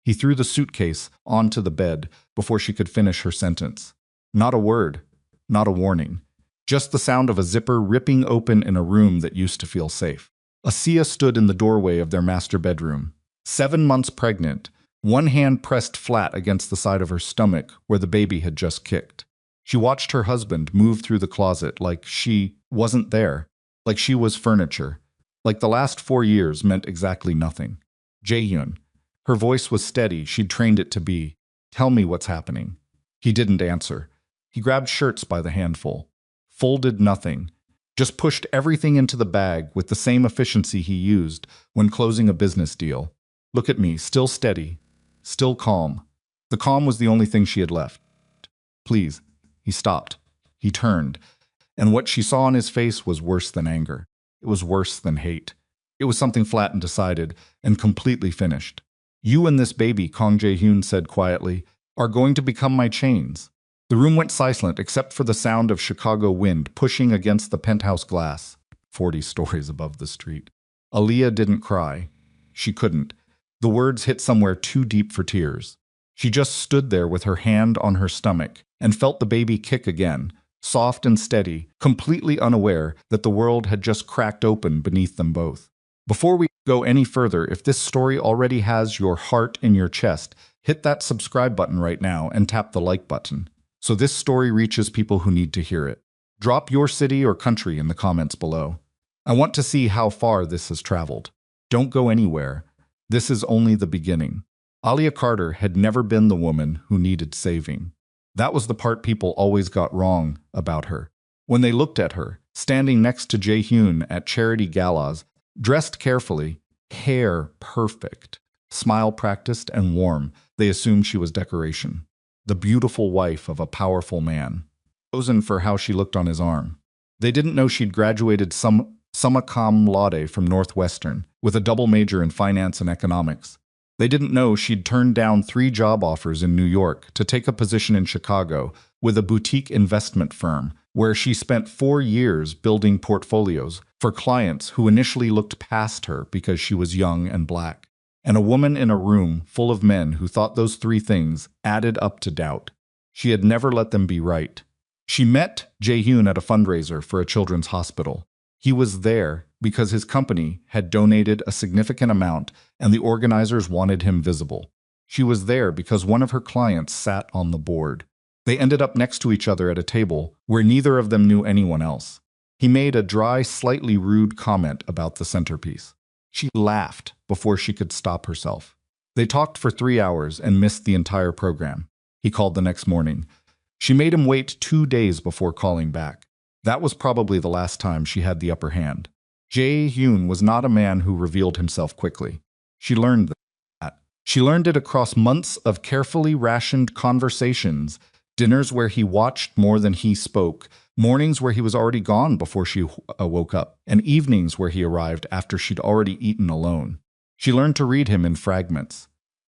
He threw the suitcase onto the bed before she could finish her sentence. Not a word, not a warning. Just the sound of a zipper ripping open in a room that used to feel safe. Asia stood in the doorway of their master bedroom. 7 months pregnant, one hand pressed flat against the side of her stomach where the baby had just kicked. She watched her husband move through the closet like she wasn't there, like she was furniture, like the last 4 years meant exactly nothing. Jae-hyun. Her voice was steady, she'd trained it to be. Tell me what's happening. He didn't answer. He grabbed shirts by the handful. Folded nothing. Just pushed everything into the bag with the same efficiency he used when closing a business deal. Look at me, still steady, still calm. The calm was the only thing she had left. Please. He stopped. He turned. And what she saw on his face was worse than anger. It was worse than hate. It was something flat and decided, and completely finished. You and this baby, Kang Jae-hyun said quietly, are going to become my chains. The room went silent except for the sound of Chicago wind pushing against the penthouse glass, 40 stories above the street. Aaliyah didn't cry. She couldn't. The words hit somewhere too deep for tears. She just stood there with her hand on her stomach and felt the baby kick again, soft and steady, completely unaware that the world had just cracked open beneath them both. Before we go any further, if this story already has your heart in your chest, hit that subscribe button right now and tap the like button, so this story reaches people who need to hear it. Drop your city or country in the comments below. I want to see how far this has traveled. Don't go anywhere. This is only the beginning. Aaliyah Carter had never been the woman who needed saving. That was the part people always got wrong about her. When they looked at her, standing next to Jae-hyun at charity galas, dressed carefully, hair perfect, smile practiced and warm, they assumed she was decoration. The beautiful wife of a powerful man, chosen for how she looked on his arm. They didn't know she'd graduated summa cum laude from Northwestern, with a double major in finance and economics. They didn't know she'd turned down 3 job offers in New York to take a position in Chicago with a boutique investment firm, where she spent 4 years building portfolios for clients who initially looked past her because she was young and black. And a woman in a room full of men who thought those 3 things added up to doubt. She had never let them be right. She met Jae-hyun at a fundraiser for a children's hospital. He was there because his company had donated a significant amount and the organizers wanted him visible. She was there because one of her clients sat on the board. They ended up next to each other at a table where neither of them knew anyone else. He made a dry, slightly rude comment about the centerpiece. She laughed before she could stop herself. They talked for 3 hours and missed the entire program. He called the next morning. She made him wait 2 days before calling back. That was probably the last time she had the upper hand. Jae-hyun was not a man who revealed himself quickly. She learned that. She learned it across months of carefully rationed conversations, dinners where he watched more than he spoke, mornings where he was already gone before she woke up, and evenings where he arrived after she'd already eaten alone. She learned to read him in fragments.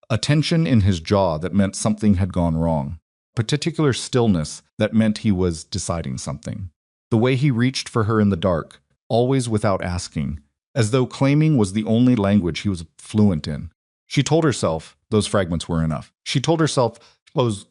A tension in his jaw that meant something had gone wrong. A particular stillness that meant he was deciding something. The way he reached for her in the dark, always without asking, as though claiming was the only language he was fluent in. She told herself those fragments were enough. She told herself she was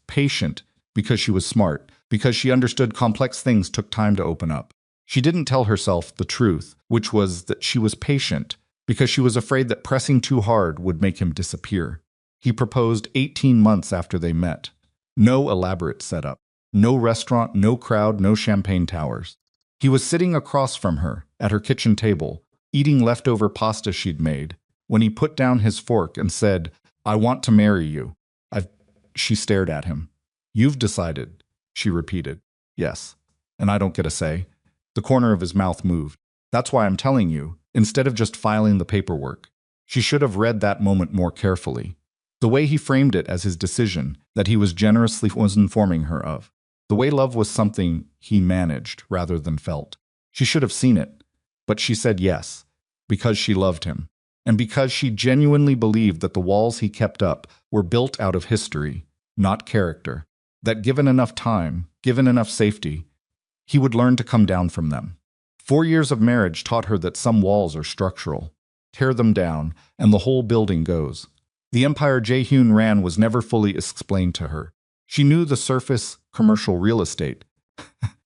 patient because she was smart, because she understood complex things took time to open up. She didn't tell herself the truth, which was that she was patient because she was afraid that pressing too hard would make him disappear. He proposed 18 months after they met. No elaborate setup. No restaurant, no crowd, no champagne towers. He was sitting across from her, at her kitchen table, eating leftover pasta she'd made, when he put down his fork and said, "I want to marry you." She stared at him. "You've decided," she repeated. "Yes. And I don't get a say." The corner of his mouth moved. "That's why I'm telling you, instead of just filing the paperwork." She should have read that moment more carefully. The way he framed it as his decision, that he was generously informing her of. The way love was something he managed rather than felt. She should have seen it, but she said yes, because she loved him, and because she genuinely believed that the walls he kept up were built out of history, not character, that given enough time, given enough safety, he would learn to come down from them. 4 years of marriage taught her that some walls are structural. Tear them down, and the whole building goes. The empire Jae-hyun ran was never fully explained to her. She knew the surface: commercial real estate,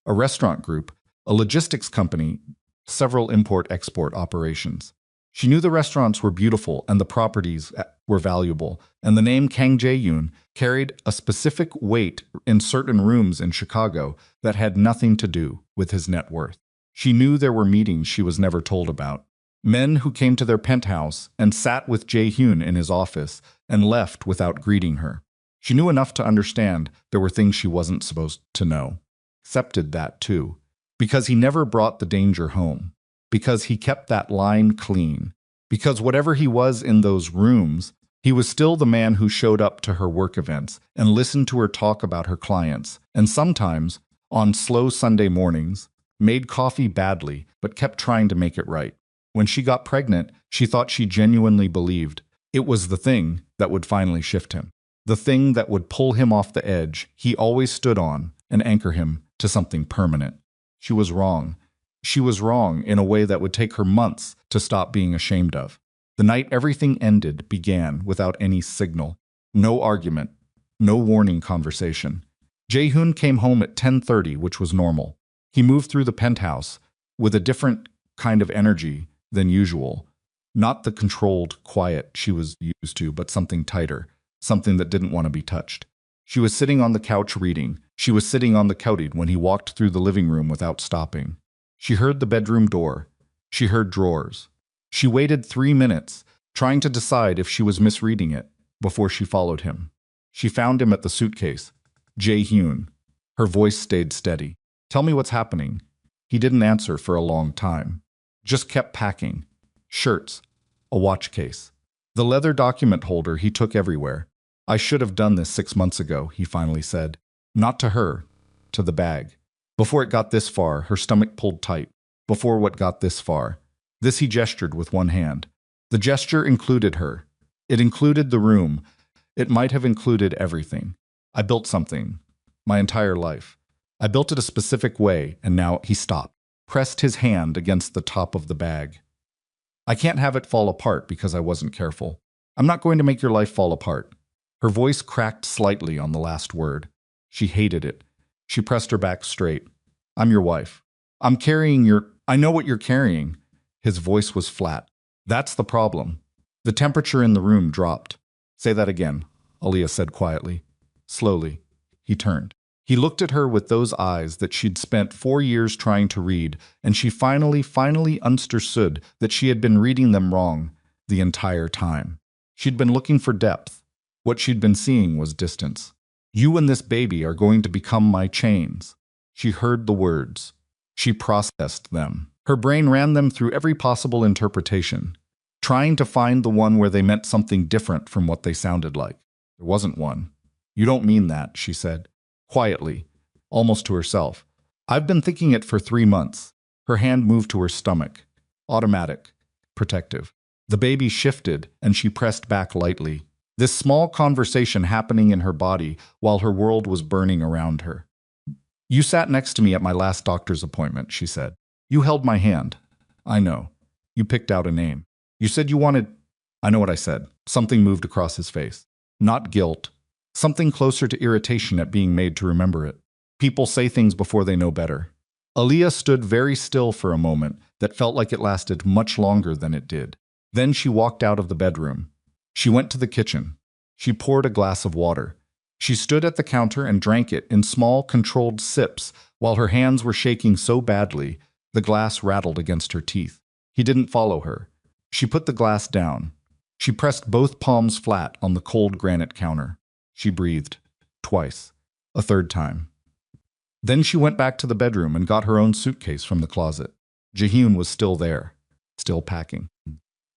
a restaurant group, a logistics company, several import-export operations. She knew the restaurants were beautiful and the properties were valuable, and the name Kang Jae-yoon carried a specific weight in certain rooms in Chicago that had nothing to do with his net worth. She knew there were meetings she was never told about. Men who came to their penthouse and sat with Jae-hyun in his office and left without greeting her. She knew enough to understand there were things she wasn't supposed to know. Accepted that too, because he never brought the danger home, because he kept that line clean, because whatever he was in those rooms, he was still the man who showed up to her work events and listened to her talk about her clients, and sometimes, on slow Sunday mornings, made coffee badly but kept trying to make it right. When she got pregnant, she thought she genuinely believed it was the thing that would finally shift him, the thing that would pull him off the edge he always stood on and anchor him to something permanent. She was wrong. She was wrong in a way that would take her months to stop being ashamed of. The night everything ended began without any signal. No argument. No warning conversation. Jae-hyun came home at 10:30, which was normal. He moved through the penthouse with a different kind of energy than usual. Not the controlled quiet she was used to, but something tighter, something that didn't want to be touched. She was sitting on the couch reading. She was sitting on the couch when he walked through the living room without stopping. She heard the bedroom door. She heard drawers. She waited 3 minutes, trying to decide if she was misreading it, before she followed him. She found him at the suitcase. Jae-hyun. Her voice stayed steady. "Tell me what's happening." He didn't answer for a long time. Just kept packing. Shirts. A watch case. The leather document holder he took everywhere. "I should have done this 6 months ago," he finally said. Not to her, to the bag. Before it got this far, her stomach pulled tight. Before what got this far. This he gestured with one hand. The gesture included her. It included the room. It might have included everything. "I built something. My entire life. I built it a specific way, and now..." He stopped, pressed his hand against the top of the bag. "I can't have it fall apart because I wasn't careful. I'm not going to make your life fall apart." Her voice cracked slightly on the last word. She hated it. She pressed her back straight. "I'm your wife. I'm carrying your... I know what you're carrying." His voice was flat. "That's the problem." The temperature in the room dropped. "Say that again," Aaliyah said quietly. Slowly, he turned. He looked at her with those eyes that she'd spent 4 years trying to read, and she finally understood that she had been reading them wrong the entire time. She'd been looking for depth. What she'd been seeing was distance. "You and this baby are going to become my chains." She heard the words. She processed them. Her brain ran them through every possible interpretation, trying to find the one where they meant something different from what they sounded like. There wasn't one. "You don't mean that," she said. Quietly, almost to herself. "I've been thinking it for 3 months. Her hand moved to her stomach. Automatic. Protective. The baby shifted, and she pressed back lightly. This small conversation happening in her body while her world was burning around her. "You sat next to me at my last doctor's appointment," she said. "You held my hand. I know. You picked out a name. You said you wanted..." "I know what I said." Something moved across his face. Not guilt. Something closer to irritation at being made to remember it. People say things before they know better. Aaliyah stood very still for a moment that felt like it lasted much longer than it did. Then she walked out of the bedroom. She went to the kitchen. She poured a glass of water. She stood at the counter and drank it in small, controlled sips while her hands were shaking so badly the glass rattled against her teeth. He didn't follow her. She put the glass down. She pressed both palms flat on the cold granite counter. She breathed. Twice. A third time. Then she went back to the bedroom and got her own suitcase from the closet. Jae-hyun was still there, still packing.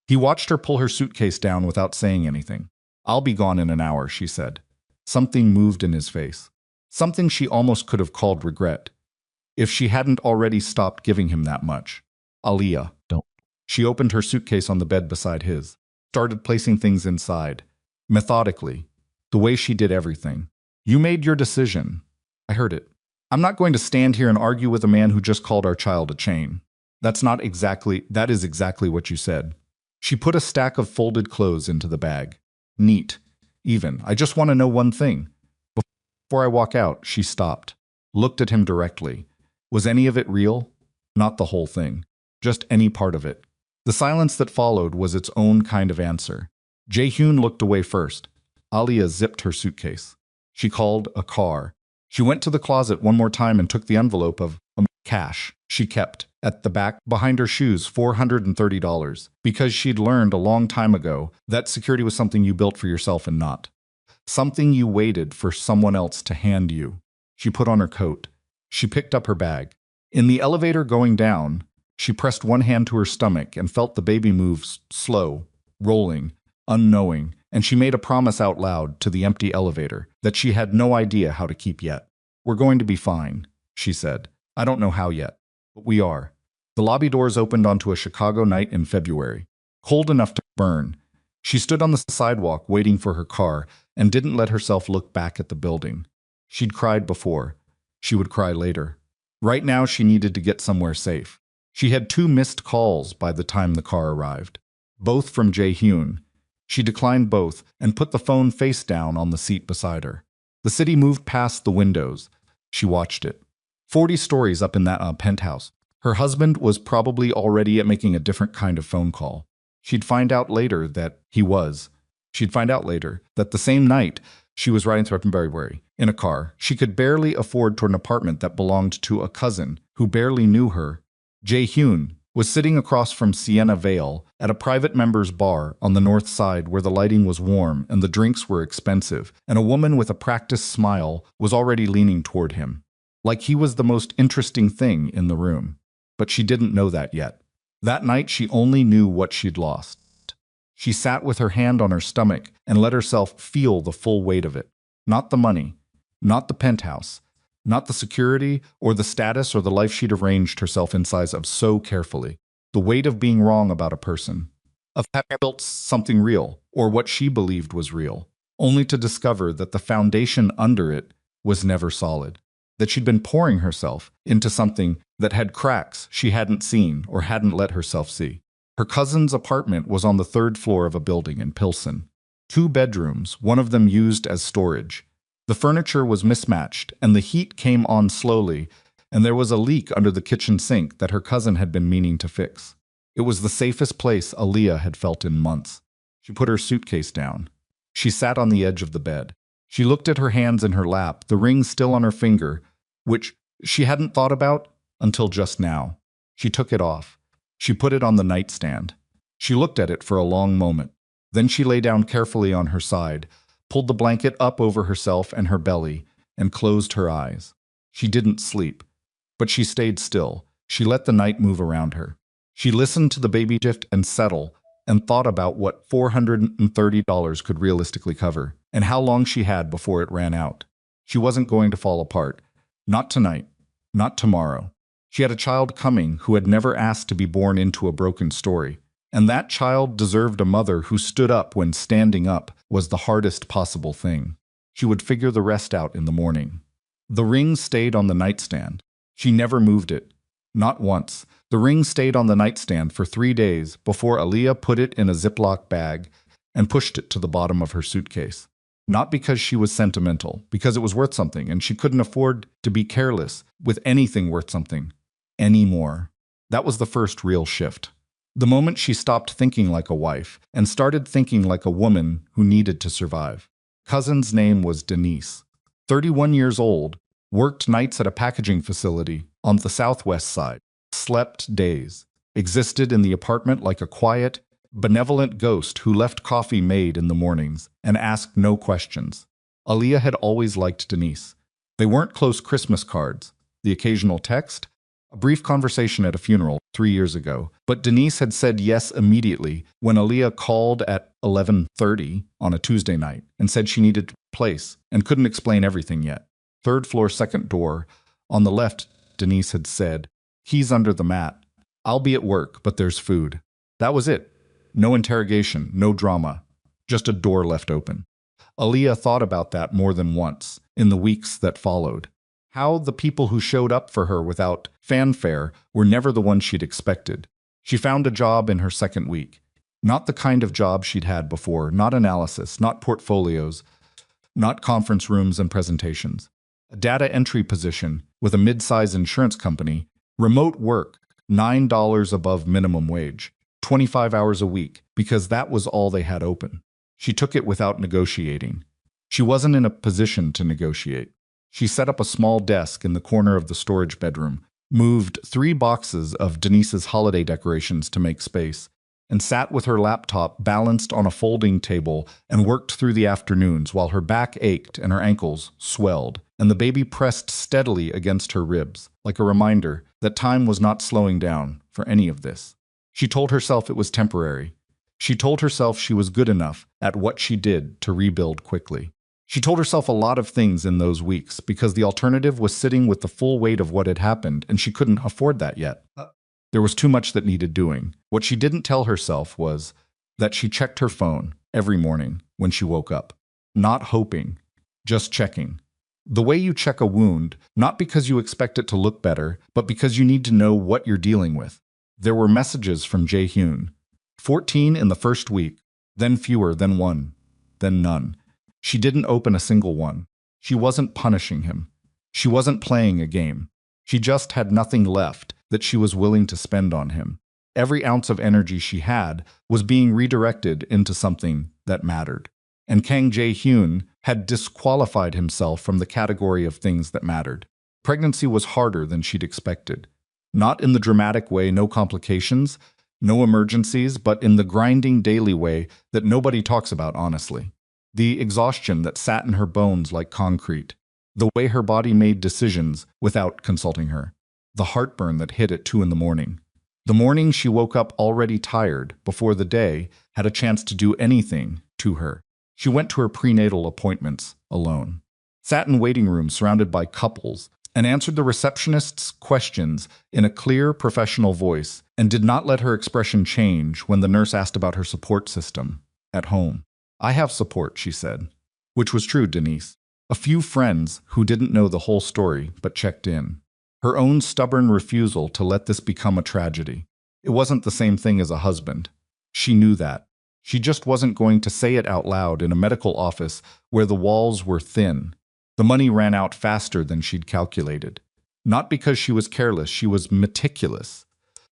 He watched her pull her suitcase down without saying anything. "I'll be gone in an hour," she said. Something moved in his face. Something she almost could have called regret, if she hadn't already stopped giving him that much. "Aaliyah, don't." She opened her suitcase on the bed beside his, started placing things inside, methodically, the way she did everything. "You made your decision." I heard it. "I'm not going to stand here and argue with a man who just called our child a chain." That is exactly what you said." She put a stack of folded clothes into the bag. neat, even. I just want to know one thing. Before I walk out, she stopped, looked at him directly. Was any of it real? Not the whole thing. Just any part of it. The silence that followed was its own kind of answer. Jae-hyun looked away first. Alia zipped her suitcase. She called a car. She went to the closet one more time and took the envelope of cash she kept at the back behind her shoes, $430, because she'd learned a long time ago that security was something you built for yourself and not something you waited for someone else to hand you. She put on her coat. She picked up her bag. In the elevator going down, she pressed one hand to her stomach and felt the baby move slow, rolling, unknowing, and she made a promise out loud to the empty elevator that she had no idea how to keep yet. We're going to be fine, she said. I don't know how yet, but we are. The lobby doors opened onto a Chicago night in February, cold enough to burn. She stood on the sidewalk waiting for her car and didn't let herself look back at the building. She'd cried before. She would cry later. Right now she needed to get somewhere safe. She had 2 missed calls by the time the car arrived, both from Jae-hyun. She declined both and put the phone face down on the seat beside her. The city moved past the windows. She watched it. 40 stories up in that penthouse. Her husband was probably already making a different kind of phone call. She'd find out later that he was. She'd find out later that the same night she was riding through February in a car she could barely afford toward an apartment that belonged to a cousin who barely knew her. Jae-hyun was sitting across from Sienna Vale at a private members bar on the north side where the lighting was warm and the drinks were expensive, and a woman with a practiced smile was already leaning toward him, like he was the most interesting thing in the room. But she didn't know that yet. That night she only knew what she'd lost. She sat with her hand on her stomach and let herself feel the full weight of it. Not the money, not the penthouse, not the security or the status or the life she'd arranged herself inside of so carefully. The weight of being wrong about a person, of having built something real, or what she believed was real, only to discover that the foundation under it was never solid, that she'd been pouring herself into something that had cracks she hadn't seen or hadn't let herself see. Her cousin's apartment was on the 3rd floor of a building in Pilsen. 2 bedrooms, one of them used as storage. The furniture was mismatched, and the heat came on slowly, and there was a leak under the kitchen sink that her cousin had been meaning to fix. It was the safest place Aaliyah had felt in months. She put her suitcase down. She sat on the edge of the bed. She looked at her hands in her lap, the ring still on her finger, which she hadn't thought about until just now. She took it off. She put it on the nightstand. She looked at it for a long moment. Then she lay down carefully on her side, pulled the blanket up over herself and her belly, and closed her eyes. She didn't sleep, but she stayed still. She let the night move around her. She listened to the baby shift and settle, and thought about what $430 could realistically cover, and how long she had before it ran out. She wasn't going to fall apart. Not tonight. Not tomorrow. She had a child coming who had never asked to be born into a broken story. And that child deserved a mother who stood up when standing up was the hardest possible thing. She would figure the rest out in the morning. The ring stayed on the nightstand. She never moved it. Not once. The ring stayed on the nightstand for 3 days before Aaliyah put it in a Ziploc bag and pushed it to the bottom of her suitcase. Not because she was sentimental, because it was worth something, and she couldn't afford to be careless with anything worth something anymore. That was the first real shift. The moment she stopped thinking like a wife and started thinking like a woman who needed to survive. Cousin's name was Denise. 31 years old, worked nights at a packaging facility on the southwest side, slept days, existed in the apartment like a quiet, benevolent ghost who left coffee made in the mornings and asked no questions. Aaliyah had always liked Denise. They weren't close Christmas cards, the occasional text, a brief conversation at a funeral 3 years ago, but Denise had said yes immediately when Aaliyah called at 11:30 on a Tuesday night and said she needed a place and couldn't explain everything yet. 3rd floor, 2nd door. On the left, Denise had said, "Keys under the mat. I'll be at work, but there's food." That was it. No interrogation, no drama, just a door left open. Aaliyah thought about that more than once in the weeks that followed. How the people who showed up for her without fanfare were never the ones she'd expected. She found a job in her 2nd week. Not the kind of job she'd had before, not analysis, not portfolios, not conference rooms and presentations. A data entry position with a mid-size insurance company, remote work, $9 above minimum wage, 25 hours a week, because that was all they had open. She took it without negotiating. She wasn't in a position to negotiate. She set up a small desk in the corner of the storage bedroom, moved 3 boxes of Denise's holiday decorations to make space, and sat with her laptop balanced on a folding table and worked through the afternoons while her back ached and her ankles swelled, and the baby pressed steadily against her ribs, like a reminder that time was not slowing down for any of this. She told herself it was temporary. She told herself she was good enough at what she did to rebuild quickly. She told herself a lot of things in those weeks because the alternative was sitting with the full weight of what had happened, and she couldn't afford that yet. There was too much that needed doing. What she didn't tell herself was that she checked her phone every morning when she woke up. Not hoping, just checking. The way you check a wound, not because you expect it to look better, but because you need to know what you're dealing with. There were messages from Jae-hyun. 14 in the first week, then fewer, then 1, then none. She didn't open a single one. She wasn't punishing him. She wasn't playing a game. She just had nothing left that she was willing to spend on him. Every ounce of energy she had was being redirected into something that mattered. And Kang Jae-hyun had disqualified himself from the category of things that mattered. Pregnancy was harder than she'd expected. Not in the dramatic way, no complications, no emergencies, but in the grinding daily way that nobody talks about honestly. The exhaustion that sat in her bones like concrete. The way her body made decisions without consulting her. The heartburn that hit at 2 in the morning. The morning she woke up already tired before the day had a chance to do anything to her. She went to her prenatal appointments alone. Sat in waiting rooms surrounded by couples and answered the receptionist's questions in a clear, professional voice and did not let her expression change when the nurse asked about her support system at home. "I have support," she said. Which was true, Denise. A few friends who didn't know the whole story but checked in. Her own stubborn refusal to let this become a tragedy. It wasn't the same thing as a husband. She knew that. She just wasn't going to say it out loud in a medical office where the walls were thin. The money ran out faster than she'd calculated. Not because she was careless, she was meticulous.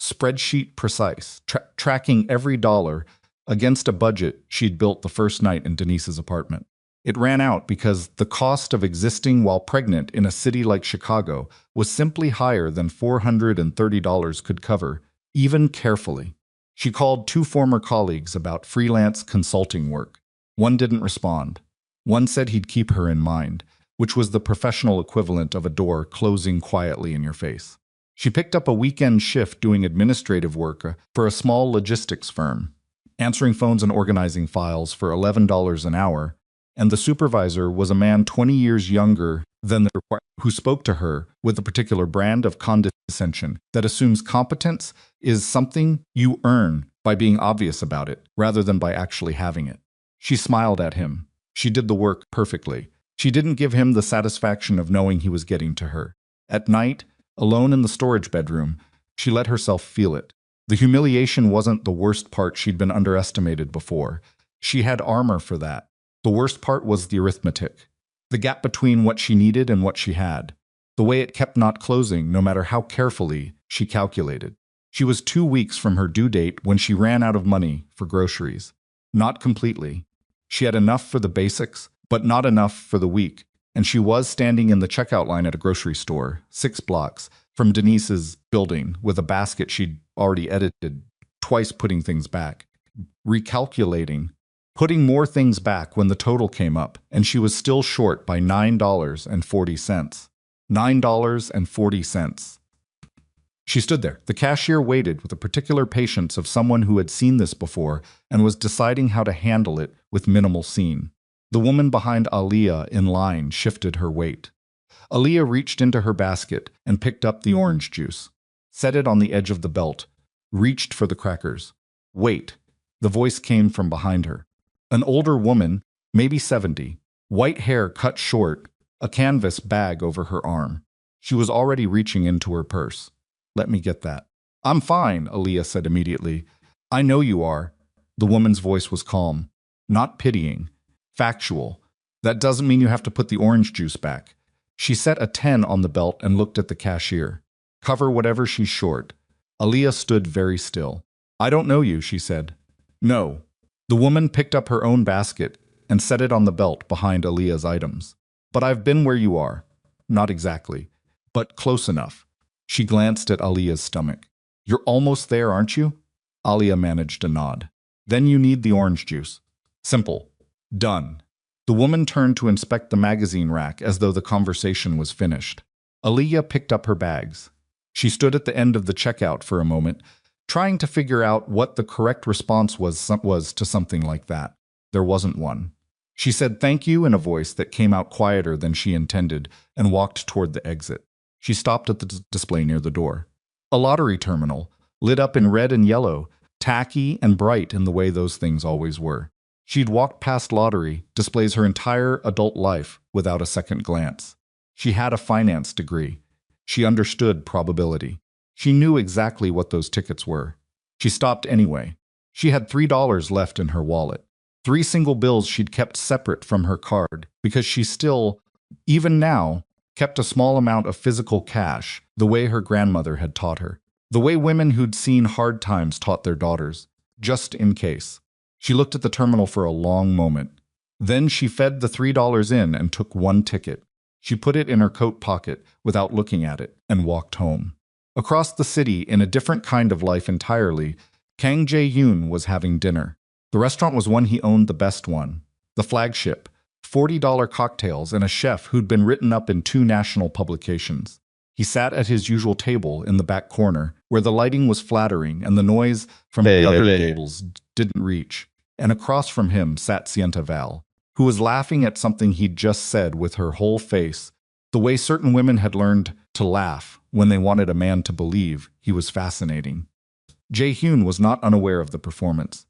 Spreadsheet precise, tracking every dollar against a budget she'd built the first night in Denise's apartment. It ran out because the cost of existing while pregnant in a city like Chicago was simply higher than $430 could cover, even carefully. She called 2 former colleagues about freelance consulting work. One didn't respond. One said he'd keep her in mind, which was the professional equivalent of a door closing quietly in your face. She picked up a weekend shift doing administrative work for a small logistics firm, answering phones and organizing files for $11 an hour, and the supervisor was a man 20 years younger than the required, who spoke to her with a particular brand of condescension that assumes competence is something you earn by being obvious about it, rather than by actually having it. She smiled at him. She did the work perfectly. She didn't give him the satisfaction of knowing he was getting to her. At night, alone in the storage bedroom, she let herself feel it. The humiliation wasn't the worst part. She'd been underestimated before. She had armor for that. The worst part was the arithmetic. The gap between what she needed and what she had. The way it kept not closing, no matter how carefully she calculated. She was 2 weeks from her due date when she ran out of money for groceries. Not completely. She had enough for the basics, but not enough for the week, and she was standing in the checkout line at a grocery store, 6 blocks from Denise's building, with a basket she'd already edited, twice putting things back. Recalculating. Putting more things back when the total came up, and she was still short by $9.40. $9.40. She stood there. The cashier waited with the particular patience of someone who had seen this before and was deciding how to handle it with minimal scene. The woman behind Aliyah in line shifted her weight. Aliyah reached into her basket and picked up the orange juice, set it on the edge of the belt, reached for the crackers. "Wait." The voice came from behind her. An older woman, maybe 70, white hair cut short, a canvas bag over her arm. She was already reaching into her purse. "Let me get that." "I'm fine," Aliyah said immediately. "I know you are." The woman's voice was calm, not pitying, factual. That doesn't mean you have to put the orange juice back. She set a 10 on the belt and looked at the cashier. Cover whatever she's short. Aaliyah stood very still. I don't know you, she said. No. The woman picked up her own basket and set it on the belt behind Aaliyah's items. But I've been where you are. Not exactly, but close enough. She glanced at Aaliyah's stomach. You're almost there, aren't you? Aaliyah managed a nod. Then you need the orange juice. Simple. Done. The woman turned to inspect the magazine rack as though the conversation was finished. Aaliyah picked up her bags. She stood at the end of the checkout for a moment, trying to figure out what the correct response was to something like that. There wasn't one. She said thank you in a voice that came out quieter than she intended and walked toward the exit. She stopped at the display near the door. A lottery terminal, lit up in red and yellow, tacky and bright in the way those things always were. She'd walked past lottery displays her entire adult life without a second glance. She had a finance degree. She understood probability. She knew exactly what those tickets were. She stopped anyway. She had $3 left in her wallet. 3 single bills she'd kept separate from her card because she still, even now, kept a small amount of physical cash the way her grandmother had taught her. The way women who'd seen hard times taught their daughters, just in case. She looked at the terminal for a long moment. Then she fed the $3 in and took one ticket. She put it in her coat pocket without looking at it and walked home. Across the city, in a different kind of life entirely, Kang Jae-yoon was having dinner. The restaurant was one he owned, the best one. The flagship, $40 cocktails and a chef who'd been written up in 2 national publications. He sat at his usual table in the back corner, where the lighting was flattering and the noise from the other tables didn't reach. And across from him sat Sienta Val, who was laughing at something he'd just said with her whole face, the way certain women had learned to laugh when they wanted a man to believe he was fascinating. Jae-hyun was not unaware of the performance.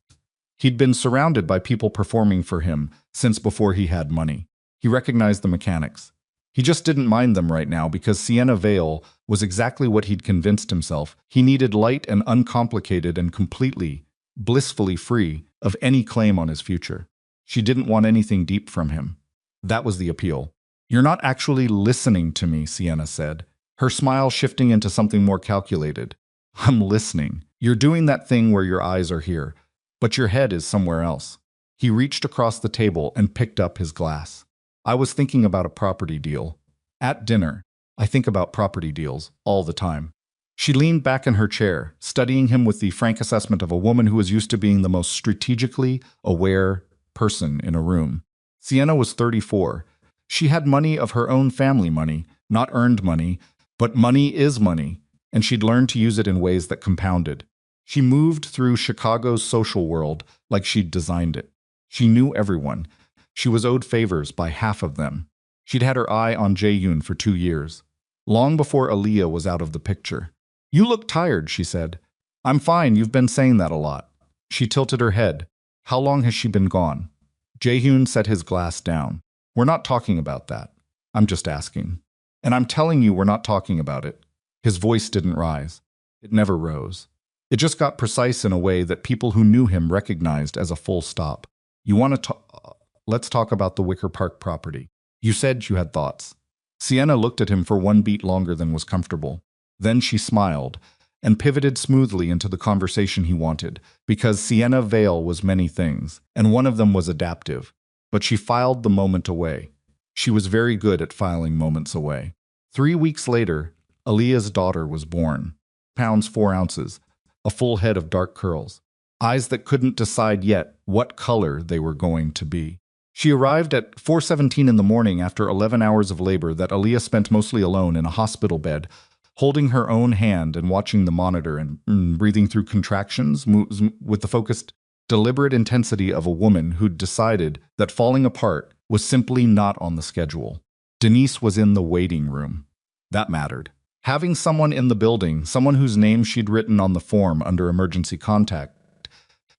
He'd been surrounded by people performing for him since before he had money. He recognized the mechanics. He just didn't mind them right now because Sienna Vale was exactly what he'd convinced himself he needed, light and uncomplicated and completely, blissfully free of any claim on his future. She didn't want anything deep from him. That was the appeal. You're not actually listening to me, Sienna said, her smile shifting into something more calculated. I'm listening. You're doing that thing where your eyes are here, but your head is somewhere else. He reached across the table and picked up his glass. I was thinking about a property deal. At dinner, I think about property deals all the time. She leaned back in her chair, studying him with the frank assessment of a woman who was used to being the most strategically aware person in a room. Sienna was 34. She had money of her own family money, not earned money, but money is money, and she'd learned to use it in ways that compounded. She moved through Chicago's social world like she'd designed it. She knew everyone. She was owed favors by half of them. She'd had her eye on Jae-yoon for 2 years, long before Aaliyah was out of the picture. You look tired, she said. I'm fine, you've been saying that a lot. She tilted her head. How long has she been gone? Jae-hyun set his glass down. We're not talking about that. I'm just asking. And I'm telling you we're not talking about it. His voice didn't rise. It never rose. It just got precise in a way that people who knew him recognized as a full stop. You want to talk? Let's talk about the Wicker Park property. You said you had thoughts. Sienna looked at him for 1 beat longer than was comfortable. Then she smiled and pivoted smoothly into the conversation he wanted, because Sienna Vale was many things, and one of them was adaptive. But she filed the moment away. She was very good at filing moments away. 3 weeks later, Aaliyah's daughter was born. Pounds 4 ounces, a full head of dark curls, eyes that couldn't decide yet what color they were going to be. She arrived at 4:17 in the morning after 11 hours of labor that Aaliyah spent mostly alone in a hospital bed, holding her own hand and watching the monitor and breathing through contractions with the focused, deliberate intensity of a woman who'd decided that falling apart was simply not on the schedule. Denise was in the waiting room. That mattered. Having someone in the building, someone whose name she'd written on the form under emergency contact,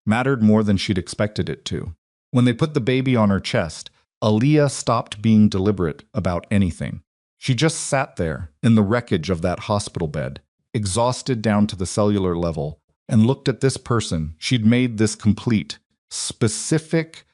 mattered more than she'd expected it to. When they put the baby on her chest, Aaliyah stopped being deliberate about anything. She just sat there in the wreckage of that hospital bed, exhausted down to the cellular level, and looked at this person she'd made this complete, specific,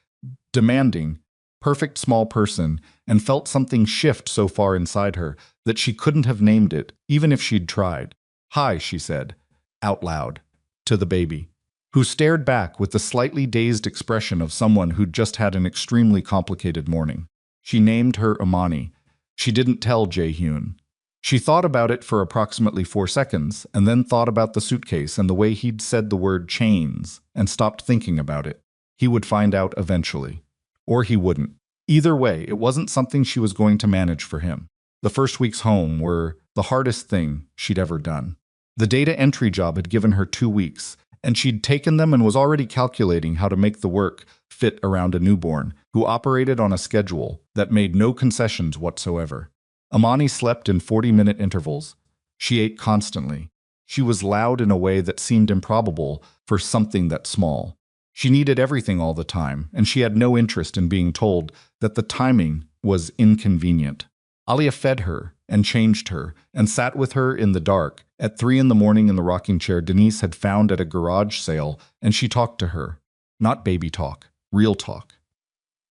demanding, perfect small person and felt something shift so far inside her that she couldn't have named it, even if she'd tried. "Hi," she said, out loud, to the baby, who stared back with the slightly dazed expression of someone who'd just had an extremely complicated morning. She named her Imani. She didn't tell Jae-hyun. She thought about it for approximately 4 seconds, and then thought about the suitcase and the way he'd said the word chains, and stopped thinking about it. He would find out eventually. Or he wouldn't. Either way, it wasn't something she was going to manage for him. The first weeks home were the hardest thing she'd ever done. The data entry job had given her 2 weeks, and she'd taken them and was already calculating how to make the work fit around a newborn, who operated on a schedule that made no concessions whatsoever. Imani slept in 40-minute intervals. She ate constantly. She was loud in a way that seemed improbable for something that small. She needed everything all the time, and she had no interest in being told that the timing was inconvenient. Alia fed her and changed her and sat with her in the dark at 3 in the morning in the rocking chair Denise had found at a garage sale, and she talked to her. Not baby talk, real talk.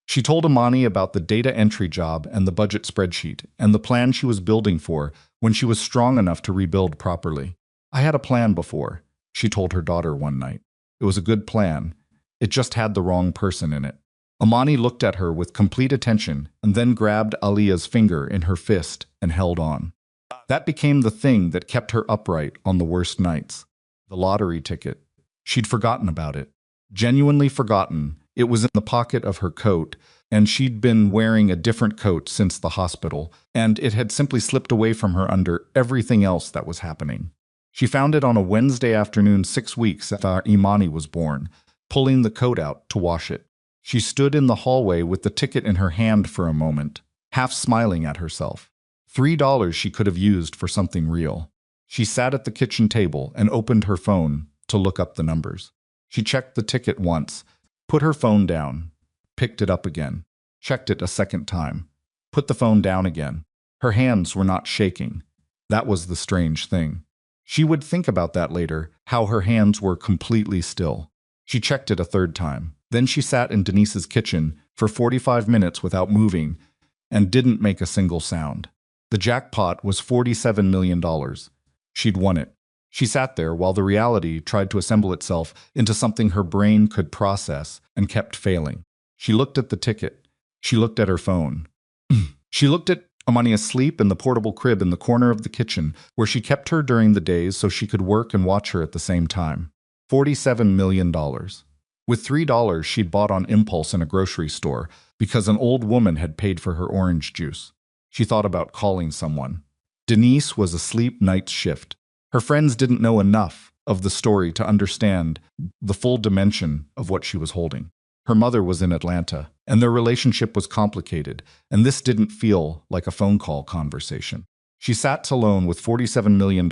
She told Imani about the data entry job and the budget spreadsheet and the plan she was building for when she was strong enough to rebuild properly. "I had a plan before," she told her daughter one night. "It was a good plan. It just had the wrong person in it." Imani looked at her with complete attention and then grabbed Alia's finger in her fist and held on. That became the thing that kept her upright on the worst nights. The lottery ticket. She'd forgotten about it. Genuinely forgotten. It was in the pocket of her coat, and she'd been wearing a different coat since the hospital, and it had simply slipped away from her under everything else that was happening. She found it on a Wednesday afternoon 6 weeks after Imani was born, pulling the coat out to wash it. She stood in the hallway with the ticket in her hand for a moment, half smiling at herself. $3 she could have used for something real. She sat at the kitchen table and opened her phone to look up the numbers. She checked the ticket once, put her phone down, picked it up again, checked it a second time, put the phone down again. Her hands were not shaking. That was the strange thing. She would think about that later, how her hands were completely still. She checked it a third time. Then she sat in Denise's kitchen for 45 minutes without moving and didn't make a single sound. The jackpot was $47 million. She'd won it. She sat there while the reality tried to assemble itself into something her brain could process and kept failing. She looked at the ticket. She looked at her phone. She looked at Imani asleep in the portable crib in the corner of the kitchen where she kept her during the days so she could work and watch her at the same time. $47 million. With $3 she'd bought on impulse in a grocery store because an old woman had paid for her orange juice. She thought about calling someone. Denise was asleep night shift. Her friends didn't know enough of the story to understand the full dimension of what she was holding. Her mother was in Atlanta, and their relationship was complicated, and this didn't feel like a phone call conversation. She sat alone with $47 million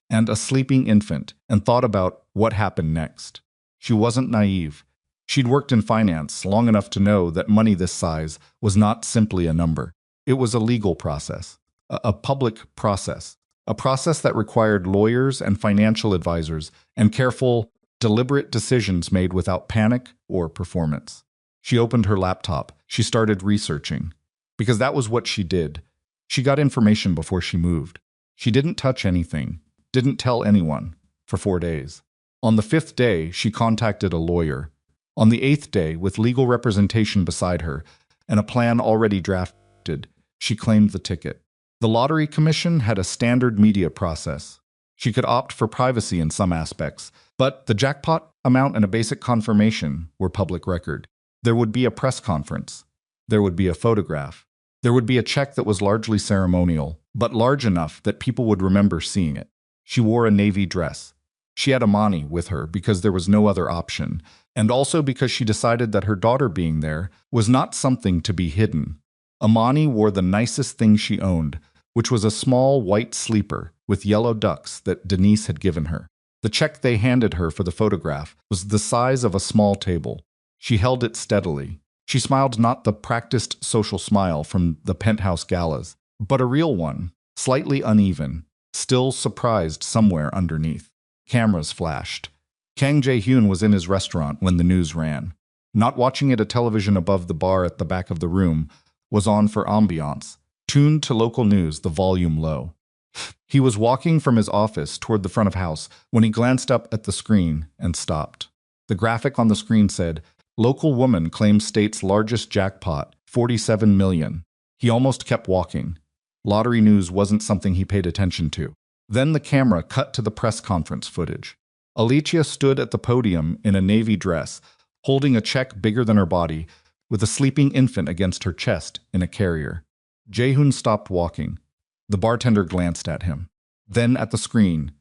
and a sleeping infant and thought about what happened next. She wasn't naive. She'd worked in finance long enough to know that money this size was not simply a number. It was a legal process, a public process, a process that required lawyers and financial advisors and careful, deliberate decisions made without panic or performance. She opened her laptop. She started researching. Because that was what she did. She got information before she moved. She didn't touch anything, didn't tell anyone, for 4 days. On the 5th day, she contacted a lawyer. On the 8th day, with legal representation beside her and a plan already drafted, she claimed the ticket. The Lottery Commission had a standard media process. She could opt for privacy in some aspects, but the jackpot amount and a basic confirmation were public record. There would be a press conference. There would be a photograph. There would be a check that was largely ceremonial, but large enough that people would remember seeing it. She wore a navy dress. She had Imani with her because there was no other option, and also because she decided that her daughter being there was not something to be hidden. Imani wore the nicest thing she owned, which was a small white sleeper with yellow ducks that Denise had given her. The check they handed her for the photograph was the size of a small table. She held it steadily. She smiled not the practiced social smile from the penthouse galas, but a real one, slightly uneven, still surprised somewhere underneath. Cameras flashed. Kang Jae-hyun was in his restaurant when the news ran. Not watching it, a television above the bar at the back of the room was on for ambiance, tuned to local news, the volume low. He was walking from his office toward the front of house when he glanced up at the screen and stopped. The graphic on the screen said, "Local woman claims state's largest jackpot, 47 million. He almost kept walking. Lottery news wasn't something he paid attention to. Then the camera cut to the press conference footage. Alicia stood at the podium in a navy dress, holding a check bigger than her body, with a sleeping infant against her chest in a carrier. Jae-hyun stopped walking. The bartender glanced at him, then at the screen,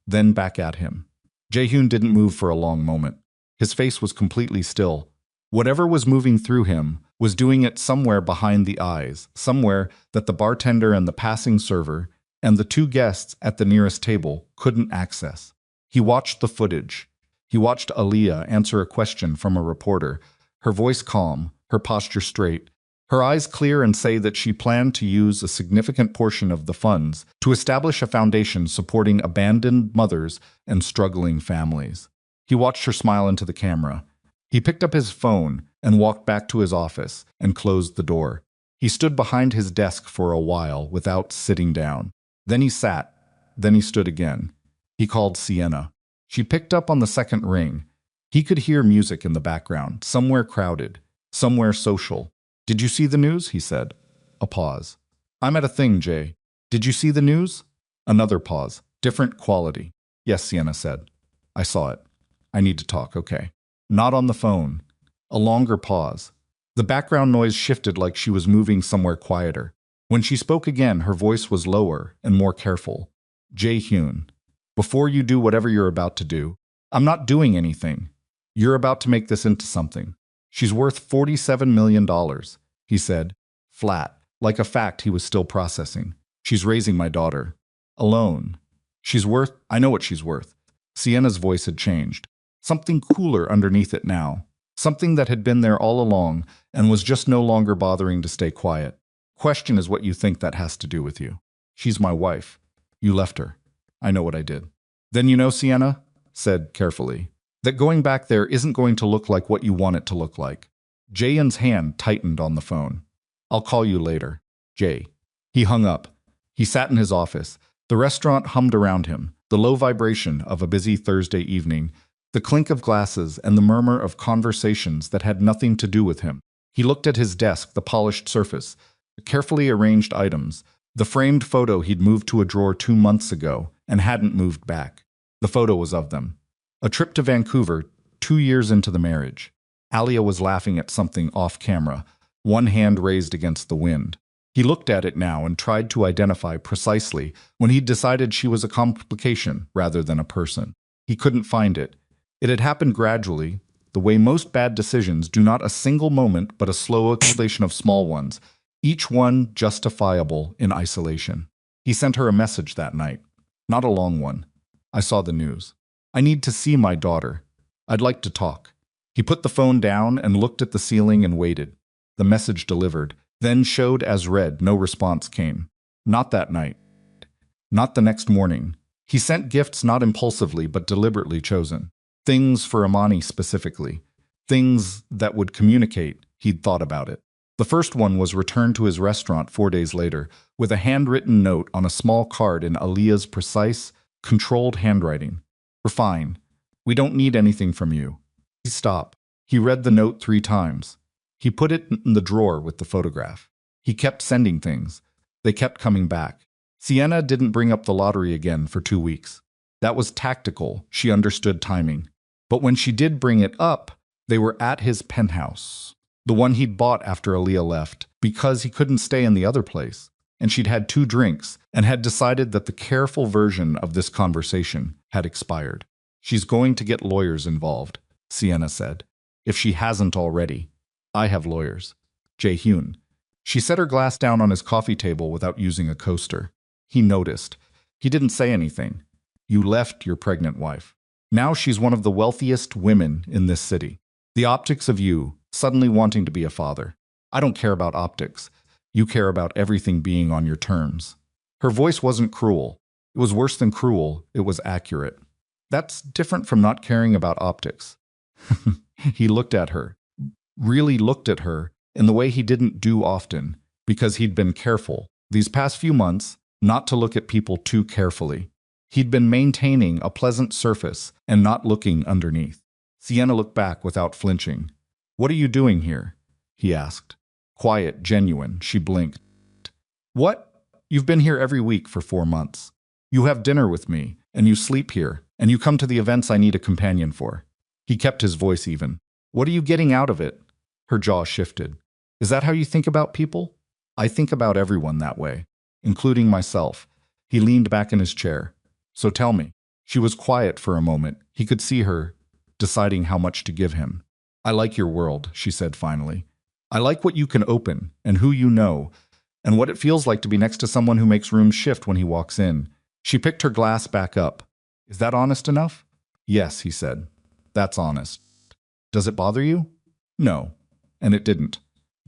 then back at him. Jae-hyun didn't move for a long moment. His face was completely still. Whatever was moving through him was doing it somewhere behind the eyes, somewhere that the bartender and the passing server and the two guests at the nearest table couldn't access. He watched the footage. He watched Aaliyah answer a question from a reporter, her voice calm, her posture straight, her eyes clear, and say that she planned to use a significant portion of the funds to establish a foundation supporting abandoned mothers and struggling families. He watched her smile into the camera. He picked up his phone and walked back to his office and closed the door. He stood behind his desk for a while without sitting down. Then he sat. Then he stood again. He called Sienna. She picked up on the second ring. He could hear music in the background, somewhere crowded, somewhere social. "Did you see the news?" he said. A pause. "I'm at a thing, Jay. Did you see the news?" Another pause. Different quality. "Yes," Sienna said. "I saw it. I need to talk, okay." Not on the phone. A longer pause. The background noise shifted like she was moving somewhere quieter. When she spoke again, her voice was lower and more careful. "Jae-hyun, before you do whatever you're about to do, I'm not doing anything. You're about to make this into something. She's worth $47 million, he said, flat, like a fact he was still processing. "She's raising my daughter. Alone. I know what she's worth." Sienna's voice had changed. Something cooler underneath it now. Something that had been there all along and was just no longer bothering to stay quiet. "Question is what you think that has to do with you. She's my wife. You left her. I know what I did." "Then you know," Sienna said carefully, "that going back there isn't going to look like what you want it to look like." Jaehyun's hand tightened on the phone. "I'll call you later, Jay." He hung up. He sat in his office. The restaurant hummed around him, the low vibration of a busy Thursday evening, the clink of glasses and the murmur of conversations that had nothing to do with him. He looked at his desk, the polished surface, the carefully arranged items, the framed photo he'd moved to a drawer 2 months ago and hadn't moved back. The photo was of them. A trip to Vancouver, 2 years into the marriage. Alia was laughing at something off camera, one hand raised against the wind. He looked at it now and tried to identify precisely when he'd decided she was a complication rather than a person. He couldn't find it. It had happened gradually, the way most bad decisions do, not a single moment but a slow accumulation of small ones, each one justifiable in isolation. He sent her a message that night. Not a long one. "I saw the news. I need to see my daughter. I'd like to talk." He put the phone down and looked at the ceiling and waited. The message delivered, then showed as read. No response came. Not that night. Not the next morning. He sent gifts not impulsively but deliberately chosen. Things for Amani specifically. Things that would communicate he'd thought about it. The first one was returned to his restaurant 4 days later, with a handwritten note on a small card in Aaliyah's precise, controlled handwriting. "We're fine. We don't need anything from you." Please stop. He read the note 3 times. He put it in the drawer with the photograph. He kept sending things. They kept coming back. Sienna didn't bring up the lottery again for 2 weeks. That was tactical. She understood timing. But when she did bring it up, they were at his penthouse, the one he'd bought after Aaliyah left, because he couldn't stay in the other place. And she'd had 2 drinks and had decided that the careful version of this conversation had expired. "She's going to get lawyers involved," Sienna said. "If she hasn't already. I have lawyers. Jae-hyun." She set her glass down on his coffee table without using a coaster. He noticed. He didn't say anything. "You left your pregnant wife. Now she's one of the wealthiest women in this city. The optics of you suddenly wanting to be a father. I don't care about optics. You care about everything being on your terms." Her voice wasn't cruel. It was worse than cruel. It was accurate. That's different from not caring about optics. He looked at her, really looked at her, in the way he didn't do often, because he'd been careful, these past few months, not to look at people too carefully. He'd been maintaining a pleasant surface and not looking underneath. Sienna looked back without flinching. "What are you doing here?" he asked. Quiet, genuine, she blinked. "What? You've been here every week for 4 months. You have dinner with me, and you sleep here, and you come to the events I need a companion for." He kept his voice even. "What are you getting out of it?" Her jaw shifted. "Is that how you think about people?" "I think about everyone that way, including myself." He leaned back in his chair. "So tell me." She was quiet for a moment. He could see her, deciding how much to give him. "I like your world," she said finally. "I like what you can open, and who you know, and what it feels like to be next to someone who makes rooms shift when he walks in." She picked her glass back up. "Is that honest enough?" "Yes," he said. "That's honest." "Does it bother you?" "No." And it didn't.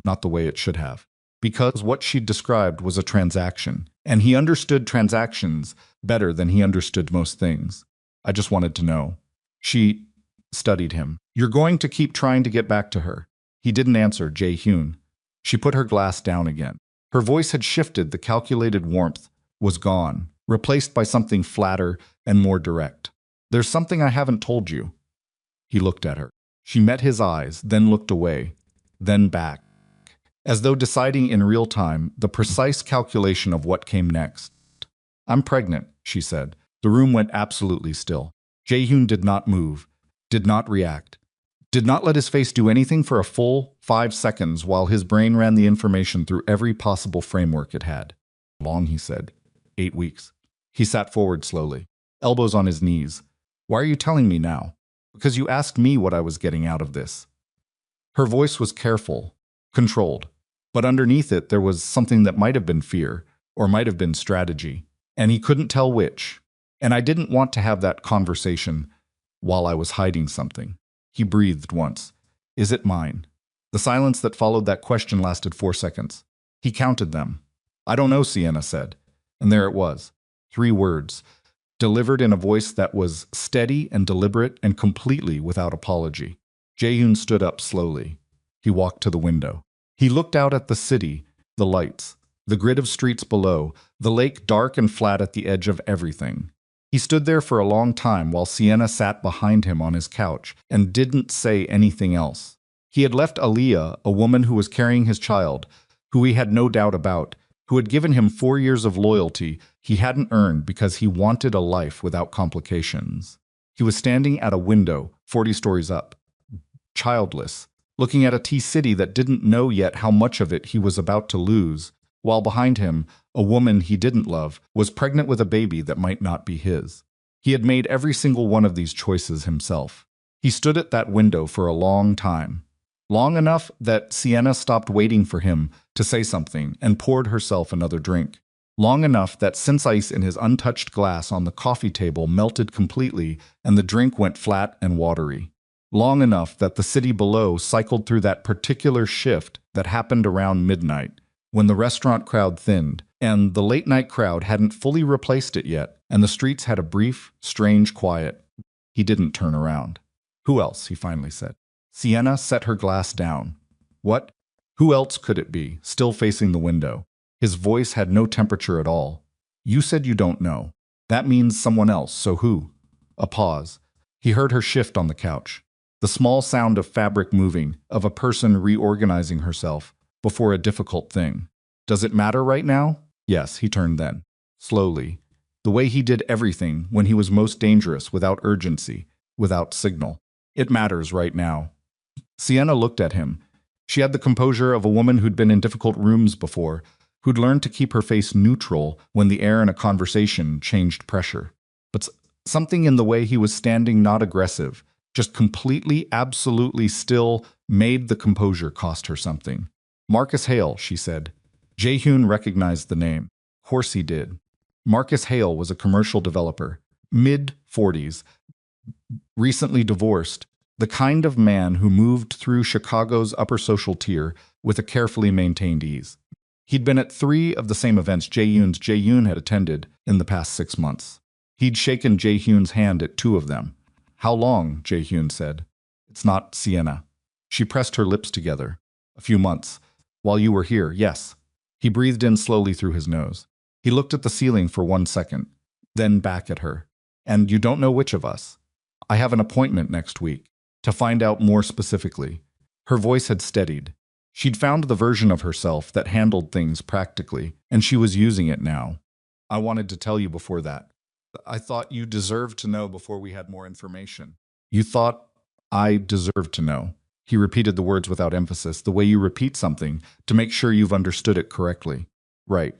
Not the way it should have. Because what she'd described was a transaction, and he understood transactions better than he understood most things. "I just wanted to know." She studied him. "You're going to keep trying to get back to her." He didn't answer, Jae-hyun. She put her glass down again. Her voice had shifted, the calculated warmth was gone, replaced by something flatter and more direct. "There's something I haven't told you." He looked at her. She met his eyes, then looked away, then back, as though deciding in real time the precise calculation of what came next. "I'm pregnant," she said. The room went absolutely still. Jae-hyun did not move, did not react, did not let his face do anything for a full 5 seconds while his brain ran the information through every possible framework it had. "Long," he said. 8 weeks. He sat forward slowly, elbows on his knees. "Why are you telling me now?" "Because you asked me what I was getting out of this." Her voice was careful, controlled, but underneath it there was something that might have been fear, or might have been strategy, and he couldn't tell which. "And I didn't want to have that conversation while I was hiding something." He breathed once. "Is it mine?" The silence that followed that question lasted 4 seconds. He counted them. "I don't know," Sienna said. And there it was. 3 words, delivered in a voice that was steady and deliberate and completely without apology. Jae-hyun stood up slowly. He walked to the window. He looked out at the city, the lights, the grid of streets below, the lake dark and flat at the edge of everything. He stood there for a long time while Sienna sat behind him on his couch and didn't say anything else. He had left Aliyah, a woman who was carrying his child, who he had no doubt about, who had given him 4 years of loyalty he hadn't earned because he wanted a life without complications. He was standing at a window, 40 stories up, childless, looking at a T-city that didn't know yet how much of it he was about to lose, while behind him, a woman he didn't love was pregnant with a baby that might not be his. He had made every single one of these choices himself. He stood at that window for a long time. Long enough that Sienna stopped waiting for him to say something and poured herself another drink. Long enough that since ice in his untouched glass on the coffee table melted completely and the drink went flat and watery. Long enough that the city below cycled through that particular shift that happened around midnight, when the restaurant crowd thinned, and the late-night crowd hadn't fully replaced it yet, and the streets had a brief, strange quiet. He didn't turn around. "Who else?" he finally said. Sienna set her glass down. "What? Who else could it be?" Still facing the window. His voice had no temperature at all. "You said you don't know. That means someone else, so who?" A pause. He heard her shift on the couch. The small sound of fabric moving, of a person reorganizing herself before a difficult thing. "Does it matter right now?" "Yes," he turned then. Slowly. The way he did everything when he was most dangerous, without urgency, without signal. "It matters right now." Sienna looked at him. She had the composure of a woman who'd been in difficult rooms before, who'd learned to keep her face neutral when the air in a conversation changed pressure. But something in the way he was standing, not aggressive, just completely, absolutely still, made the composure cost her something. "Marcus Hale," she said. Jae-hyun recognized the name. Of course he did. Marcus Hale was a commercial developer, mid-40s, recently divorced, the kind of man who moved through Chicago's upper social tier with a carefully maintained ease. He'd been at 3 of the same events Jae-hyun had attended in the past 6 months. He'd shaken Jae-hyun's hand at two of them. How long? Jae-hyun said. It's not Sienna. She pressed her lips together. A few months. While you were here, yes. He breathed in slowly through his nose. He looked at the ceiling for 1 second, then back at her. And you don't know which of us. I have an appointment next week. To find out more specifically. Her voice had steadied. She'd found the version of herself that handled things practically, and she was using it now. I wanted to tell you before that. I thought you deserved to know before we had more information. You thought I deserved to know. He repeated the words without emphasis, the way you repeat something to make sure you've understood it correctly. Right.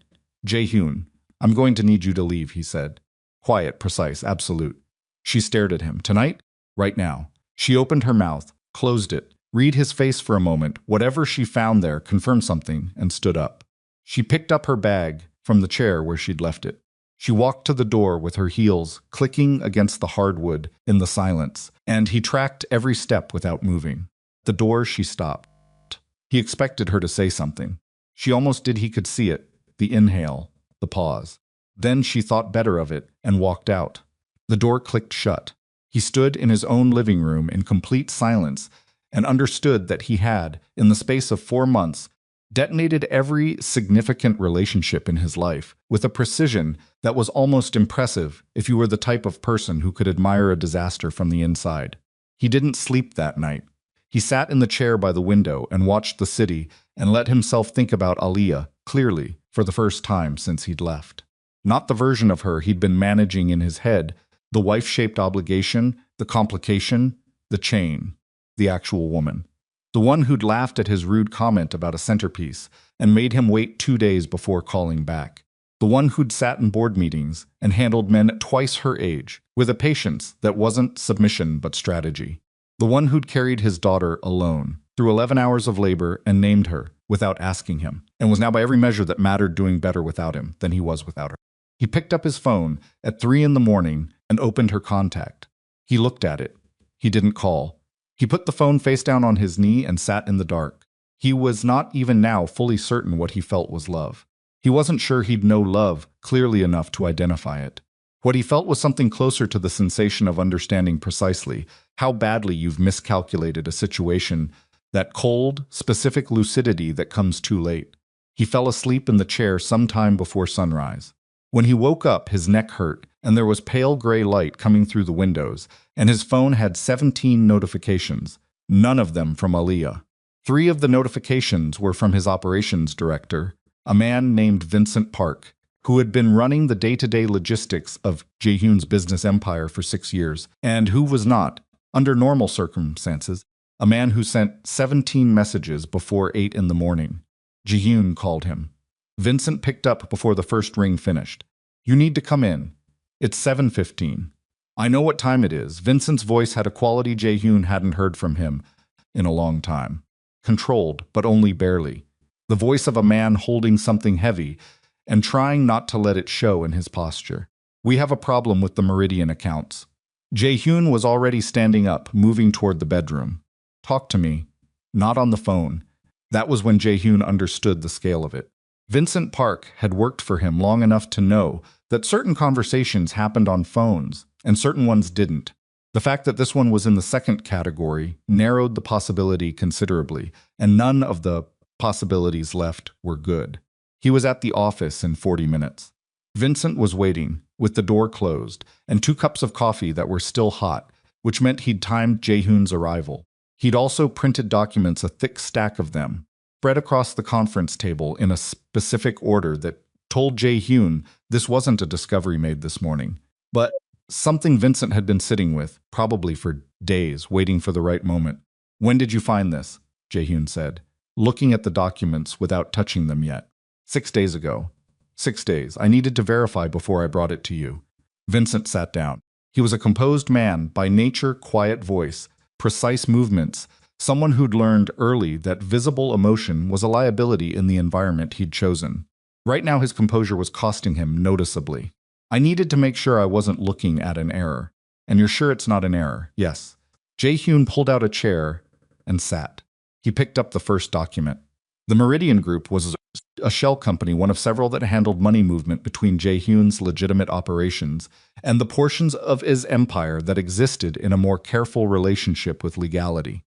Jae-hyun, I'm going to need you to leave, he said. Quiet, precise, absolute. She stared at him. Tonight? Right now. She opened her mouth, closed it, read his face for a moment, whatever she found there confirmed something, and stood up. She picked up her bag from the chair where she'd left it. She walked to the door with her heels clicking against the hardwood in the silence, and he tracked every step without moving. At the door, she stopped. He expected her to say something. She almost did. He could see it, the inhale, the pause. Then she thought better of it and walked out. The door clicked shut. He stood in his own living room in complete silence and understood that he had, in the space of 4 months, detonated every significant relationship in his life with a precision that was almost impressive if you were the type of person who could admire a disaster from the inside. He didn't sleep that night. He sat in the chair by the window and watched the city and let himself think about Aliyah clearly for the first time since he'd left. Not the version of her he'd been managing in his head, the wife-shaped obligation, the complication, the chain, the actual woman. The one who'd laughed at his rude comment about a centerpiece and made him wait 2 days before calling back. The one who'd sat in board meetings and handled men twice her age, with a patience that wasn't submission but strategy. The one who'd carried his daughter alone, through 11 hours of labor and named her, without asking him, and was now by every measure that mattered doing better without him than he was without her. He picked up his phone at 3 in the morning and opened her contact. He looked at it. He didn't call. He put the phone face down on his knee and sat in the dark. He was not even now fully certain what he felt was love. He wasn't sure he'd know love clearly enough to identify it. What he felt was something closer to the sensation of understanding precisely how badly you've miscalculated a situation, that cold, specific lucidity that comes too late. He fell asleep in the chair sometime before sunrise. When he woke up, his neck hurt, and there was pale gray light coming through the windows, and his phone had 17 notifications, none of them from Aliyah. 3 of the notifications were from his operations director, a man named Vincent Park, who had been running the day-to-day logistics of Jae-hyun's business empire for 6 years, and who was not, under normal circumstances, a man who sent 17 messages before 8 in the morning. Jae-hyun called him. Vincent picked up before the first ring finished. You need to come in. It's 7:15. I know what time it is. Vincent's voice had a quality Jae-hyun hadn't heard from him in a long time. Controlled, but only barely. The voice of a man holding something heavy and trying not to let it show in his posture. We have a problem with the Meridian accounts. Jae-hyun was already standing up, moving toward the bedroom. Talk to me. Not on the phone. That was when Jae-hyun understood the scale of it. Vincent Park had worked for him long enough to know that certain conversations happened on phones and certain ones didn't. The fact that this one was in the second category narrowed the possibility considerably, and none of the possibilities left were good. He was at the office in 40 minutes. Vincent was waiting, with the door closed, and 2 cups of coffee that were still hot, which meant he'd timed Jae-hyun's arrival. He'd also printed documents, a thick stack of them, spread across the conference table in a specific order that told Jae-hyun this wasn't a discovery made this morning, but something Vincent had been sitting with, probably for days, waiting for the right moment. When did you find this? Jae-hyun said, looking at the documents without touching them yet. 6 days ago. 6 days. I needed to verify before I brought it to you. Vincent sat down. He was a composed man, by nature quiet voice, precise movements, someone who'd learned early that visible emotion was a liability in the environment he'd chosen. Right now his composure was costing him noticeably. I needed to make sure I wasn't looking at an error. And you're sure it's not an error? Yes. Jae-hyun pulled out a chair and sat. He picked up the first document. The Meridian Group was a shell company, one of several that handled money movement between Jae-hyun's legitimate operations and the portions of his empire that existed in a more careful relationship with legality.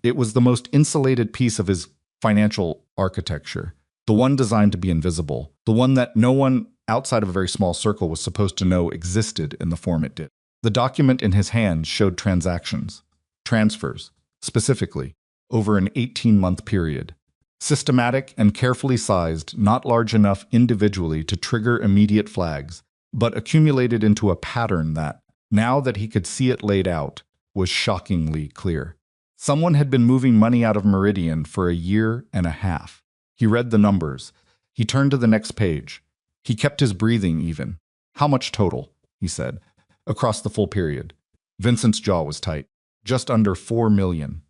It was the most insulated piece of his financial architecture, the one designed to be invisible, the one that no one outside of a very small circle was supposed to know existed in the form it did. The document in his hand showed transactions, transfers, specifically, over an 18-month period. Systematic and carefully sized, not large enough individually to trigger immediate flags, but accumulated into a pattern that, now that he could see it laid out, was shockingly clear. Someone had been moving money out of Meridian for a year and a half. He read the numbers. He turned to the next page. He kept his breathing even. How much total? He said. Across the full period. Vincent's jaw was tight. Just under 4 million.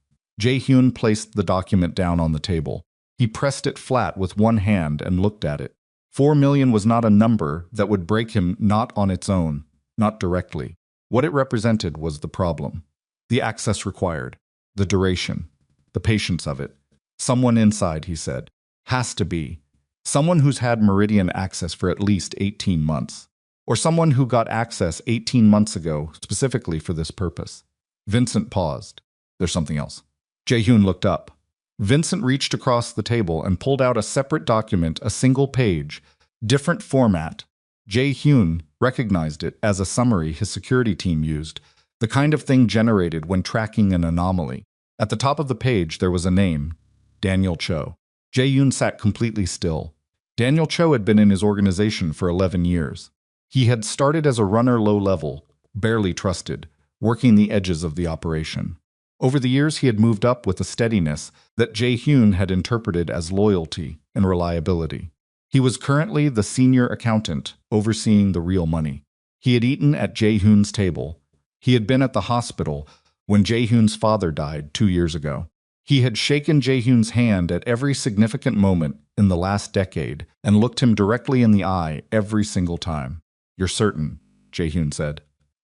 Jae-hyun placed the document down on the table. He pressed it flat with one hand and looked at it. 4 million was not a number that would break him, not on its own, not directly. What it represented was the problem. The access required. The duration. The patience of it. Someone inside, he said. Has to be. Someone who's had Meridian access for at least 18 months. Or someone who got access 18 months ago, specifically for this purpose. Vincent paused. There's something else. Jae-hyun looked up. Vincent reached across the table and pulled out a separate document, a single page, different format. Jae-hyun recognized it as a summary his security team used, the kind of thing generated when tracking an anomaly. At the top of the page, there was a name, Daniel Cho. Jae-hyun sat completely still. Daniel Cho had been in his organization for 11 years. He had started as a runner low level, barely trusted, working the edges of the operation. Over the years, he had moved up with a steadiness that Jae-hyun had interpreted as loyalty and reliability. He was currently the senior accountant overseeing the real money. He had eaten at Jae-hyun's table. He had been at the hospital when Jae-hyun's father died 2 years ago. He had shaken Jae-hyun's hand at every significant moment in the last decade and looked him directly in the eye every single time. You're certain, Jae-hyun said.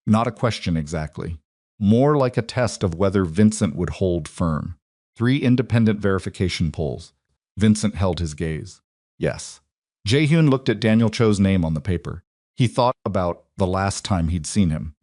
Not a question exactly. More like a test of whether Vincent would hold firm. 3 independent verification polls. Vincent held his gaze. Yes. Jae-hyun looked at Daniel Cho's name on the paper. He thought about the last time he'd seen him.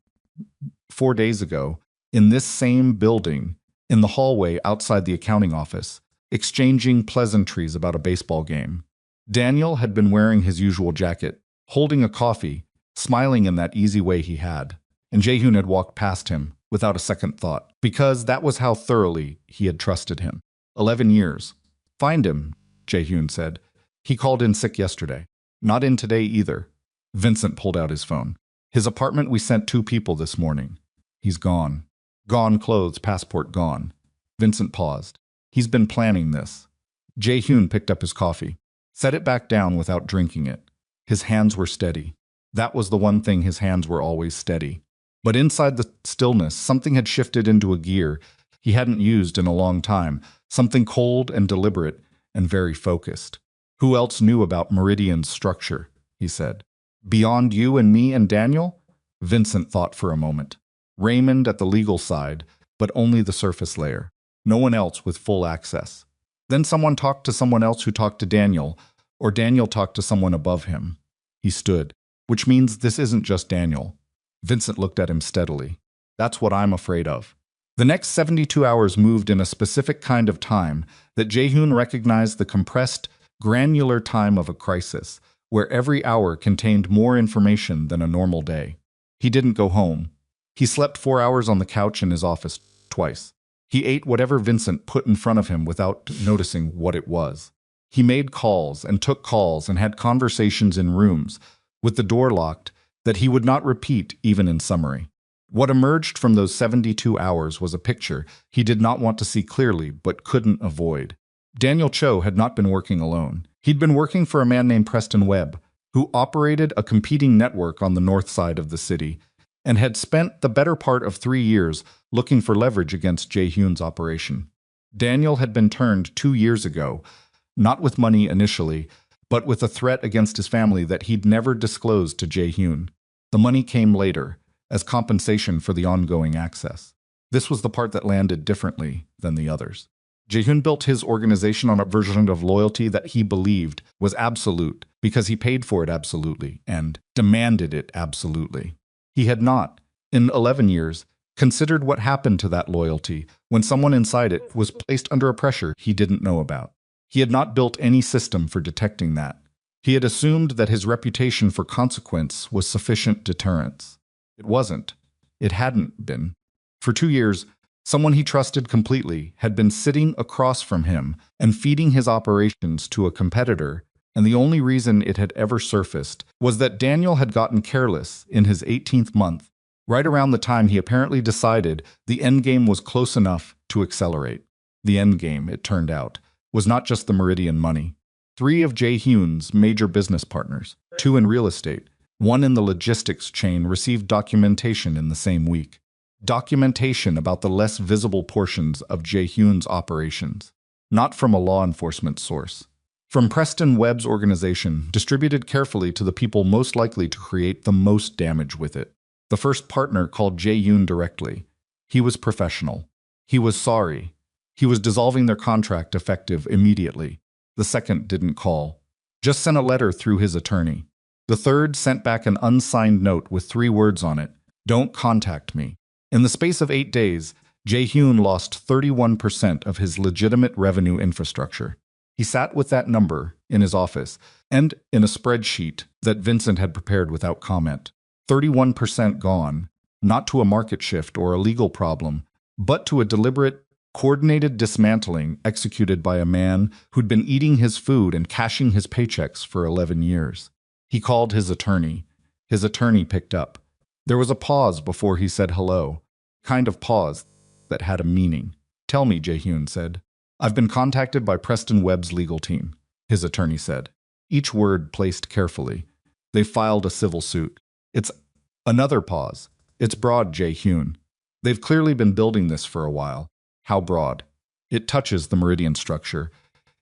4 days ago, in this same building, in the hallway outside the accounting office, exchanging pleasantries about a baseball game. Daniel had been wearing his usual jacket, holding a coffee, smiling in that easy way he had, and Jae-hyun had walked past him without a second thought, because that was how thoroughly he had trusted him. 11 years. Find him, Jae-hyun said. He called in sick yesterday. Not in today either. Vincent pulled out his phone. His apartment, we sent 2 people this morning. He's gone. Gone clothes, passport gone. Vincent paused. He's been planning this. Jae-hyun picked up his coffee, set it back down without drinking it. His hands were steady. That was the one thing, his hands were always steady. But inside the stillness, something had shifted into a gear he hadn't used in a long time, something cold and deliberate and very focused. Who else knew about Meridian's structure, he said. Beyond you and me and Daniel? Vincent thought for a moment. Raymond at the legal side, but only the surface layer. No one else with full access. Then someone talked to someone else who talked to Daniel, or Daniel talked to someone above him. He stood, which means this isn't just Daniel. Vincent looked at him steadily. That's what I'm afraid of. The next 72 hours moved in a specific kind of time that Jae-hyun recognized, the compressed, granular time of a crisis, where every hour contained more information than a normal day. He didn't go home. He slept 4 hours on the couch in his office twice. He ate whatever Vincent put in front of him without noticing what it was. He made calls and took calls and had conversations in rooms, with the door locked, that he would not repeat even in summary. What emerged from those 72 hours was a picture he did not want to see clearly but couldn't avoid. Daniel Cho had not been working alone. He'd been working for a man named Preston Webb, who operated a competing network on the north side of the city, and had spent the better part of 3 years looking for leverage against Jae-hyun's operation. Daniel had been turned 2 years ago, not with money initially, but with a threat against his family that he'd never disclosed to Jae-hyun. The money came later, as compensation for the ongoing access. This was the part that landed differently than the others. Jae-hyun built his organization on a version of loyalty that he believed was absolute because he paid for it absolutely and demanded it absolutely. He had not, in 11 years, considered what happened to that loyalty when someone inside it was placed under a pressure he didn't know about. He had not built any system for detecting that. He had assumed that his reputation for consequence was sufficient deterrence. It wasn't. It hadn't been. For 2 years, someone he trusted completely had been sitting across from him and feeding his operations to a competitor, and the only reason it had ever surfaced was that Daniel had gotten careless in his 18th month, right around the time he apparently decided the endgame was close enough to accelerate. The endgame, it turned out, was not just the Meridian money. 3 of Jae-hyun's major business partners, 2 in real estate, 1 in the logistics chain, received documentation in the same week. Documentation about the less visible portions of Jae-hyun's operations, not from a law enforcement source. From Preston Webb's organization, distributed carefully to the people most likely to create the most damage with it. The first partner called Jae-hyun directly. He was professional. He was sorry. He was dissolving their contract effective immediately. The second didn't call. Just sent a letter through his attorney. The third sent back an unsigned note with 3 words on it. Don't contact me. In the space of 8 days, Jae-hyun lost 31% of his legitimate revenue infrastructure. He sat with that number in his office and in a spreadsheet that Vincent had prepared without comment. 31% gone, not to a market shift or a legal problem, but to a deliberate, coordinated dismantling executed by a man who'd been eating his food and cashing his paychecks for 11 years. He called his attorney. His attorney picked up. There was a pause before he said hello, kind of pause that had a meaning. Tell me, Jae-hyun said. I've been contacted by Preston Webb's legal team, his attorney said, each word placed carefully. They filed a civil suit. It's another pause. It's broad, Jae-hyun. They've clearly been building this for a while. How broad? It touches the Meridian structure.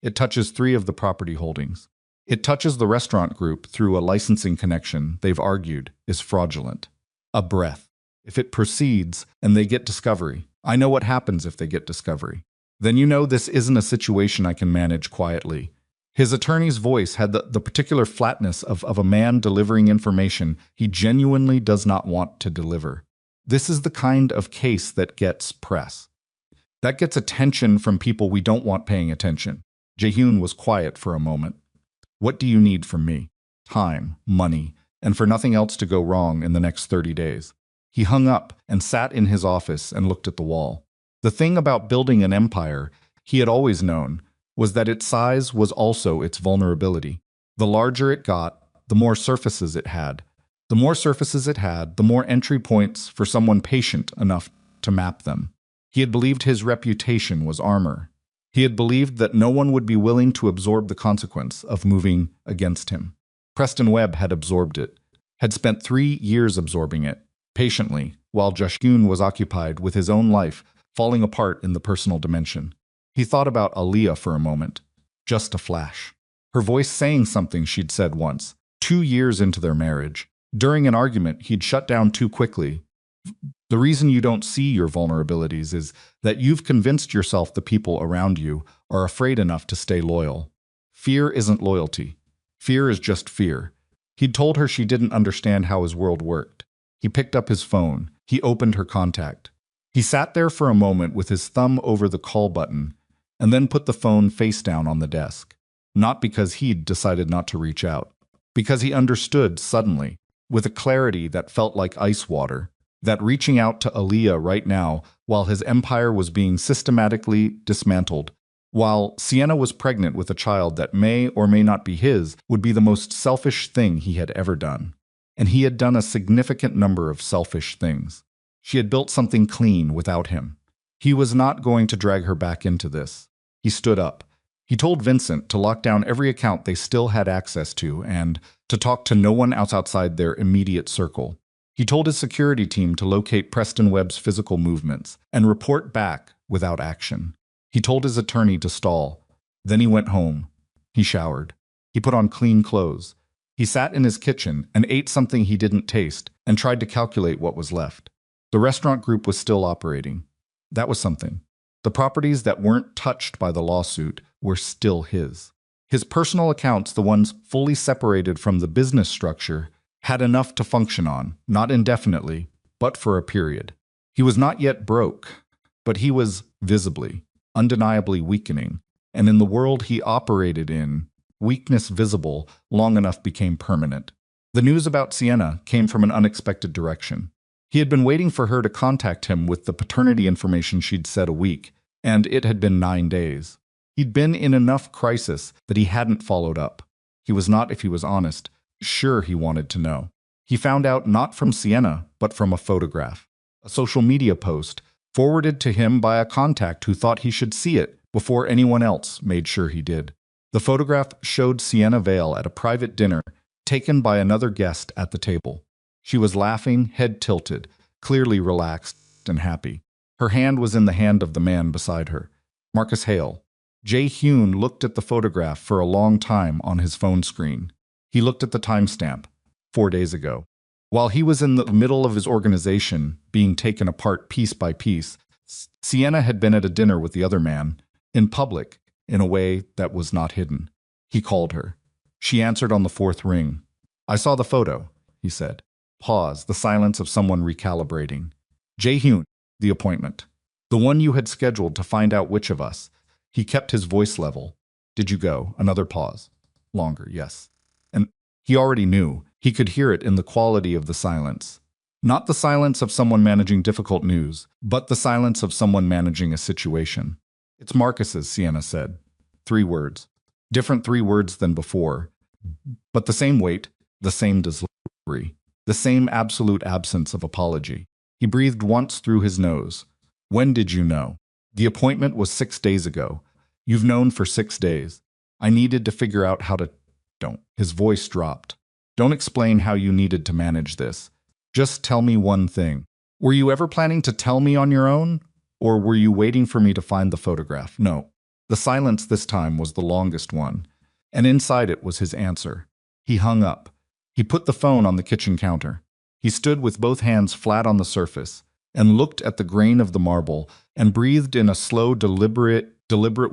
It touches 3 of the property holdings. It touches the restaurant group through a licensing connection they've argued is fraudulent. A breath. If it proceeds and they get discovery, I know what happens if they get discovery. Then you know this isn't a situation I can manage quietly. His attorney's voice had the particular flatness of a man delivering information he genuinely does not want to deliver. This is the kind of case that gets press. That gets attention from people we don't want paying attention. Jae-hyun was quiet for a moment. What do you need from me? Time, money, and for nothing else to go wrong in the next 30 days. He hung up and sat in his office and looked at the wall. The thing about building an empire, he had always known, was that its size was also its vulnerability. The larger it got, the more surfaces it had. The more surfaces it had, the more entry points for someone patient enough to map them. He had believed his reputation was armor. He had believed that no one would be willing to absorb the consequence of moving against him. Preston Webb had absorbed it, had spent 3 years absorbing it, patiently, while Jae-hyun was occupied with his own life, falling apart in the personal dimension. He thought about Aaliyah for a moment. Just a flash. Her voice saying something she'd said once, 2 years into their marriage. During an argument he'd shut down too quickly. The reason you don't see your vulnerabilities is that you've convinced yourself the people around you are afraid enough to stay loyal. Fear isn't loyalty. Fear is just fear. He'd told her she didn't understand how his world worked. He picked up his phone. He opened her contact. He sat there for a moment with his thumb over the call button and then put the phone face down on the desk. Not because he'd decided not to reach out. Because he understood suddenly, with a clarity that felt like ice water, that reaching out to Aaliyah right now, while his empire was being systematically dismantled, while Sienna was pregnant with a child that may or may not be his, would be the most selfish thing he had ever done. And he had done a significant number of selfish things. She had built something clean without him. He was not going to drag her back into this. He stood up. He told Vincent to lock down every account they still had access to and to talk to no one else outside their immediate circle. He told his security team to locate Preston Webb's physical movements and report back without action. He told his attorney to stall. Then he went home. He showered. He put on clean clothes. He sat in his kitchen and ate something he didn't taste and tried to calculate what was left. The restaurant group was still operating. That was something. The properties that weren't touched by the lawsuit were still his. His personal accounts, the ones fully separated from the business structure, had enough to function on, not indefinitely, but for a period. He was not yet broke, but he was visibly, undeniably weakening, and in the world he operated in, weakness visible long enough became permanent. The news about Sienna came from an unexpected direction. He had been waiting for her to contact him with the paternity information she'd said a week, and it had been 9 days. He'd been in enough crisis that he hadn't followed up. He was not, if he was honest, sure he wanted to know. He found out not from Sienna, but from a photograph, a social media post forwarded to him by a contact who thought he should see it before anyone else made sure he did. The photograph showed Sienna Vale at a private dinner taken by another guest at the table. She was laughing, head tilted, clearly relaxed and happy. Her hand was in the hand of the man beside her, Marcus Hale. Jay Hune looked at the photograph for a long time on his phone screen. He looked at the timestamp, 4 days ago. While he was in the middle of his organization, being taken apart piece by piece, Sienna had been at a dinner with the other man, in public, in a way that was not hidden. He called her. She answered on the 4th ring. "I saw the photo," he said. Pause, the silence of someone recalibrating. "Jay Hune, the appointment. The one you had scheduled to find out which of us." He kept his voice level. "Did you go?" Another pause. Longer, yes. And he already knew. He could hear it in the quality of the silence. Not the silence of someone managing difficult news, but the silence of someone managing a situation. "It's Marcus's," Sienna said. 3 words. Different 3 words than before, but the same weight, the same delivery, the same absolute absence of apology. He breathed once through his nose. "When did you know?" "The appointment was 6 days ago. You've known for 6 days. I needed to figure out how to..." "Don't." His voice dropped. "Don't explain how you needed to manage this. Just tell me one thing. Were you ever planning to tell me on your own? Or were you waiting for me to find the photograph?" "No." The silence this time was the longest one, and inside it was his answer. He hung up. He put the phone on the kitchen counter. He stood with both hands flat on the surface and looked at the grain of the marble and breathed in a slow, deliberate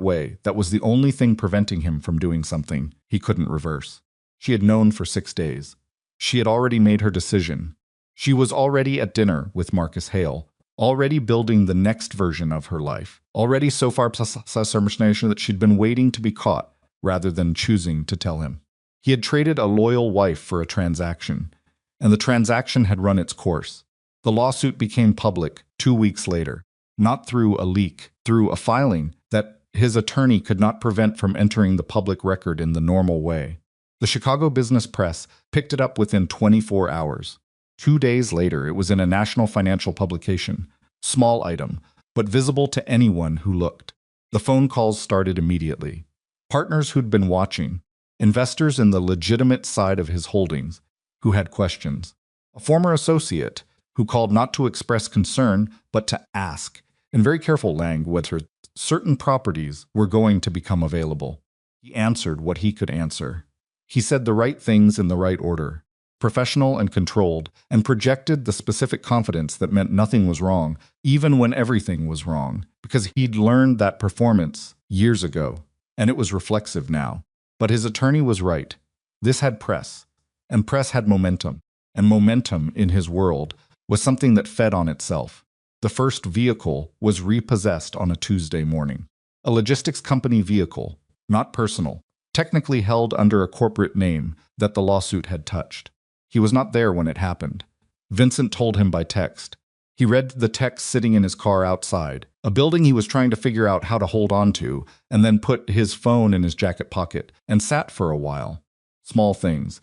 way that was the only thing preventing him from doing something he couldn't reverse. She had known for 6 days. She had already made her decision. She was already at dinner with Marcus Hale, already building the next version of her life, already so far that she'd been waiting to be caught rather than choosing to tell him. He had traded a loyal wife for a transaction, and the transaction had run its course. The lawsuit became public 2 weeks later, not through a leak, through a filing that his attorney could not prevent from entering the public record in the normal way. The Chicago business press picked it up within 24 hours. 2 days later, it was in a national financial publication. Small item, but visible to anyone who looked. The phone calls started immediately. Partners who'd been watching, investors in the legitimate side of his holdings, who had questions. A former associate who called not to express concern, but to ask, in very careful language, whether certain properties were going to become available. He answered what he could answer. He said the right things in the right order, professional and controlled, and projected the specific confidence that meant nothing was wrong, even when everything was wrong, because he'd learned that performance years ago, and it was reflexive now. But his attorney was right. This had press, and press had momentum, and momentum in his world was something that fed on itself. The first vehicle was repossessed on a Tuesday morning. A logistics company vehicle, not personal, technically held under a corporate name that the lawsuit had touched. He was not there when it happened. Vincent told him by text. He read the text sitting in his car outside, a building he was trying to figure out how to hold on to, and then put his phone in his jacket pocket and sat for a while. Small things.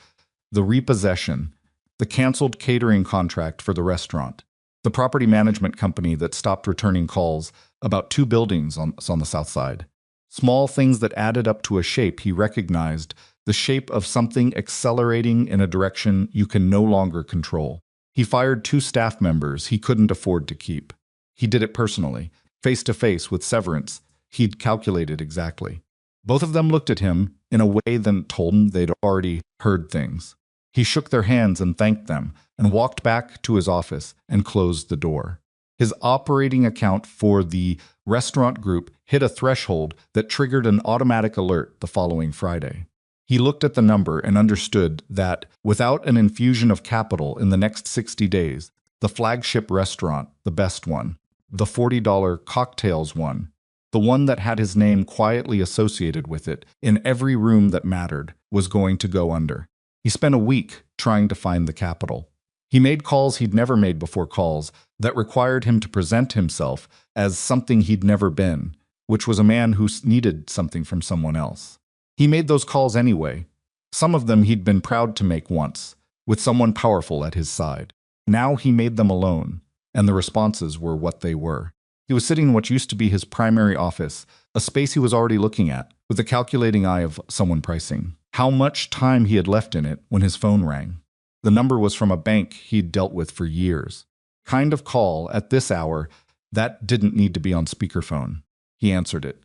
The repossession, the canceled catering contract for the restaurant, the property management company that stopped returning calls about 2 buildings on the south side. Small things that added up to a shape he recognized, the shape of something accelerating in a direction you can no longer control. He fired 2 staff members he couldn't afford to keep. He did it personally, face to face with severance he'd calculated exactly. Both of them looked at him in a way that told him they'd already heard things. He shook their hands and thanked them, and walked back to his office and closed the door. His operating account for the restaurant group hit a threshold that triggered an automatic alert the following Friday. He looked at the number and understood that, without an infusion of capital in the next 60 days, the flagship restaurant, the best one, the $40 cocktails one, the one that had his name quietly associated with it in every room that mattered, was going to go under. He spent a week trying to find the capital. He made calls he'd never made before, calls that required him to present himself as something he'd never been, which was a man who needed something from someone else. He made those calls anyway. Some of them he'd been proud to make once, with someone powerful at his side. Now he made them alone, and the responses were what they were. He was sitting in what used to be his primary office, a space he was already looking at, with the calculating eye of someone pricing how much time he had left in it when his phone rang. The number was from a bank he'd dealt with for years. Kind of call, at this hour, that didn't need to be on speakerphone. He answered it.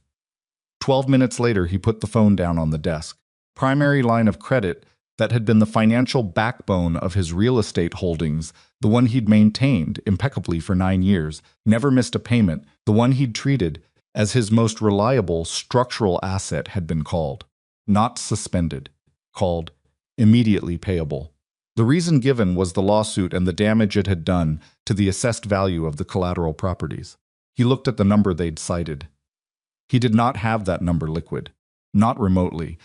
12 minutes later, he put the phone down on the desk. Primary line of credit that had been the financial backbone of his real estate holdings, the one he'd maintained impeccably for 9 years, never missed a payment, the one he'd treated as his most reliable structural asset, had been called. Not suspended. Called immediately payable. The reason given was the lawsuit and the damage it had done to the assessed value of the collateral properties. He looked at the number they'd cited. He did not have that number liquid. Not remotely.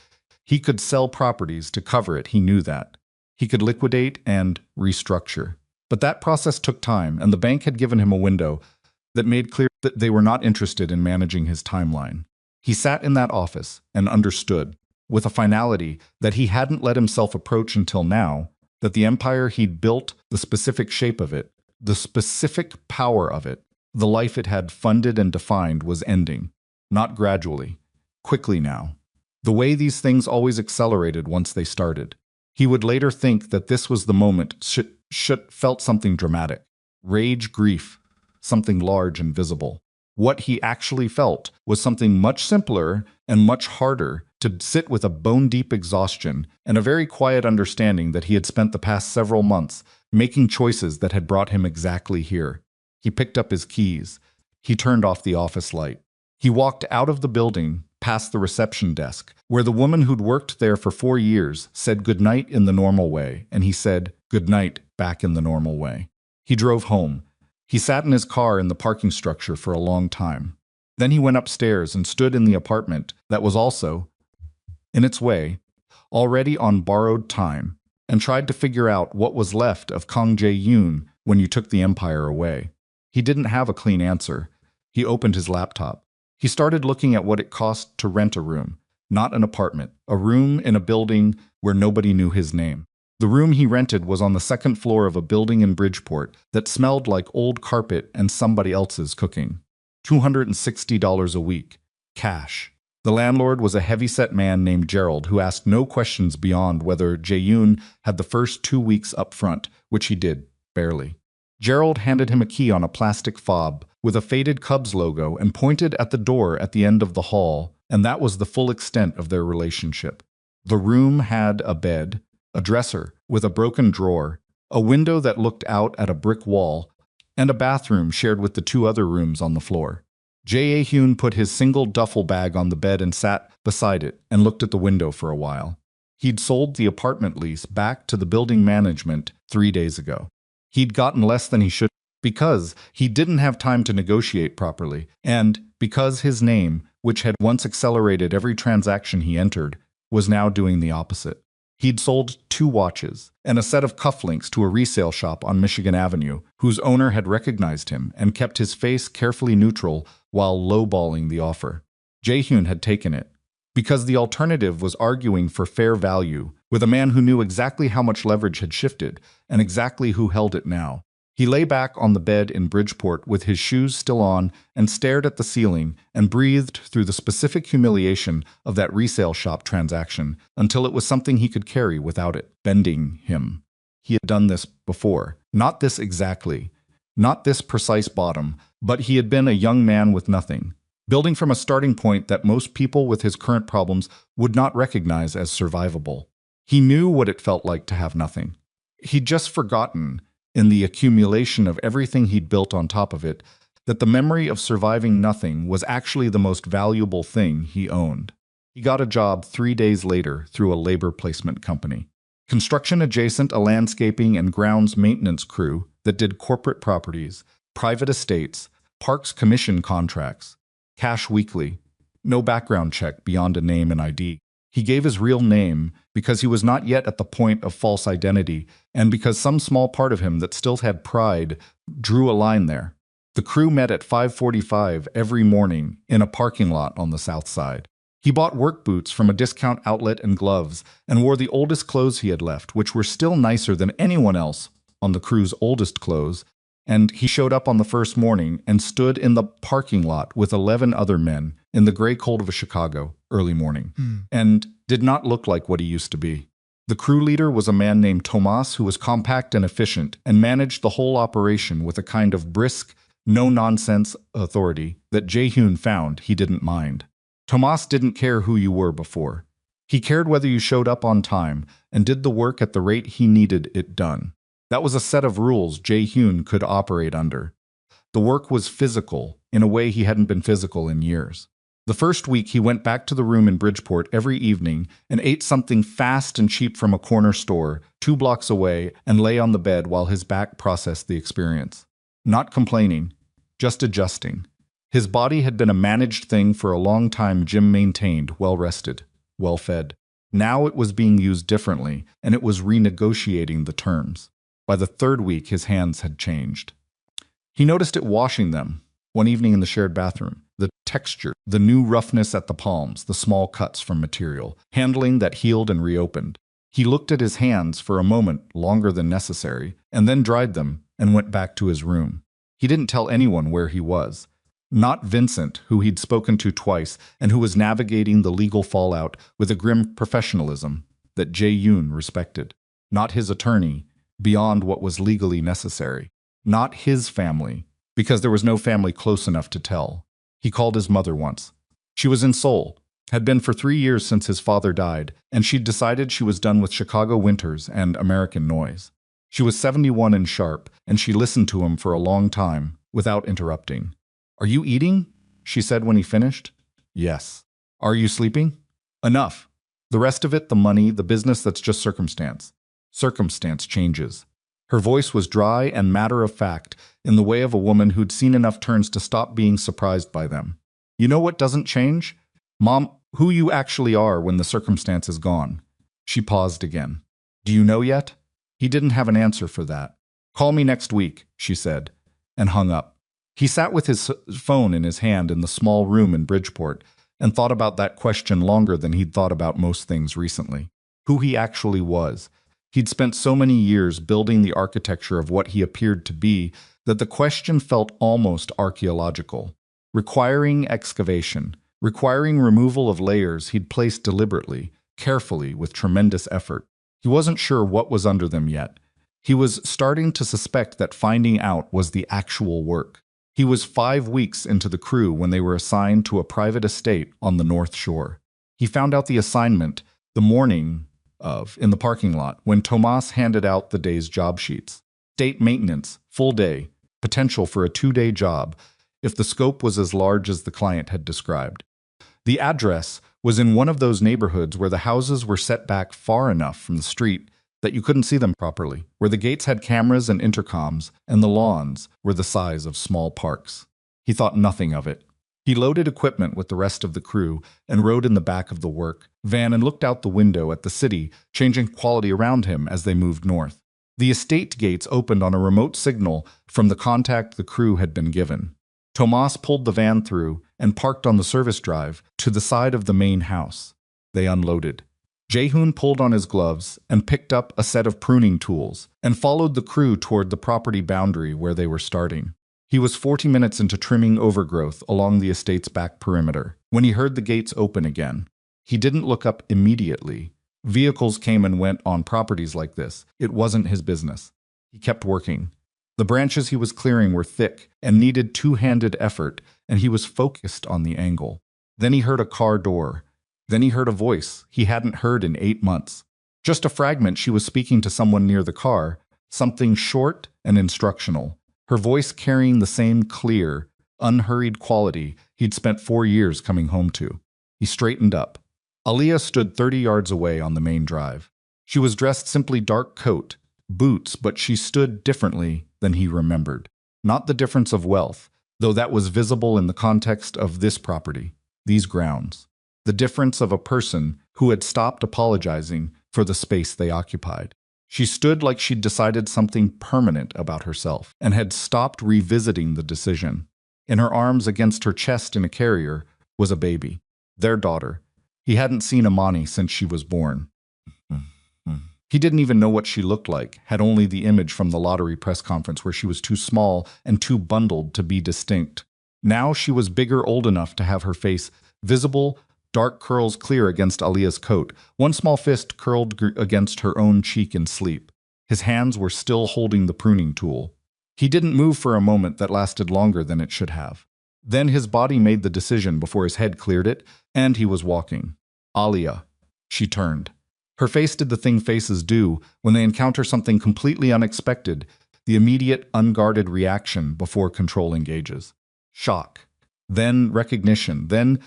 He could sell properties to cover it, he knew that. He could liquidate and restructure. But that process took time, and the bank had given him a window that made clear that they were not interested in managing his timeline. He sat in that office and understood, with a finality that he hadn't let himself approach until now, that the empire he'd built, the specific shape of it, the specific power of it, the life it had funded and defined, was ending. Not gradually. Quickly now. The way these things always accelerated once they started. He would later think that this was the moment Shut felt something dramatic. Rage, grief, something large and visible. What he actually felt was something much simpler and much harder, to sit with a bone-deep exhaustion and a very quiet understanding that he had spent the past several months making choices that had brought him exactly here. He picked up his keys. He turned off the office light. He walked out of the building, past the reception desk, where the woman who'd worked there for 4 years said goodnight in the normal way, and he said goodnight back in the normal way. He drove home. He sat in his car in the parking structure for a long time. Then he went upstairs and stood in the apartment that was also, in its way, already on borrowed time, and tried to figure out what was left of Kang Jae-yoon when you took the empire away. He didn't have a clean answer. He opened his laptop. He started looking at what it cost to rent a room, not an apartment, a room in a building where nobody knew his name. The room he rented was on the second floor of a building in Bridgeport that smelled like old carpet and somebody else's cooking. $260 a week. Cash. The landlord was a heavy-set man named Gerald who asked no questions beyond whether Jae-yoon had the first 2 weeks up front, which he did, barely. Gerald handed him a key on a plastic fob with a faded Cubs logo and pointed at the door at the end of the hall, and that was the full extent of their relationship. The room had a bed, a dresser with a broken drawer, a window that looked out at a brick wall, and a bathroom shared with the 2 other rooms on the floor. Jae-hyun put his single duffel bag on the bed and sat beside it and looked at the window for a while. He'd sold the apartment lease back to the building management 3 days ago. He'd gotten less than he should because he didn't have time to negotiate properly, and because his name, which had once accelerated every transaction he entered, was now doing the opposite. He'd sold 2 watches and a set of cufflinks to a resale shop on Michigan Avenue, whose owner had recognized him and kept his face carefully neutral while lowballing the offer. Jae-hyun had taken it, because the alternative was arguing for fair value with a man who knew exactly how much leverage had shifted and exactly who held it now. He lay back on the bed in Bridgeport with his shoes still on and stared at the ceiling and breathed through the specific humiliation of that resale shop transaction until it was something he could carry without it bending him. He had done this before. Not this exactly. Not this precise bottom, but he had been a young man with nothing, building from a starting point that most people with his current problems would not recognize as survivable. He knew what it felt like to have nothing. He'd just forgotten in the accumulation of everything he'd built on top of it, that the memory of surviving nothing was actually the most valuable thing he owned. He got a job 3 days later through a labor placement company. Construction adjacent, a landscaping and grounds maintenance crew that did corporate properties, private estates, parks commission contracts, cash weekly, no background check beyond a name and ID. He gave his real name because he was not yet at the point of false identity, and because some small part of him that still had pride drew a line there. The crew met at 5:45 every morning in a parking lot on the south side. He bought work boots from a discount outlet and gloves, and wore the oldest clothes he had left, which were still nicer than anyone else on the crew's oldest clothes, and he showed up on the first morning and stood in the parking lot with 11 other men in the gray cold of a Chicago early morning, and did not look like what he used to be. The crew leader was a man named Tomas, who was compact and efficient and managed the whole operation with a kind of brisk, no-nonsense authority that Jae-hyun found he didn't mind. Tomas didn't care who you were before. He cared whether you showed up on time and did the work at the rate he needed it done. That was a set of rules Jae-hyun could operate under. The work was physical in a way he hadn't been physical in years. The first week he went back to the room in Bridgeport every evening and ate something fast and cheap from a corner store 2 blocks away and lay on the bed while his back processed the experience. Not complaining, just adjusting. His body had been a managed thing for a long time. Jim maintained, well-rested, well-fed. Now it was being used differently, and it was renegotiating the terms. By the 3rd week, his hands had changed. He noticed it washing them one evening in the shared bathroom. The texture, the new roughness at the palms, the small cuts from material, handling that healed and reopened. He looked at his hands for a moment longer than necessary, and then dried them and went back to his room. He didn't tell anyone where he was. Not Vincent, who he'd spoken to twice and who was navigating the legal fallout with a grim professionalism that Jae-hyun respected. Not his attorney, beyond what was legally necessary. Not his family, because there was no family close enough to tell. He called his mother once. She was in Seoul, had been for 3 years since his father died, and she'd decided she was done with Chicago winters and American noise. She was 71 and sharp, and she listened to him for a long time, without interrupting. "Are you eating?" she said when he finished. "Yes." "Are you sleeping?" "Enough. The rest of it, the money, the business, that's just circumstance. Circumstance changes." Her voice was dry and matter-of-fact, in the way of a woman who'd seen enough turns to stop being surprised by them. "You know what doesn't change? Mom, who you actually are when the circumstance is gone." She paused again. "Do you know yet?" He didn't have an answer for that. "Call me next week," she said, and hung up. He sat with his phone in his hand in the small room in Bridgeport and thought about that question longer than he'd thought about most things recently. Who he actually was. He'd spent so many years building the architecture of what he appeared to be that the question felt almost archaeological, requiring excavation, requiring removal of layers he'd placed deliberately, carefully, with tremendous effort. He wasn't sure what was under them yet. He was starting to suspect that finding out was the actual work. He was 5 weeks into the crew when they were assigned to a private estate on the North Shore. He found out the assignment the morning of, in the parking lot, when Tomas handed out the day's job sheets. State maintenance, full day, potential for a 2-day job, if the scope was as large as the client had described. The address was in one of those neighborhoods where the houses were set back far enough from the street that you couldn't see them properly, where the gates had cameras and intercoms, and the lawns were the size of small parks. He thought nothing of it. He loaded equipment with the rest of the crew and rode in the back of the work van and looked out the window at the city, changing quality around him as they moved north. The estate gates opened on a remote signal from the contact the crew had been given. Tomas pulled the van through and parked on the service drive to the side of the main house. They unloaded. Jae-hyun pulled on his gloves and picked up a set of pruning tools and followed the crew toward the property boundary where they were starting. He was 40 minutes into trimming overgrowth along the estate's back perimeter when he heard the gates open again. He didn't look up immediately. Vehicles came and went on properties like this. It wasn't his business. He kept working. The branches he was clearing were thick and needed two-handed effort, and he was focused on the angle. Then he heard a car door. Then he heard a voice he hadn't heard in 8 months. Just a fragment. She was speaking to someone near the car, something short and instructional, her voice carrying the same clear, unhurried quality he'd spent 4 years coming home to. He straightened up. Aaliyah stood 30 yards away on the main drive. She was dressed simply dark coat, boots, but she stood differently than he remembered. Not the difference of wealth, though that was visible in the context of this property, these grounds. The difference of a person who had stopped apologizing for the space they occupied. She stood like she'd decided something permanent about herself and had stopped revisiting the decision. In her arms against her chest in a carrier was a baby, their daughter. He hadn't seen Imani since she was born. He didn't even know what she looked like, had only the image from the lottery press conference where she was too small and too bundled to be distinct. Now she was bigger, old enough to have her face visible, dark curls clear against Aliyah's coat, one small fist curled against her own cheek in sleep. His hands were still holding the pruning tool. He didn't move for a moment that lasted longer than it should have. Then his body made the decision before his head cleared it, and he was walking. Aliyah. She turned. Her face did the thing faces do when they encounter something completely unexpected, the immediate, unguarded reaction before control engages. Shock. Then recognition. Then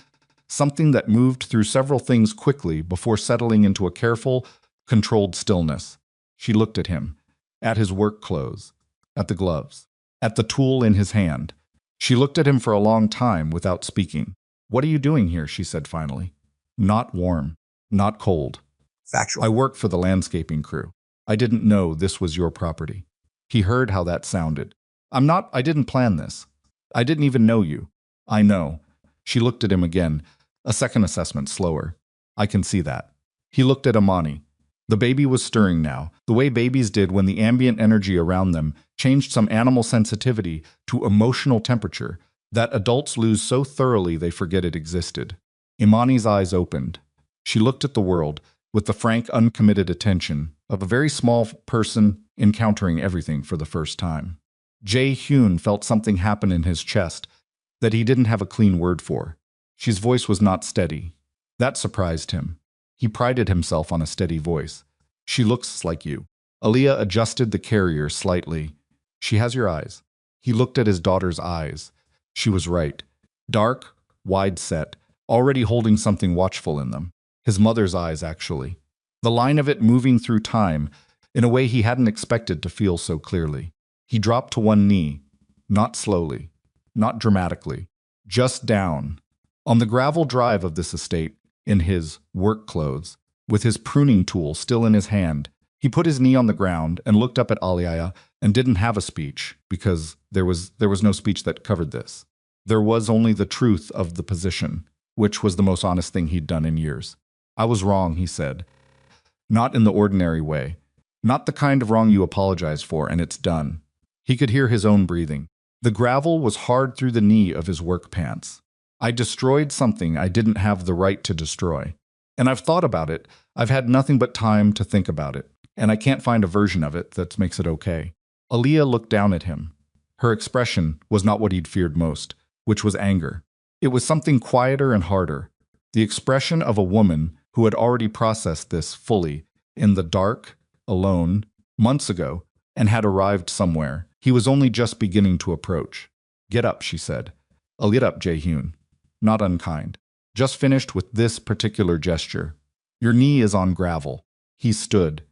something that moved through several things quickly before settling into a careful, controlled stillness. She looked at him, at his work clothes, at the gloves, at the tool in his hand. She looked at him for a long time without speaking. "What are you doing here?" she said finally. "Not warm, not cold. Factual. I work for the landscaping crew. I didn't know this was your property." He heard how that sounded. I didn't plan this. I didn't even know you." "I know." She looked at him again, a second assessment slower. "I can see that." He looked at Imani. The baby was stirring now, the way babies did when the ambient energy around them changed some animal sensitivity to emotional temperature that adults lose so thoroughly they forget it existed. Imani's eyes opened. She looked at the world with the frank, uncommitted attention of a very small person encountering everything for the first time. Jae-hyun felt something happen in his chest that he didn't have a clean word for. She's voice was not steady. That surprised him. He prided himself on a steady voice. "She looks like you." Aaliyah adjusted the carrier slightly. "She has your eyes." He looked at his daughter's eyes. She was right. Dark, wide-set, already holding something watchful in them. His mother's eyes, actually. The line of it moving through time in a way he hadn't expected to feel so clearly. He dropped to one knee, not slowly, not dramatically, just down. On the gravel drive of this estate, in his work clothes, with his pruning tool still in his hand, he put his knee on the ground and looked up at Aliyah and didn't have a speech, because there was no speech that covered this. There was only the truth of the position, which was the most honest thing he'd done in years. "I was wrong," he said. "Not in the ordinary way. Not the kind of wrong you apologize for and it's done." He could hear his own breathing. The gravel was hard through the knee of his work pants. "I destroyed something I didn't have the right to destroy. And I've thought about it. I've had nothing but time to think about it. And I can't find a version of it that makes it okay." Aaliyah looked down at him. Her expression was not what he'd feared most, which was anger. It was something quieter and harder. The expression of a woman who had already processed this fully, in the dark, alone, months ago, and had arrived somewhere he was only just beginning to approach. "Get up," she said. "Get up, Jae-hyun." Not unkind. Just finished with this particular gesture. "Your knee is on gravel." He stood.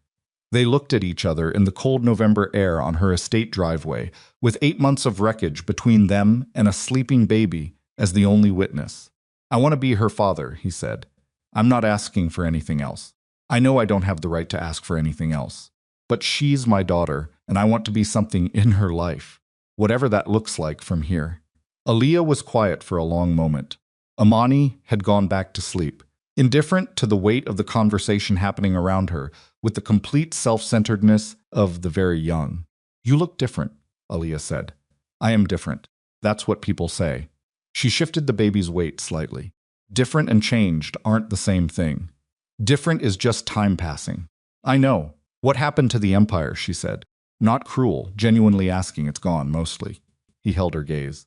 They looked at each other in the cold November air on her estate driveway, with 8 months of wreckage between them and a sleeping baby as the only witness. "I want to be her father," he said. "I'm not asking for anything else. I know I don't have the right to ask for anything else. But she's my daughter, and I want to be something in her life, whatever that looks like from here." Aaliyah was quiet for a long moment. Imani had gone back to sleep, indifferent to the weight of the conversation happening around her, with the complete self-centeredness of the very young. "You look different," Aaliyah said. "I am different. That's what people say." She shifted the baby's weight slightly. Different and changed aren't the same thing. Different is just time passing. "I know. What happened to the empire?" she said. Not cruel, genuinely asking. "It's gone, mostly." He held her gaze.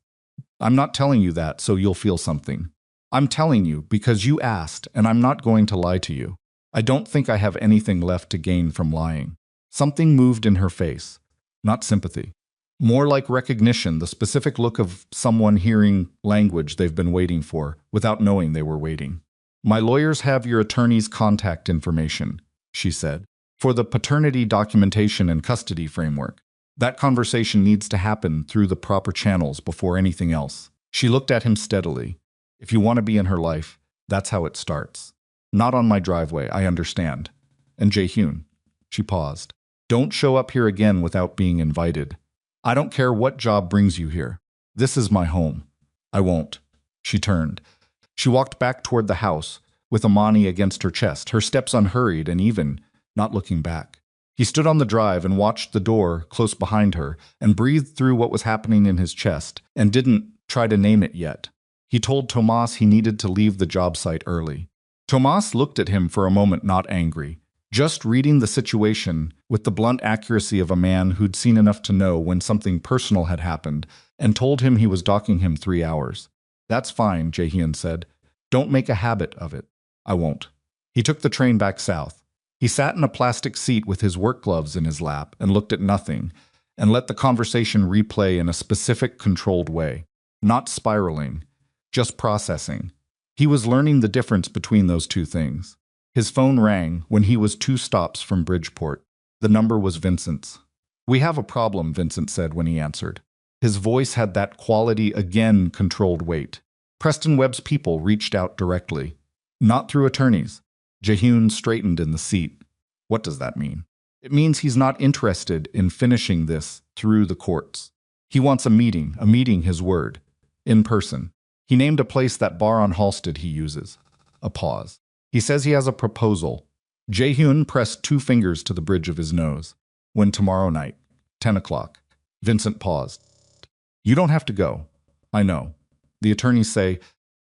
"I'm not telling you that so you'll feel something. I'm telling you because you asked, and I'm not going to lie to you. I don't think I have anything left to gain from lying." Something moved in her face, not sympathy. More like recognition, the specific look of someone hearing language they've been waiting for, without knowing they were waiting. My lawyers have your attorney's contact information, she said, for the paternity documentation and custody framework. That conversation needs to happen through the proper channels before anything else. She looked at him steadily. If you want to be in her life, that's how it starts. Not on my driveway, I understand. And Jae-hyun. She paused. Don't show up here again without being invited. I don't care what job brings you here. This is my home. I won't. She turned. She walked back toward the house, with Amani against her chest, her steps unhurried and even, not looking back. He stood on the drive and watched the door close behind her and breathed through what was happening in his chest and didn't try to name it yet. He told Tomas he needed to leave the job site early. Tomas looked at him for a moment, not angry, just reading the situation with the blunt accuracy of a man who'd seen enough to know when something personal had happened and told him he was docking him 3 hours. That's fine, Jae-hyun said. Don't make a habit of it. I won't. He took the train back south. He sat in a plastic seat with his work gloves in his lap and looked at nothing and let the conversation replay in a specific, controlled way. Not spiraling, just processing. He was learning the difference between those two things. His phone rang when he was 2 stops from Bridgeport. The number was Vincent's. We have a problem, Vincent said when he answered. His voice had that quality, again, controlled weight. Preston Webb's people reached out directly. Not through attorneys. Jae-hyun straightened in the seat. What does that mean? It means he's not interested in finishing this through the courts. He wants a meeting, his word. In person. He named a place, that bar on Halsted he uses. A pause. He says he has a proposal. Jae-hyun pressed 2 fingers to the bridge of his nose. When tomorrow night, 10 o'clock. Vincent paused. You don't have to go. I know. The attorneys say,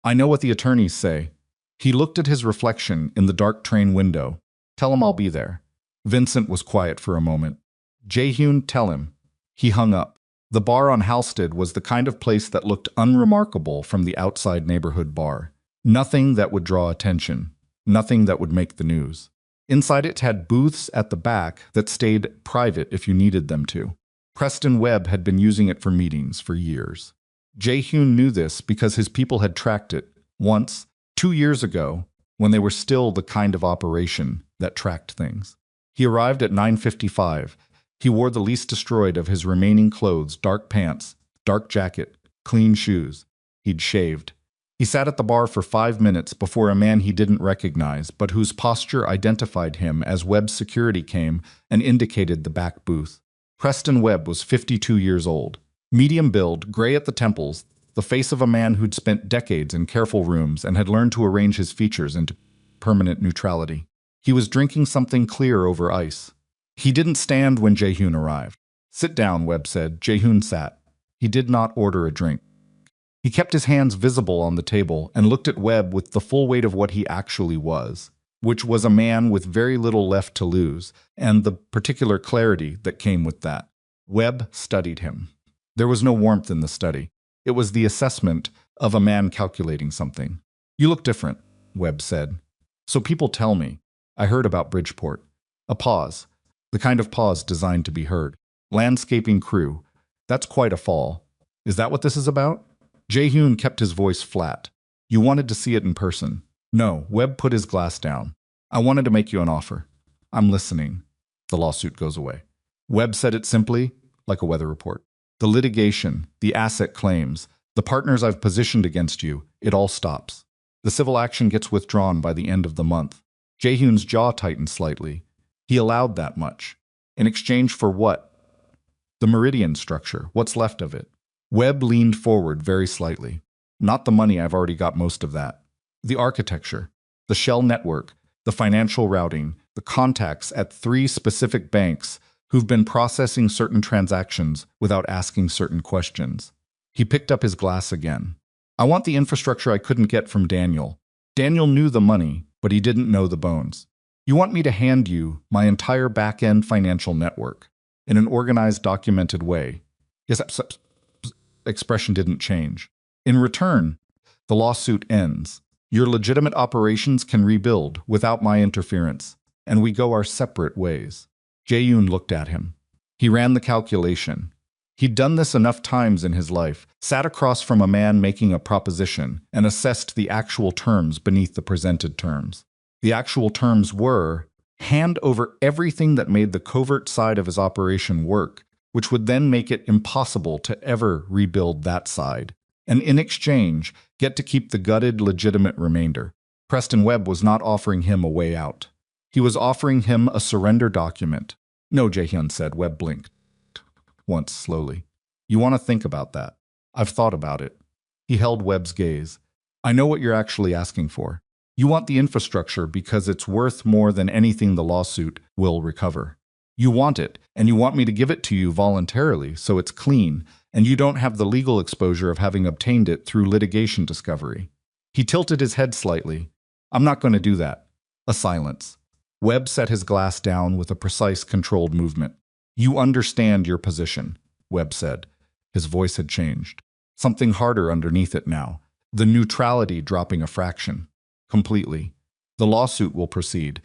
I know what the attorneys say. He looked at his reflection in the dark train window. Tell him I'll be there. Vincent was quiet for a moment. Jae-hyun, tell him. He hung up. The bar on Halsted was the kind of place that looked unremarkable from the outside neighborhood bar. Nothing that would draw attention. Nothing that would make the news. Inside it had booths at the back that stayed private if you needed them to. Preston Webb had been using it for meetings for years. Jae-hyun knew this because his people had tracked it once, 2 years ago, when they were still the kind of operation that tracked things. He arrived at 9:55. He wore the least destroyed of his remaining clothes, dark pants, dark jacket, clean shoes. He'd shaved. He sat at the bar for 5 minutes before a man he didn't recognize, but whose posture identified him as Webb's security came and indicated the back booth. Preston Webb was 52 years old. Medium build, gray at the temples, the face of a man who'd spent decades in careful rooms and had learned to arrange his features into permanent neutrality. He was drinking something clear over ice. He didn't stand when Jae-hyun arrived. Sit down, Webb said. Jae-hyun sat. He did not order a drink. He kept his hands visible on the table and looked at Webb with the full weight of what he actually was, which was a man with very little left to lose, and the particular clarity that came with that. Webb studied him. There was no warmth in the study. It was the assessment of a man calculating something. You look different, Webb said. So people tell me. I heard about Bridgeport. A pause. The kind of pause designed to be heard. Landscaping crew. That's quite a fall. Is that what this is about? Jae-hyun kept his voice flat. You wanted to see it in person. No, Webb put his glass down. I wanted to make you an offer. I'm listening. The lawsuit goes away. Webb said it simply, like a weather report. The litigation, the asset claims, the partners I've positioned against you, it all stops. The civil action gets withdrawn by the end of the month. Jae-hyun's jaw tightened slightly. He allowed that much. In exchange for what? The meridian structure, what's left of it. Webb leaned forward very slightly. Not the money, I've already got most of that. The architecture, the shell network, the financial routing, the contacts at 3 specific banks who've been processing certain transactions without asking certain questions. He picked up his glass again. I want the infrastructure I couldn't get from Daniel. Daniel knew the money, but he didn't know the bones. You want me to hand you my entire back-end financial network in an organized, documented way. His expression didn't change. In return, the lawsuit ends. Your legitimate operations can rebuild without my interference, and we go our separate ways. Jae-yoon looked at him. He ran the calculation. He'd done this enough times in his life, sat across from a man making a proposition, and assessed the actual terms beneath the presented terms. The actual terms were, hand over everything that made the covert side of his operation work, which would then make it impossible to ever rebuild that side. And in exchange, get to keep the gutted, legitimate remainder. Preston Webb was not offering him a way out. He was offering him a surrender document. No, Jae-hyun said. Webb blinked once slowly. You want to think about that? I've thought about it. He held Webb's gaze. I know what you're actually asking for. You want the infrastructure because it's worth more than anything the lawsuit will recover. You want it, and you want me to give it to you voluntarily so it's clean, and you don't have the legal exposure of having obtained it through litigation discovery. He tilted his head slightly. I'm not going to do that. A silence. Webb set his glass down with a precise, controlled movement. You understand your position, Webb said. His voice had changed. Something harder underneath it now. The neutrality dropping a fraction. Completely. The lawsuit will proceed.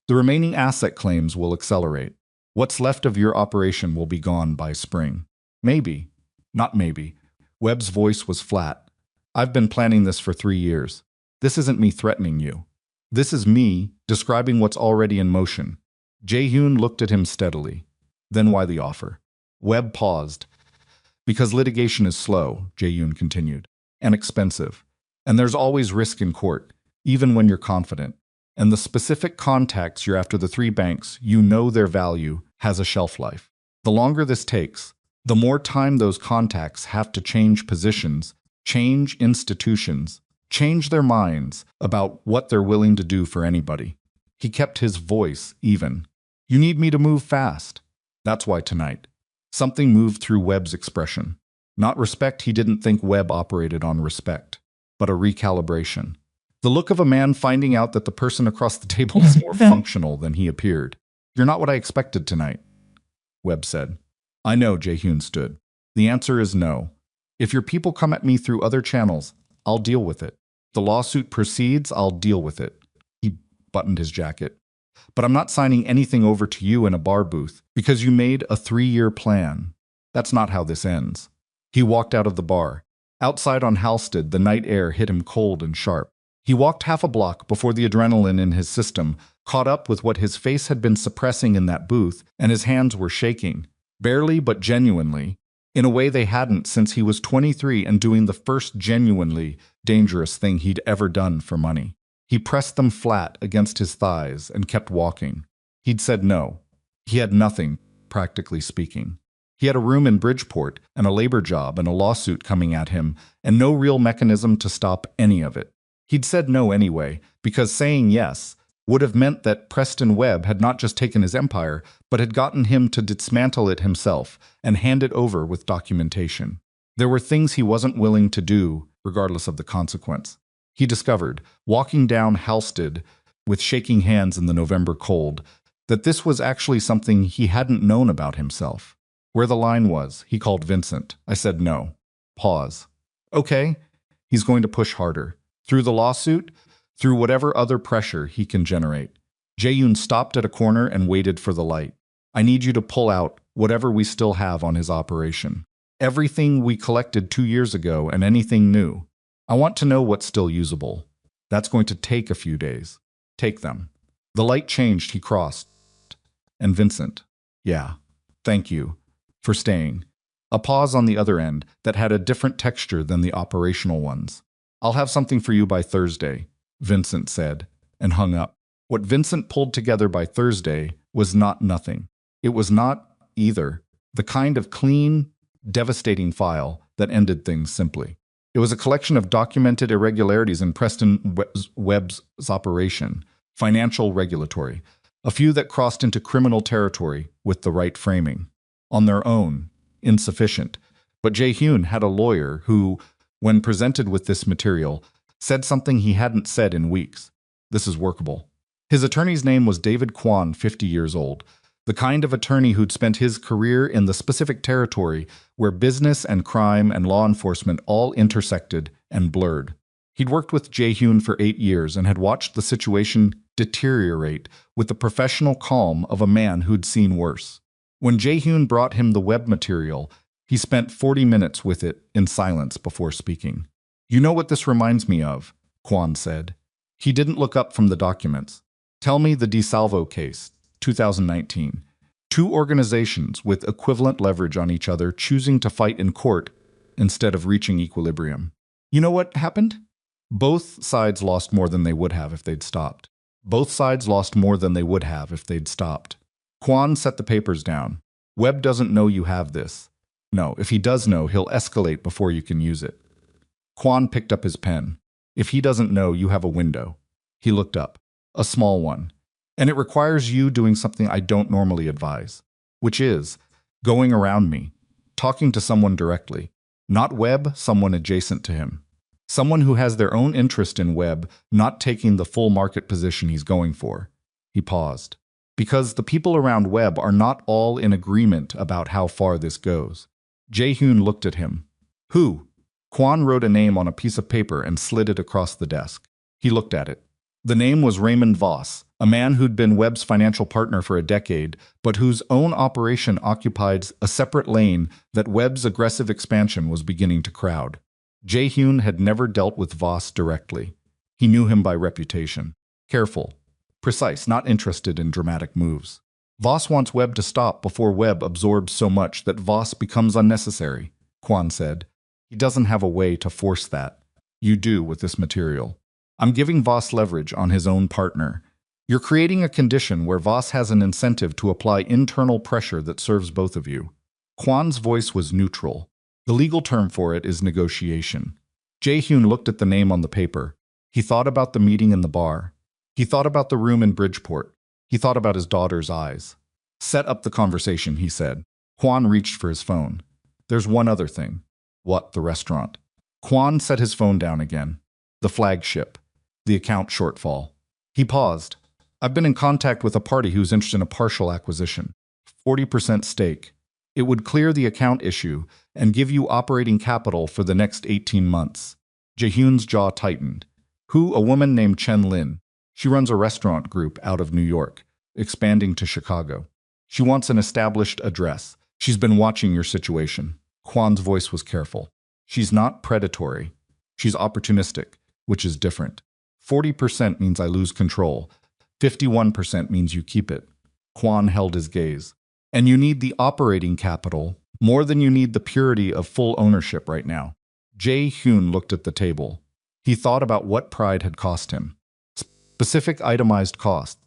The remaining asset claims will accelerate. What's left of your operation will be gone by spring. Maybe. Not maybe. Webb's voice was flat. I've been planning this for 3 years. This isn't me threatening you. This is me describing what's already in motion. Jae-hyun looked at him steadily. Then why the offer? Webb paused. Because litigation is slow, Jae-hyun continued, and expensive. And there's always risk in court, even when you're confident. And the specific contacts you're after the 3 banks, you know their value, has a shelf life. The longer this takes, the more time those contacts have to change positions, change institutions, change their minds about what they're willing to do for anybody. He kept his voice even. You need me to move fast. That's why tonight. Something moved through Webb's expression. Not respect, he didn't think Webb operated on respect, but a recalibration. The look of a man finding out that the person across the table is more functional than he appeared. You're not what I expected tonight, Webb said. I know, Jae-hyun stood. The answer is no. If your people come at me through other channels, I'll deal with it. The lawsuit proceeds, I'll deal with it. He buttoned his jacket. But I'm not signing anything over to you in a bar booth because you made a 3-year plan. That's not how this ends. He walked out of the bar. Outside on Halstead, the night air hit him cold and sharp. He walked half a block before the adrenaline in his system caught up with what his face had been suppressing in that booth, and his hands were shaking, barely but genuinely, in a way they hadn't since he was 23 and doing the first genuinely dangerous thing he'd ever done for money. He pressed them flat against his thighs and kept walking. He'd said no. He had nothing, practically speaking. He had a room in Bridgeport and a labor job and a lawsuit coming at him, and no real mechanism to stop any of it. He'd said no anyway, because saying yes would have meant that Preston Webb had not just taken his empire, but had gotten him to dismantle it himself and hand it over with documentation. There were things he wasn't willing to do, regardless of the consequence. He discovered, walking down Halstead with shaking hands in the November cold, that this was actually something he hadn't known about himself. Where the line was, he called Vincent. I said no. Pause. Okay. He's going to push harder. Through the lawsuit, through whatever other pressure he can generate. Jae-yoon stopped at a corner and waited for the light. I need you to pull out whatever we still have on his operation. Everything we collected 2 years ago and anything new. I want to know what's still usable. That's going to take a few days. Take them. The light changed, he crossed. And Vincent. Yeah. Thank you. For staying. A pause on the other end that had a different texture than the operational ones. I'll have something for you by Thursday, Vincent said, and hung up. What Vincent pulled together by Thursday was not nothing. It was not, either, the kind of clean, devastating file that ended things simply. It was a collection of documented irregularities in Preston Webb's operation, financial, regulatory, a few that crossed into criminal territory with the right framing. On their own, insufficient. But Jae-hyun had a lawyer who, when presented with this material, said something he hadn't said in weeks. This is workable. His attorney's name was David Kwan, 50 years old, the kind of attorney who'd spent his career in the specific territory where business and crime and law enforcement all intersected and blurred. He'd worked with Jae-hyun for 8 years and had watched the situation deteriorate with the professional calm of a man who'd seen worse. When Jae-hyun brought him the web material, he spent 40 minutes with it in silence before speaking. "You know what this reminds me of?" Kwon said. He didn't look up from the documents. "Tell me the DeSalvo case, 2019. Two organizations with equivalent leverage on each other choosing to fight in court instead of reaching equilibrium. You know what happened? Both sides lost more than they would have if they'd stopped. Both sides lost more than they would have if they'd stopped." Kwon set the papers down. "Webb doesn't know you have this. No, if he does know, he'll escalate before you can use it." Kwon picked up his pen. "If he doesn't know, you have a window." He looked up. "A small one. And it requires you doing something I don't normally advise, which is going around me, talking to someone directly. Not Webb, someone adjacent to him. Someone who has their own interest in Webb, not taking the full market position he's going for." He paused. "Because the people around Webb are not all in agreement about how far this goes." Jae-hyun looked at him. "Who?" Kwon wrote a name on a piece of paper and slid it across the desk. He looked at it. The name was Raymond Voss, a man who'd been Webb's financial partner for a decade, but whose own operation occupied a separate lane that Webb's aggressive expansion was beginning to crowd. Jae-hyun had never dealt with Voss directly. He knew him by reputation. Careful, precise, not interested in dramatic moves. Voss wants Webb to stop before Webb absorbs so much that Voss becomes unnecessary, Kwon said. He doesn't have a way to force that. You do with this material. I'm giving Voss leverage on his own partner. You're creating a condition where Voss has an incentive to apply internal pressure that serves both of you. Kwon's voice was neutral. The legal term for it is negotiation. Jae-hyun looked at the name on the paper. He thought about the meeting in the bar. He thought about the room in Bridgeport. He thought about his daughter's eyes. Set up the conversation, he said. Kwon reached for his phone. There's one other thing. What, the restaurant? Kwon set his phone down again. The flagship. The account shortfall. He paused. I've been in contact with a party who's interested in a partial acquisition. 40% stake. It would clear the account issue and give you operating capital for the next 18 months. Jae-hyun's jaw tightened. Who? A woman named Chen Lin. She runs a restaurant group out of New York, expanding to Chicago. She wants an established address. She's been watching your situation. Kwon's voice was careful. She's not predatory. She's opportunistic, which is different. 40% means I lose control. 51% means you keep it. Kwon held his gaze. And you need the operating capital more than you need the purity of full ownership right now. Jae-hyun looked at the table. He thought about what pride had cost him. Specific itemized costs.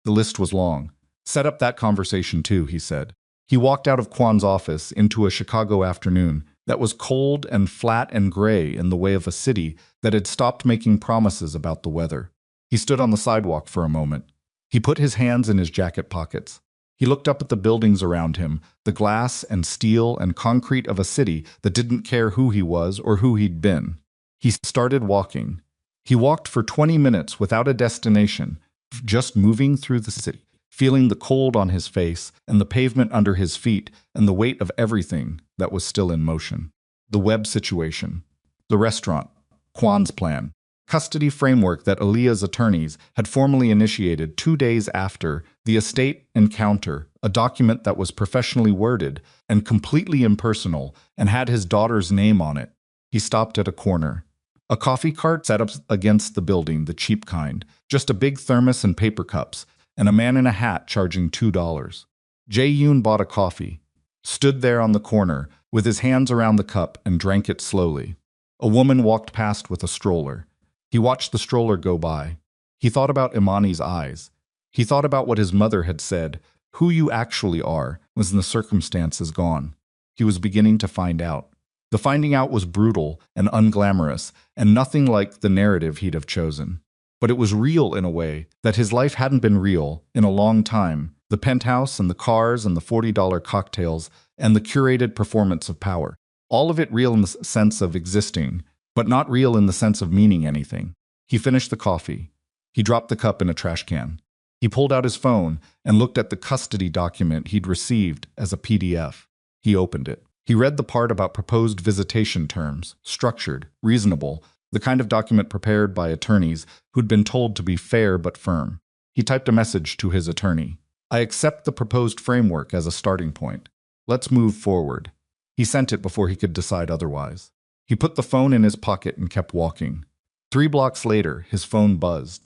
The list was long. Set up that conversation too, he said. He walked out of Kwon's office into a Chicago afternoon that was cold and flat and gray in the way of a city that had stopped making promises about the weather. He stood on the sidewalk for a moment. He put his hands in his jacket pockets. He looked up at the buildings around him, the glass and steel and concrete of a city that didn't care who he was or who he'd been. He started walking. He walked for 20 minutes without a destination, just moving through the city, feeling the cold on his face and the pavement under his feet and the weight of everything that was still in motion. The Webb situation, the restaurant, Kwon's plan, custody framework that Aaliyah's attorneys had formally initiated 2 days after the estate encounter, a document that was professionally worded and completely impersonal and had his daughter's name on it. He stopped at a corner. A coffee cart sat up against the building, the cheap kind, just a big thermos and paper cups, and a man in a hat charging $2. Jae-hyun bought a coffee, stood there on the corner with his hands around the cup and drank it slowly. A woman walked past with a stroller. He watched the stroller go by. He thought about Imani's eyes. He thought about what his mother had said, who you actually are, when the circumstance is gone. He was beginning to find out. The finding out was brutal and unglamorous, and nothing like the narrative he'd have chosen. But it was real in a way that his life hadn't been real in a long time. The penthouse and the cars and the $40 cocktails and the curated performance of power. All of it real in the sense of existing, but not real in the sense of meaning anything. He finished the coffee. He dropped the cup in a trash can. He pulled out his phone and looked at the custody document he'd received as a PDF. He opened it. He read the part about proposed visitation terms, structured, reasonable, the kind of document prepared by attorneys who'd been told to be fair but firm. He typed a message to his attorney. I accept the proposed framework as a starting point. Let's move forward. He sent it before he could decide otherwise. He put the phone in his pocket and kept walking. 3 blocks later, his phone buzzed.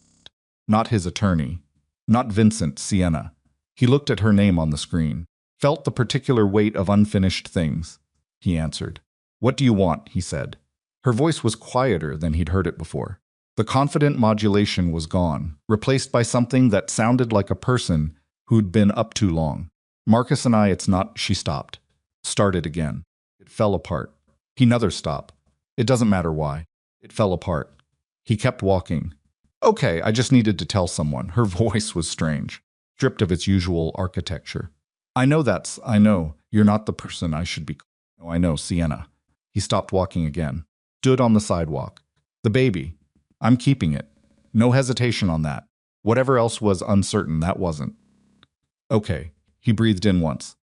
Not his attorney. Not Vincent Sienna. He looked at her name on the screen. Felt the particular weight of unfinished things. He answered. What do you want? He said. Her voice was quieter than he'd heard it before. The confident modulation was gone, replaced by something that sounded like a person who'd been up too long. Marcus and I, it's not, she stopped. Started again. It fell apart. Another stop. It doesn't matter why. It fell apart. He kept walking. Okay, I just needed to tell someone. Her voice was strange, stripped of its usual architecture. I know. You're not the person I should be. Oh, I know, Sienna. He stopped walking again. Stood on the sidewalk. The baby. I'm keeping it. No hesitation on that. Whatever else was uncertain, that wasn't. Okay. He breathed in once.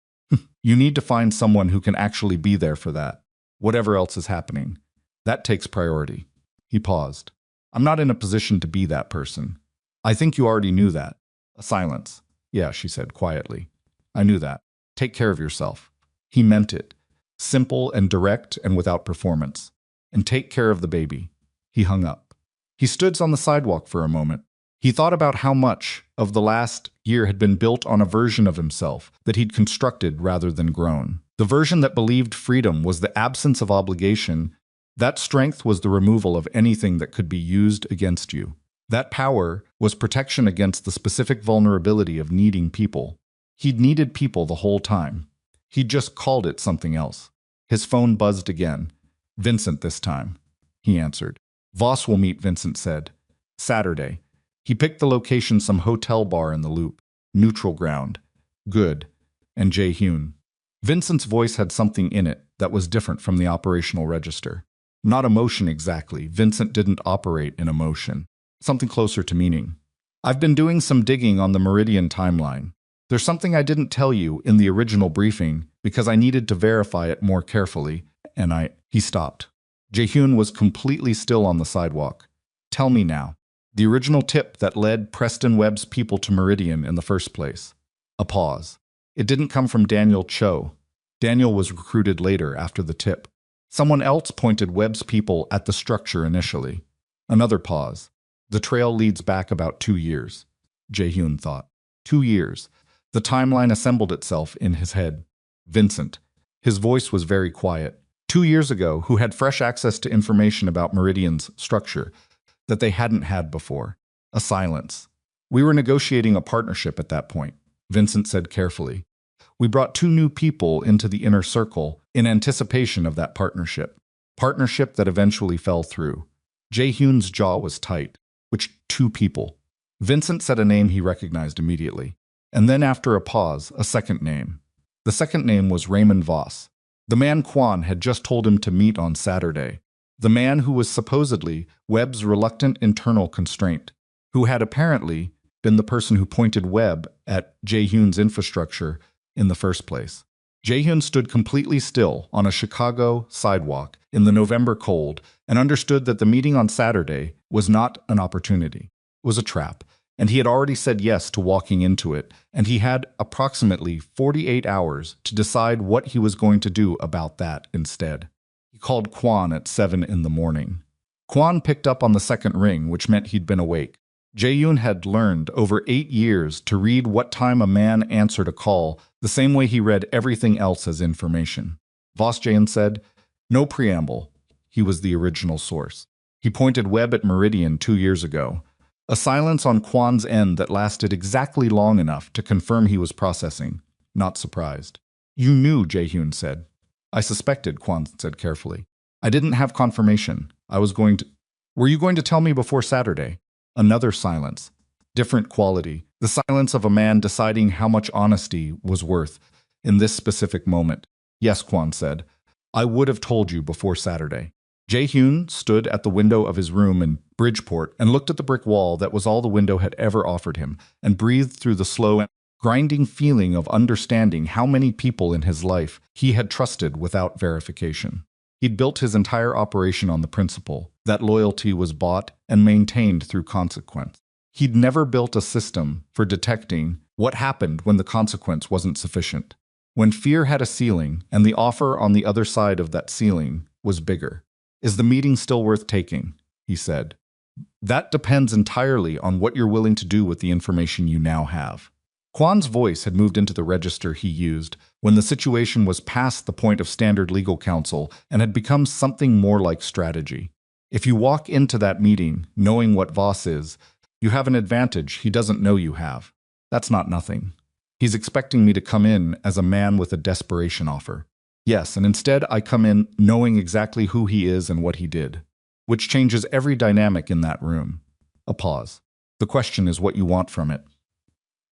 You need to find someone who can actually be there for that. Whatever else is happening. That takes priority. He paused. I'm not in a position to be that person. I think you already knew that. A silence. Yeah, she said quietly. I knew that. Take care of yourself. He meant it. Simple and direct and without performance. And take care of the baby. He hung up. He stood on the sidewalk for a moment. He thought about how much of the last year had been built on a version of himself that he'd constructed rather than grown. The version that believed freedom was the absence of obligation. That strength was the removal of anything that could be used against you. That power was protection against the specific vulnerability of needing people. He'd needed people the whole time. He'd just called it something else. His phone buzzed again. Vincent this time. He answered. Voss will meet, Vincent said. Saturday. He picked the location, some hotel bar in the Loop. Neutral ground. Good. And Jae-hyun. Vincent's voice had something in it that was different from the operational register. Not emotion exactly. Vincent didn't operate in emotion. Something closer to meaning. I've been doing some digging on the Meridian timeline. There's something I didn't tell you in the original briefing because I needed to verify it more carefully, and He stopped. Jae-hyun was completely still on the sidewalk. Tell me now. The original tip that led Preston Webb's people to Meridian in the first place. A pause. It didn't come from Daniel Cho. Daniel was recruited later after the tip. Someone else pointed Webb's people at the structure initially. Another pause. The trail leads back about 2 years. Jae-hyun thought. 2 years. The timeline assembled itself in his head. Vincent. His voice was very quiet. 2 years ago, who had fresh access to information about Meridian's structure that they hadn't had before. A silence. We were negotiating a partnership at that point, Vincent said carefully. We brought 2 new people into the inner circle in anticipation of that partnership. Partnership that eventually fell through. Jae-hyun's jaw was tight. Which 2 people? Vincent said a name he recognized immediately. And then after a pause, a second name. The second name was Raymond Voss. The man Kwon had just told him to meet on Saturday. The man who was supposedly Webb's reluctant internal constraint, who had apparently been the person who pointed Webb at Jae-hyun's infrastructure in the first place. Jae-hyun stood completely still on a Chicago sidewalk in the November cold and understood that the meeting on Saturday was not an opportunity. It was a trap, and he had already said yes to walking into it, and he had approximately 48 hours to decide what he was going to do about that instead. He called Kwon at 7 in the morning. Kwon picked up on the second ring, which meant he'd been awake. Jae-hyun had learned over 8 years to read what time a man answered a call the same way he read everything else as information. Voss Jae-hyun said, no preamble. He was the original source. He pointed Webb at Meridian 2 years ago. A silence on Kwon's end that lasted exactly long enough to confirm he was processing. Not surprised. You knew, Jae-hyun said. I suspected, Kwon said carefully. I didn't have confirmation. Were you going to tell me before Saturday? Another silence. Different quality. The silence of a man deciding how much honesty was worth in this specific moment. Yes, Kwon said. I would have told you before Saturday. Jae-hyun stood at the window of his room in Bridgeport and looked at the brick wall that was all the window had ever offered him and breathed through the slow and grinding feeling of understanding how many people in his life he had trusted without verification. He'd built his entire operation on the principle, That loyalty was bought and maintained through consequence. He'd never built a system for detecting what happened when the consequence wasn't sufficient. When fear had a ceiling and the offer on the other side of that ceiling was bigger. Is the meeting still worth taking? He said. That depends entirely on what you're willing to do with the information you now have. Kwan's voice had moved into the register he used when the situation was past the point of standard legal counsel and had become something more like strategy. If you walk into that meeting knowing what Voss is, you have an advantage he doesn't know you have. That's not nothing. He's expecting me to come in as a man with a desperation offer. Yes, and instead I come in knowing exactly who he is and what he did, which changes every dynamic in that room. A pause. The question is what you want from it.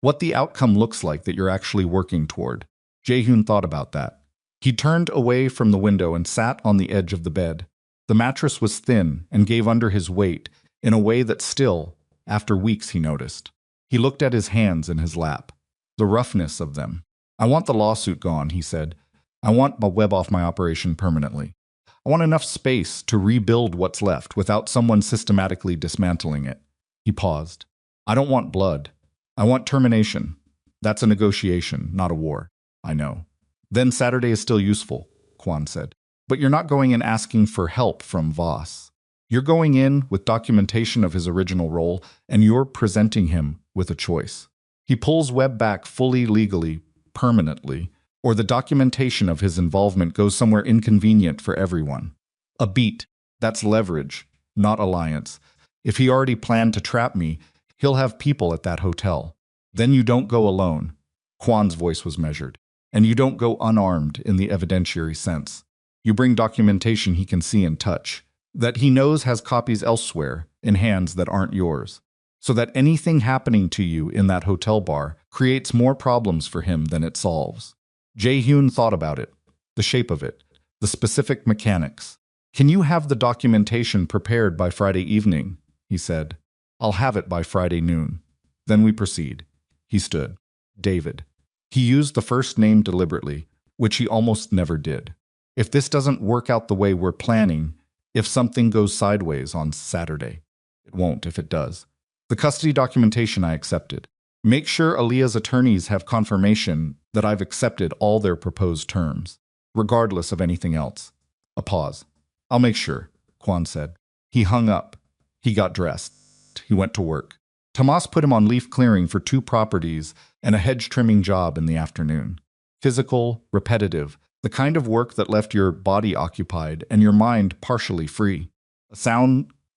What the outcome looks like that you're actually working toward. Jae-hyun thought about that. He turned away from the window and sat on the edge of the bed. The mattress was thin and gave under his weight in a way that still, after weeks, he noticed. He looked at his hands in his lap. The roughness of them. I want the lawsuit gone, he said. I want Webb off my operation permanently. I want enough space to rebuild what's left without someone systematically dismantling it. He paused. I don't want blood. I want termination. That's a negotiation, not a war. I know. Then Saturday is still useful, Kwan said. But you're not going in asking for help from Voss. You're going in with documentation of his original role, and you're presenting him with a choice. He pulls Webb back fully legally, permanently, or the documentation of his involvement goes somewhere inconvenient for everyone. A beat. That's leverage, not alliance. If he already planned to trap me, he'll have people at that hotel. Then you don't go alone. Kwan's voice was measured. And you don't go unarmed in the evidentiary sense. You bring documentation he can see and touch, that he knows has copies elsewhere in hands that aren't yours, so that anything happening to you in that hotel bar creates more problems for him than it solves. Jae-hyun thought about it, the shape of it, the specific mechanics. Can you have the documentation prepared by Friday evening? He said. I'll have it by Friday noon. Then we proceed. He stood. David. He used the first name deliberately, which he almost never did. If this doesn't work out the way we're planning, if something goes sideways on Saturday, it won't if it does. The custody documentation I accepted. Make sure Aaliyah's attorneys have confirmation that I've accepted all their proposed terms, regardless of anything else. A pause. I'll make sure, Kwan said. He hung up. He got dressed. He went to work. Tomas put him on leaf clearing for 2 properties and a hedge trimming job in the afternoon. Physical, repetitive, the kind of work that left your body occupied and your mind partially free.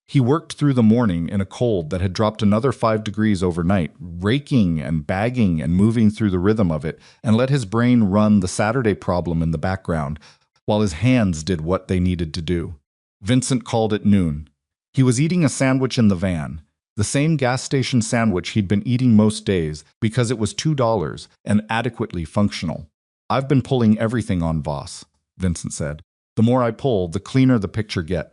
He worked through the morning in a cold that had dropped another 5 degrees overnight, raking and bagging and moving through the rhythm of it, and let his brain run the Saturday problem in the background, while his hands did what they needed to do. Vincent called it noon. He was eating a sandwich in the van, the same gas station sandwich he'd been eating most days because it was $2 and adequately functional. I've been pulling everything on Voss, Vincent said. The more I pull, the cleaner the picture gets.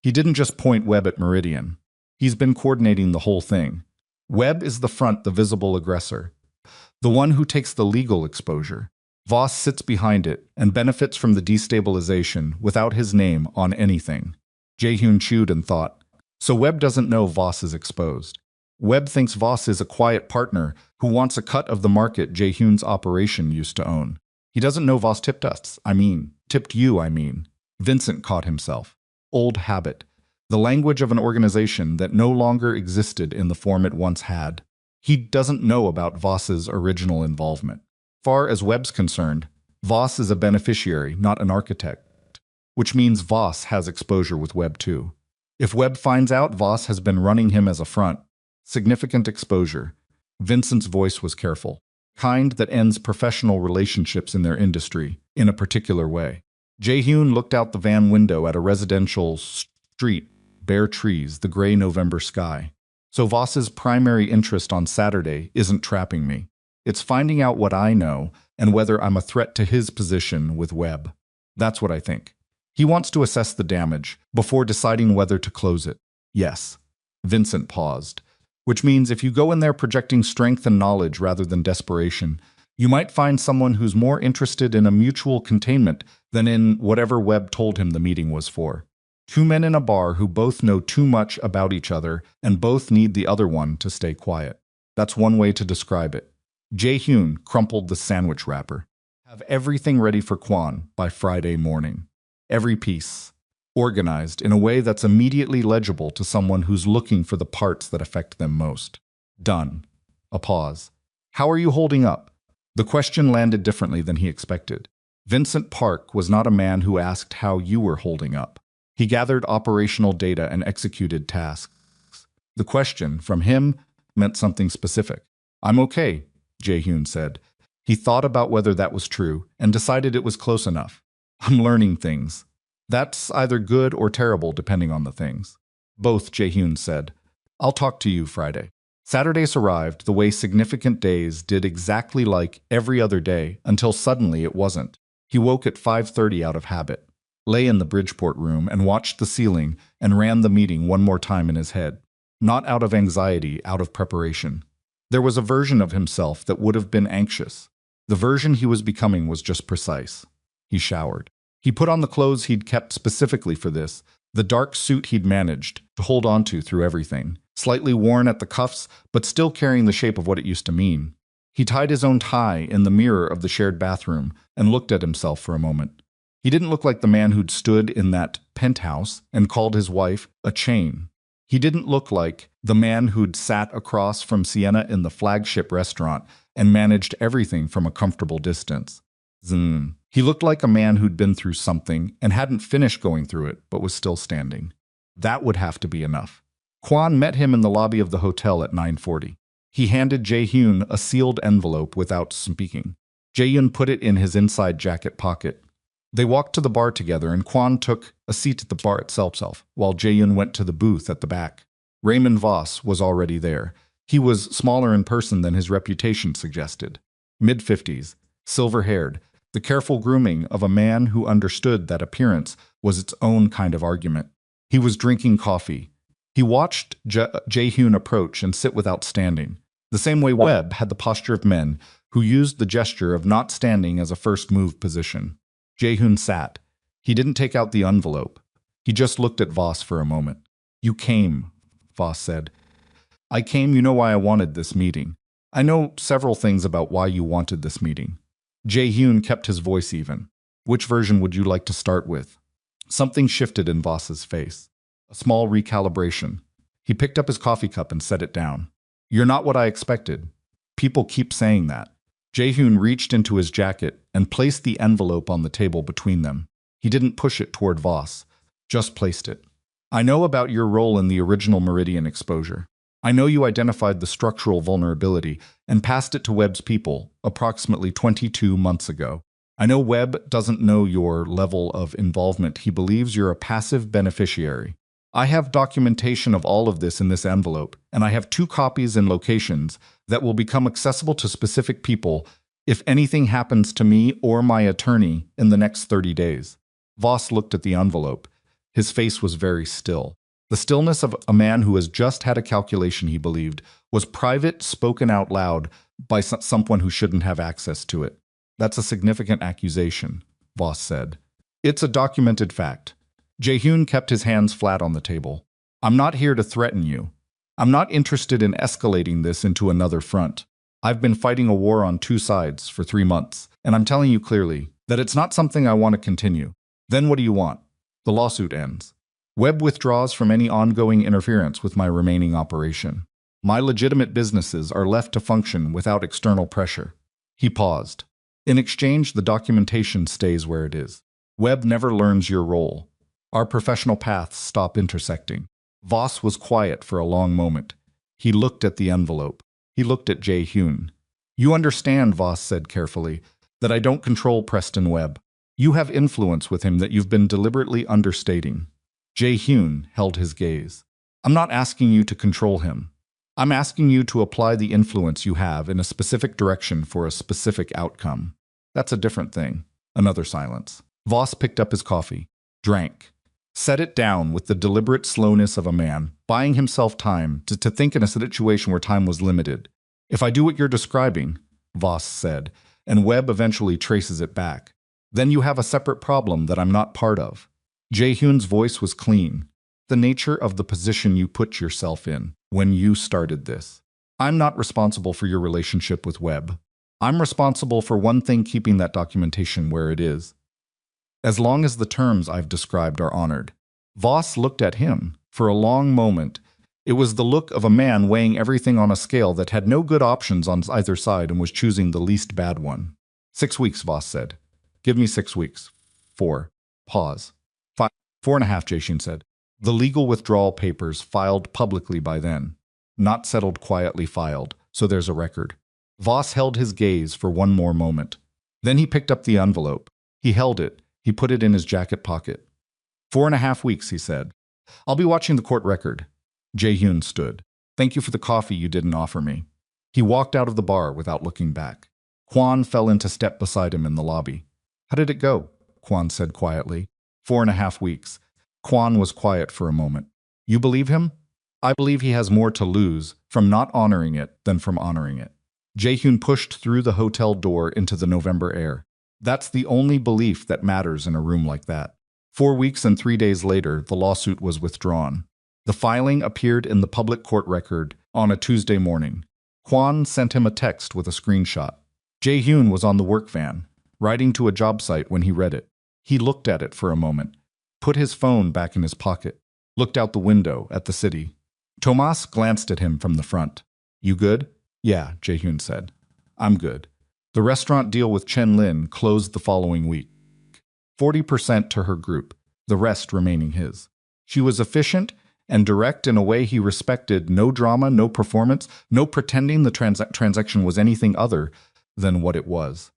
He didn't just point Webb at Meridian. He's been coordinating the whole thing. Webb is the front, the visible aggressor, the one who takes the legal exposure. Voss sits behind it and benefits from the destabilization without his name on anything. Jae-hyun chewed and thought. So Webb doesn't know Voss is exposed. Webb thinks Voss is a quiet partner who wants a cut of the market Jae-hyun's operation used to own. He doesn't know Voss tipped you. Vincent caught himself. Old habit. The language of an organization that no longer existed in the form it once had. He doesn't know about Voss's original involvement. Far as Webb's concerned, Voss is a beneficiary, not an architect, which means Voss has exposure with Webb too. If Webb finds out Voss has been running him as a front, significant exposure. Vincent's voice was careful, kind that ends professional relationships in their industry in a particular way. Jae-hyun looked out the van window at a residential street, bare trees, the gray November sky. So Voss's primary interest on Saturday isn't trapping me. It's finding out what I know and whether I'm a threat to his position with Webb. That's what I think. He wants to assess the damage before deciding whether to close it. Yes. Vincent paused. Which means if you go in there projecting strength and knowledge rather than desperation, you might find someone who's more interested in a mutual containment than in whatever Webb told him the meeting was for. Two men in a bar who both know too much about each other and both need the other one to stay quiet. That's one way to describe it. Jae-hyun crumpled the sandwich wrapper. Have everything ready for Kwon by Friday morning. Every piece. Organized in a way that's immediately legible to someone who's looking for the parts that affect them most. Done. A pause. How are you holding up? The question landed differently than he expected. Vincent Park was not a man who asked how you were holding up. He gathered operational data and executed tasks. The question, from him, meant something specific. I'm okay, Jae-hyun said. He thought about whether that was true and decided it was close enough. I'm learning things. That's either good or terrible depending on the things. Both, Jae-hyun said. I'll talk to you Friday. Saturdays arrived the way significant days did, exactly like every other day, until suddenly it wasn't. He woke at 5:30 out of habit, lay in the Bridgeport room and watched the ceiling and ran the meeting one more time in his head. Not out of anxiety, out of preparation. There was a version of himself that would have been anxious. The version he was becoming was just precise. He showered. He put on the clothes he'd kept specifically for this, the dark suit he'd managed to hold on to through everything, slightly worn at the cuffs, but still carrying the shape of what it used to mean. He tied his own tie in the mirror of the shared bathroom and looked at himself for a moment. He didn't look like the man who'd stood in that penthouse and called his wife a chain. He didn't look like the man who'd sat across from Sienna in the flagship restaurant and managed everything from a comfortable distance. He looked like a man who'd been through something and hadn't finished going through it, but was still standing. That would have to be enough. Kwon met him in the lobby of the hotel at 9:40. He handed Jae-hyun a sealed envelope without speaking. Jae-hyun put it in his inside jacket pocket. They walked to the bar together, and Kwon took a seat at the bar itself, while Jae-hyun went to the booth at the back. Raymond Voss was already there. He was smaller in person than his reputation suggested. Mid-50s, silver-haired, the careful grooming of a man who understood that appearance was its own kind of argument. He was drinking coffee. He watched Jae-hyun approach and sit without standing, the same way Webb had the posture of men who used the gesture of not standing as a first move position. Jae-hyun sat. He didn't take out the envelope. He just looked at Voss for a moment. You came, Voss said. I came, you know why I wanted this meeting. I know several things about why you wanted this meeting. Jae-hyun kept his voice even. Which version would you like to start with? Something shifted in Voss's face. A small recalibration. He picked up his coffee cup and set it down. You're not what I expected. People keep saying that. Jae-hyun reached into his jacket and placed the envelope on the table between them. He didn't push it toward Voss, just placed it. I know about your role in the original Meridian exposure. I know you identified the structural vulnerability and passed it to Webb's people approximately 22 months ago. I know Webb doesn't know your level of involvement. He believes you're a passive beneficiary. I have documentation of all of this in this envelope, and I have 2 copies in locations that will become accessible to specific people if anything happens to me or my attorney in the next 30 days. Voss looked at the envelope. His face was very still. The stillness of a man who has just had a calculation he believed was private, spoken out loud by someone who shouldn't have access to it. That's a significant accusation, Voss said. It's a documented fact. Jae-hyun kept his hands flat on the table. I'm not here to threaten you. I'm not interested in escalating this into another front. I've been fighting a war on 2 sides for 3 months, and I'm telling you clearly that it's not something I want to continue. Then what do you want? The lawsuit ends. Webb withdraws from any ongoing interference with my remaining operation. My legitimate businesses are left to function without external pressure. He paused. In exchange, the documentation stays where it is. Webb never learns your role. Our professional paths stop intersecting. Voss was quiet for a long moment. He looked at the envelope. He looked at Jae-hyun. You understand, Voss said carefully, that I don't control Preston Webb. You have influence with him that you've been deliberately understating. Jae-hyun held his gaze. I'm not asking you to control him. I'm asking you to apply the influence you have in a specific direction for a specific outcome. That's a different thing. Another silence. Voss picked up his coffee, drank, set it down with the deliberate slowness of a man, buying himself time to think in a situation where time was limited. If I do what you're describing, Voss said, and Webb eventually traces it back, then you have a separate problem that I'm not part of. Jae-hyun's voice was clean. The nature of the position you put yourself in when you started this. I'm not responsible for your relationship with Webb. I'm responsible for one thing: keeping that documentation where it is, as long as the terms I've described are honored. Voss looked at him for a long moment. It was the look of a man weighing everything on a scale that had no good options on either side and was choosing the least bad one. 6 weeks, Voss said. Give me 6 weeks. 4. Pause. 5. 4.5, Jae-hyun said. The legal withdrawal papers filed publicly by then. Not settled, quietly filed, so there's a record. Voss held his gaze for one more moment. Then he picked up the envelope. He held it. He put it in his jacket pocket. 4.5 weeks, he said. I'll be watching the court record. Jae-hyun stood. Thank you for the coffee you didn't offer me. He walked out of the bar without looking back. Kwon fell into step beside him in the lobby. How did it go? Kwon said quietly. 4.5 weeks. Kwon was quiet for a moment. You believe him? I believe he has more to lose from not honoring it than from honoring it. Jae-hyun pushed through the hotel door into the November air. That's the only belief that matters in a room like that. 4 weeks and 3 days later, the lawsuit was withdrawn. The filing appeared in the public court record on a Tuesday morning. Kwon sent him a text with a screenshot. Jae-hyun was on the work van, riding to a job site when he read it. He looked at it for a moment, put his phone back in his pocket, looked out the window at the city. Tomas glanced at him from the front. You good? Yeah, Jae-hyun said. I'm good. The restaurant deal with Chen Lin closed the following week. 40% to her group, the rest remaining his. She was efficient and direct in a way he respected. No drama, no performance, no pretending the transaction was anything other than what it was.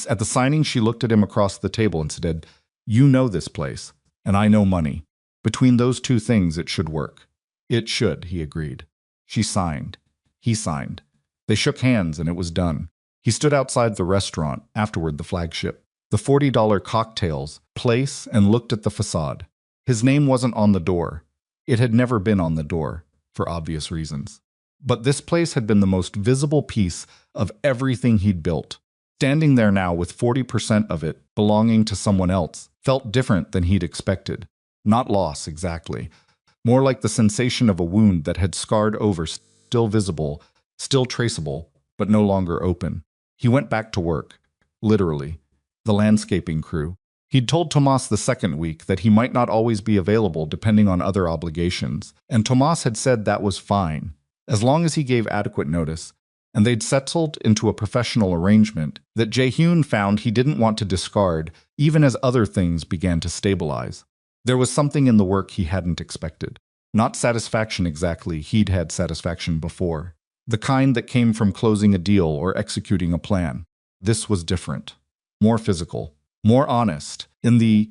At the signing, she looked at him across the table and said, You know this place, and I know money. Between those two things, it should work. It should, he agreed. She signed. He signed. They shook hands, and it was done. He stood outside the restaurant, afterward the flagship, the $40 cocktails place, and looked at the facade. His name wasn't on the door. It had never been on the door, for obvious reasons. But this place had been the most visible piece of everything he'd built. Standing there now with 40% of it belonging to someone else felt different than he'd expected. Not loss, exactly. More like the sensation of a wound that had scarred over, still visible, still traceable, but no longer open. He went back to work, literally. The landscaping crew. He'd told Tomas the second week that he might not always be available depending on other obligations, and Tomas had said that was fine, as long as he gave adequate notice, and they'd settled into a professional arrangement that Jae-hyun found he didn't want to discard even as other things began to stabilize. There was something in the work he hadn't expected. Not satisfaction exactly, he'd had satisfaction before. The kind that came from closing a deal or executing a plan. This was different. More physical. More honest, in the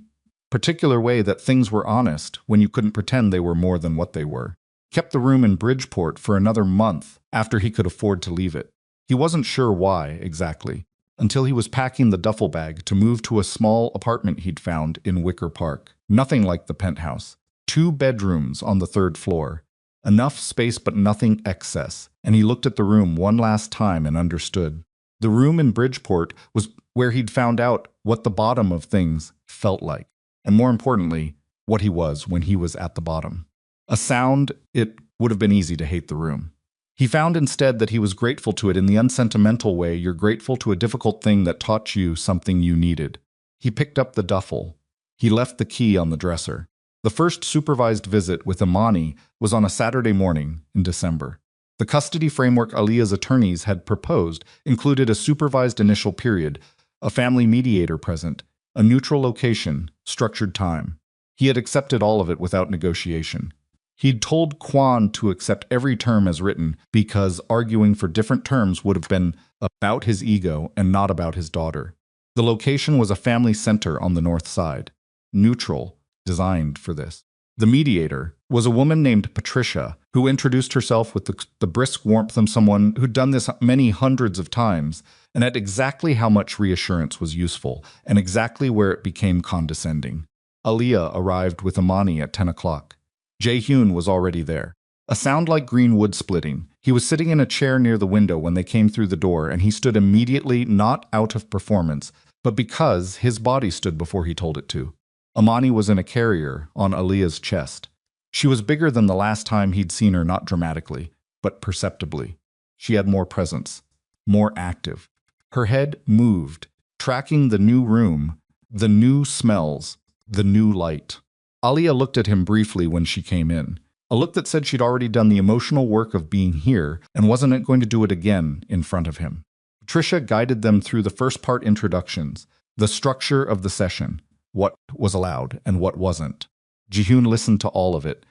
particular way that things were honest when you couldn't pretend they were more than what they were. Kept the room in Bridgeport for another month after he could afford to leave it. He wasn't sure why, exactly, until he was packing the duffel bag to move to a small apartment he'd found in Wicker Park. Nothing like the penthouse. 2 bedrooms on the 3rd floor. Enough space but nothing excess, and he looked at the room one last time and understood. The room in Bridgeport was where he'd found out what the bottom of things felt like, and more importantly, what he was when he was at the bottom. A sound, it would have been easy to hate the room. He found instead that he was grateful to it in the unsentimental way you're grateful to a difficult thing that taught you something you needed. He picked up the duffel. He left the key on the dresser. The first supervised visit with Imani was on a Saturday morning in December. The custody framework Aliyah's attorneys had proposed included a supervised initial period, a family mediator present, a neutral location, structured time. He had accepted all of it without negotiation. He'd told Kwon to accept every term as written because arguing for different terms would have been about his ego and not about his daughter. The location was a family center on the north side, neutral, designed for this. The mediator was a woman named Patricia, who introduced herself with the brisk warmth of someone who'd done this many hundreds of times and had exactly how much reassurance was useful and exactly where it became condescending. Aliyah arrived with Imani at 10 o'clock. Jae-hyun was already there. A sound like green wood splitting. He was sitting in a chair near the window when they came through the door, and he stood immediately, not out of performance, but because his body stood before he told it to. Amani was in a carrier on Aaliyah's chest. She was bigger than the last time he'd seen her, not dramatically, but perceptibly. She had more presence, more active. Her head moved, tracking the new room, the new smells, the new light. Aaliyah looked at him briefly when she came in, a look that said she'd already done the emotional work of being here and wasn't going to do it again in front of him. Patricia guided them through the first part introductions, the structure of the session, what was allowed and what wasn't. Jihoon listened to all of it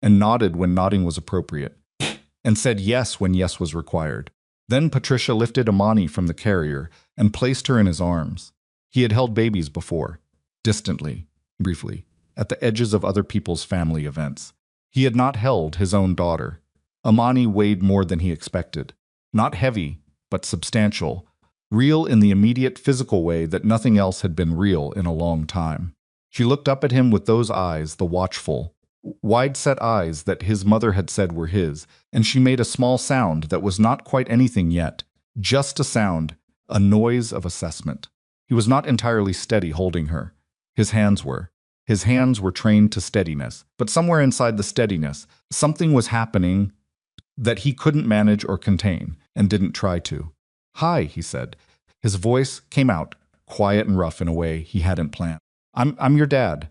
and nodded when nodding was appropriate, and said yes when yes was required. Then Patricia lifted Amani from the carrier and placed her in his arms. He had held babies before, distantly, briefly, at the edges of other people's family events. He had not held his own daughter. Amani weighed more than he expected. Not heavy, but substantial, real in the immediate physical way that nothing else had been real in a long time. She looked up at him with those eyes, the watchful, wide-set eyes that his mother had said were his, and she made a small sound that was not quite anything yet, just a sound, a noise of assessment. He was not entirely steady holding her. His hands were. His hands were trained to steadiness, but somewhere inside the steadiness, something was happening that he couldn't manage or contain, and didn't try to. "Hi," he said. His voice came out, quiet and rough in a way he hadn't planned. I'm your dad."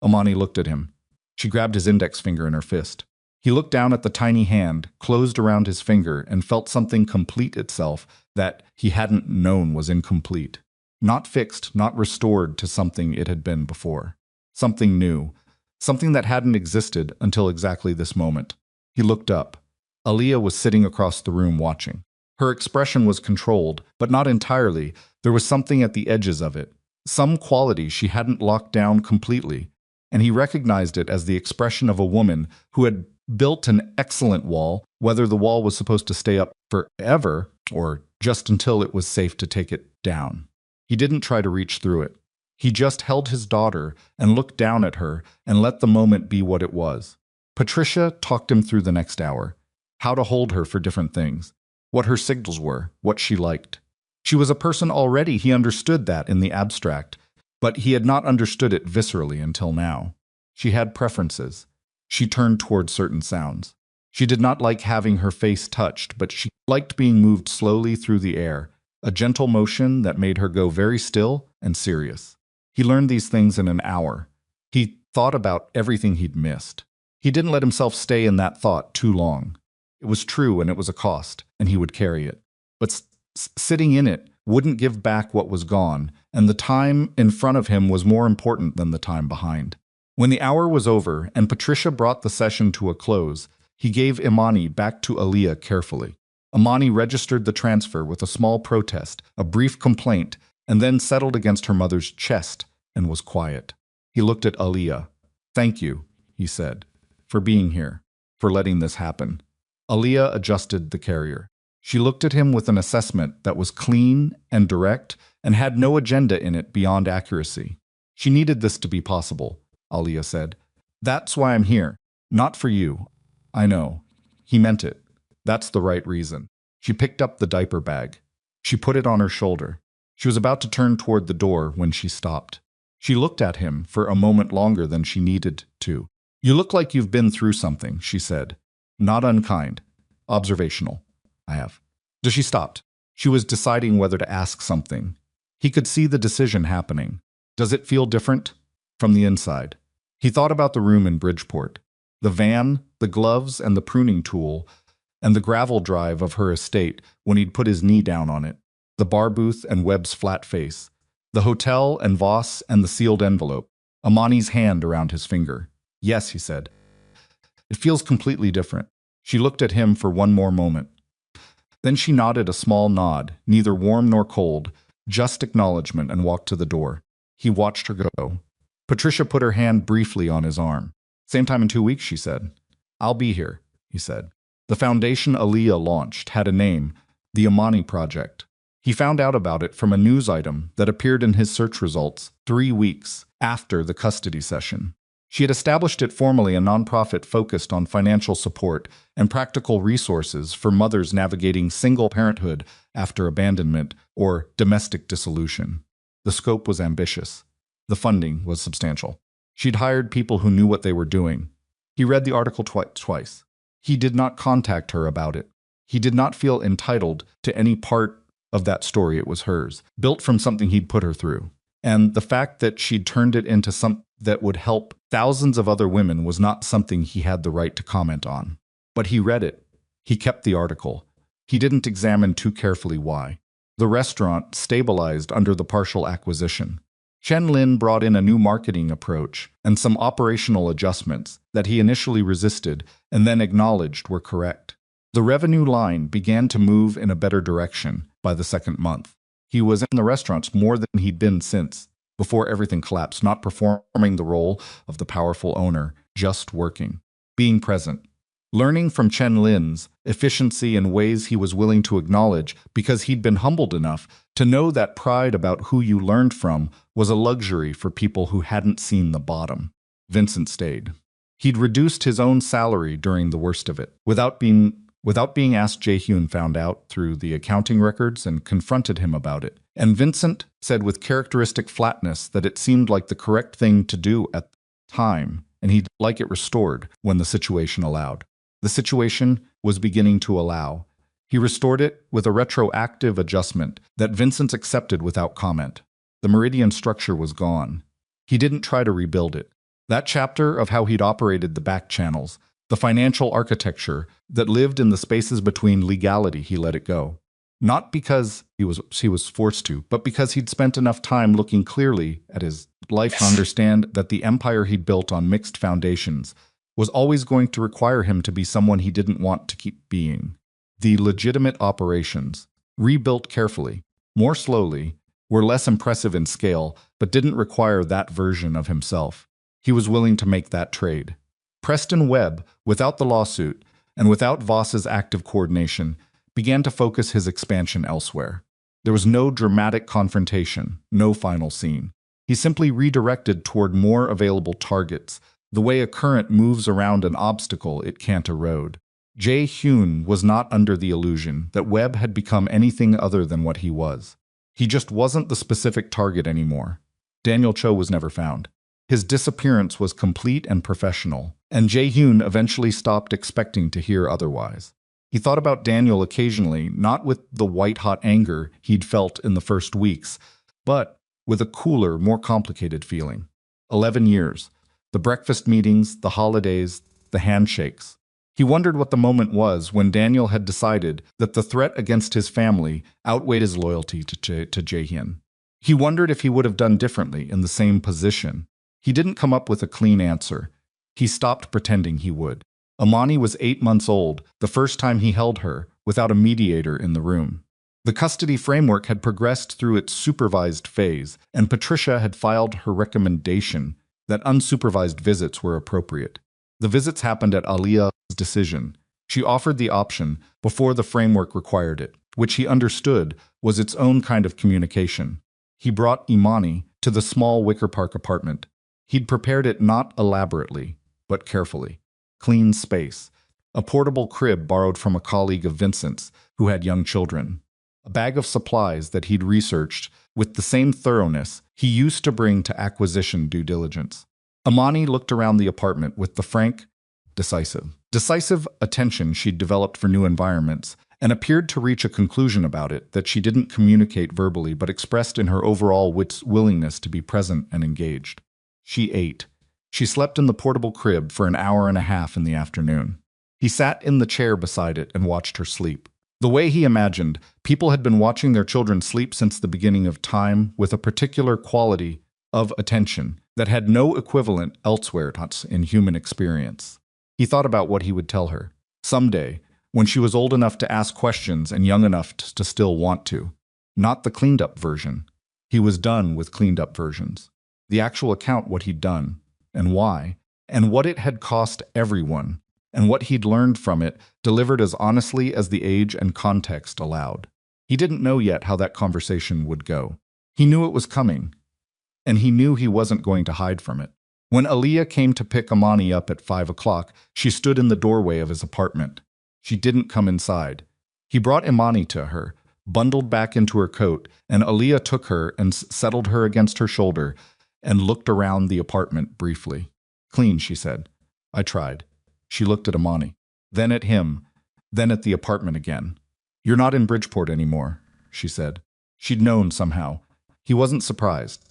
Amani looked at him. She grabbed his index finger in her fist. He looked down at the tiny hand, closed around his finger, and felt something complete itself that he hadn't known was incomplete. Not fixed, not restored to something it had been before. Something new. Something that hadn't existed until exactly this moment. He looked up. Aaliyah was sitting across the room watching. Her expression was controlled, but not entirely. There was something at the edges of it. Some quality she hadn't locked down completely. And he recognized it as the expression of a woman who had built an excellent wall, whether the wall was supposed to stay up forever or just until it was safe to take it down. He didn't try to reach through it. He just held his daughter and looked down at her and let the moment be what it was. Patricia talked him through the next hour, how to hold her for different things, what her signals were, what she liked. She was a person already, he understood that in the abstract, but he had not understood it viscerally until now. She had preferences. She turned toward certain sounds. She did not like having her face touched, but she liked being moved slowly through the air, a gentle motion that made her go very still and serious. He learned these things in an hour. He thought about everything he'd missed. He didn't let himself stay in that thought too long. It was true and it was a cost, and he would carry it. But sitting in it wouldn't give back what was gone, and the time in front of him was more important than the time behind. When the hour was over and Patricia brought the session to a close, he gave Imani back to Aaliyah carefully. Imani registered the transfer with a small protest, a brief complaint, and then settled against her mother's chest and was quiet. He looked at Aaliyah. "Thank you," he said, "for being here, for letting this happen." Aaliyah adjusted the carrier. She looked at him with an assessment that was clean and direct and had no agenda in it beyond accuracy. "She needed this to be possible," Aaliyah said. "That's why I'm here. Not for you. I know." He meant it. That's the right reason. She picked up the diaper bag. She put it on her shoulder. She was about to turn toward the door when she stopped. She looked at him for a moment longer than she needed to. "You look like you've been through something," she said. "Not unkind. Observational. I have." She stopped. She was deciding whether to ask something. He could see the decision happening. "Does it feel different?" From the inside. He thought about the room in Bridgeport. The van, the gloves and the pruning tool, and the gravel drive of her estate when he'd put his knee down on it. The bar booth and Webb's flat face. The hotel and Voss and the sealed envelope. Amani's hand around his finger. "Yes," he said. "It feels completely different." She looked at him for one more moment. Then she nodded a small nod, neither warm nor cold, just acknowledgement, and walked to the door. He watched her go. Patricia put her hand briefly on his arm. "Same time in 2 weeks," she said. "I'll be here," he said. The foundation Aaliyah launched had a name, the Amani Project. He found out about it from a news item that appeared in his search results 3 weeks after the custody session. She had established it formally, a nonprofit focused on financial support and practical resources for mothers navigating single parenthood after abandonment or domestic dissolution. The scope was ambitious. The funding was substantial. She'd hired people who knew what they were doing. He read the article twice. He did not contact her about it. He did not feel entitled to any part of that story. It was hers, built from something he'd put her through. And the fact that she'd turned it into something that would help thousands of other women was not something he had the right to comment on. But he read it. He kept the article. He didn't examine too carefully why. The restaurant stabilized under the partial acquisition. Chen Lin brought in a new marketing approach and some operational adjustments that he initially resisted and then acknowledged were correct. The revenue line began to move in a better direction by the second month. He was in the restaurants more than he'd been since, before everything collapsed, not performing the role of the powerful owner, just working, being present. Learning from Chen Lin's efficiency in ways he was willing to acknowledge because he'd been humbled enough to know that pride about who you learned from was a luxury for people who hadn't seen the bottom. Vincent stayed. He'd reduced his own salary during the worst of it. Without being asked, Jae-hyun found out through the accounting records and confronted him about it. And Vincent said with characteristic flatness that it seemed like the correct thing to do at the time, and he'd like it restored when the situation allowed. The situation was beginning to allow. He restored it with a retroactive adjustment that Vincent accepted without comment. The meridian structure was gone. He didn't try to rebuild it. That chapter of how he'd operated the back channels, the financial architecture that lived in the spaces between legality, he let it go. Not because he was forced to, but because he'd spent enough time looking clearly at his life to understand that the empire he'd built on mixed foundations was always going to require him to be someone he didn't want to keep being. The legitimate operations, rebuilt carefully, more slowly, were less impressive in scale, but didn't require that version of himself. He was willing to make that trade. Preston Webb, without the lawsuit, and without Voss's active coordination, began to focus his expansion elsewhere. There was no dramatic confrontation, no final scene. He simply redirected toward more available targets, the way a current moves around an obstacle it can't erode. Jae-hyun was not under the illusion that Webb had become anything other than what he was. He just wasn't the specific target anymore. Daniel Cho was never found. His disappearance was complete and professional, and Jae-hyun eventually stopped expecting to hear otherwise. He thought about Daniel occasionally, not with the white-hot anger he'd felt in the first weeks, but with a cooler, more complicated feeling. 11 years. The breakfast meetings, the holidays, the handshakes. He wondered what the moment was when Daniel had decided that the threat against his family outweighed his loyalty to Jae-hyun. He wondered if he would have done differently in the same position. He didn't come up with a clean answer. He stopped pretending he would. Amani was 8 months old the first time he held her, without a mediator in the room. The custody framework had progressed through its supervised phase, and Patricia had filed her recommendation that unsupervised visits were appropriate. The visits happened at Aliyah's decision. She offered the option before the framework required it, which he understood was its own kind of communication. He brought Imani to the small Wicker Park apartment. He'd prepared it not elaborately, but carefully. Clean space. A portable crib borrowed from a colleague of Vincent's who had young children. A bag of supplies that he'd researched with the same thoroughness he used to bring to acquisition due diligence. Amani looked around the apartment with the frank, decisive attention she'd developed for new environments, and appeared to reach a conclusion about it that she didn't communicate verbally but expressed in her overall willingness to be present and engaged. She ate. She slept in the portable crib for an hour and a half in the afternoon. He sat in the chair beside it and watched her sleep. The way he imagined, people had been watching their children sleep since the beginning of time with a particular quality of attention that had no equivalent elsewhere in human experience. He thought about what he would tell her. Someday, when she was old enough to ask questions and young enough to still want to. Not the cleaned-up version. He was done with cleaned-up versions. The actual account what he'd done, and why, and what it had cost everyone, and what he'd learned from it, delivered as honestly as the age and context allowed. He didn't know yet how that conversation would go. He knew it was coming, and he knew he wasn't going to hide from it. When Aliyah came to pick Amani up at 5 o'clock, she stood in the doorway of his apartment. She didn't come inside. He brought Imani to her, bundled back into her coat, and Aliyah took her and settled her against her shoulder, and looked around the apartment briefly. Clean, she said. I tried. She looked at Amani, then at him, then at the apartment again. You're not in Bridgeport anymore, she said. She'd known somehow. He wasn't surprised.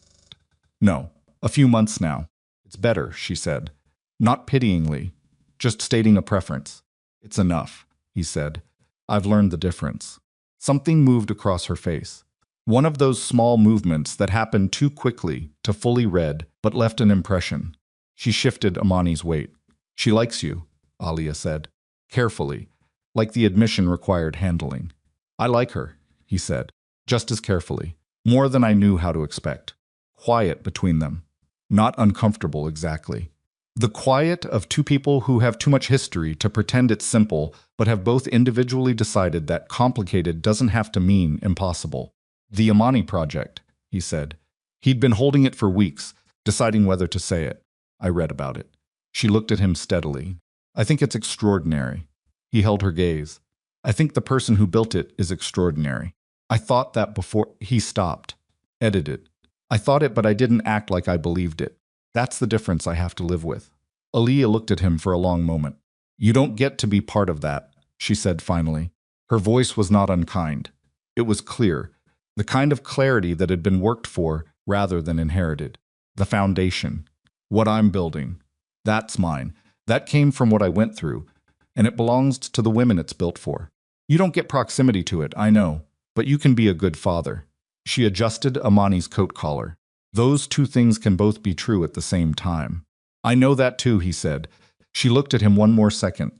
No, a few months now. It's better, she said. Not pityingly, just stating a preference. It's enough, he said. I've learned the difference. Something moved across her face. One of those small movements that happened too quickly to fully read but left an impression. She shifted Amani's weight. She likes you, Alia said, carefully, like the admission required handling. I like her, he said, just as carefully, more than I knew how to expect. Quiet between them. Not uncomfortable exactly. The quiet of two people who have too much history to pretend it's simple, but have both individually decided that complicated doesn't have to mean impossible. The Amani Project, he said. He'd been holding it for weeks, deciding whether to say it. I read about it. She looked at him steadily. I think it's extraordinary. He held her gaze. I think the person who built it is extraordinary. I thought that before he stopped. Edited. I thought it, but I didn't act like I believed it. That's the difference I have to live with. Aaliyah looked at him for a long moment. You don't get to be part of that, she said finally. Her voice was not unkind. It was clear. The kind of clarity that had been worked for rather than inherited. The foundation. What I'm building. That's mine. That came from what I went through, and it belongs to the women it's built for. You don't get proximity to it, I know, but you can be a good father. She adjusted Amani's coat collar. Those two things can both be true at the same time. I know that too, he said. She looked at him one more second.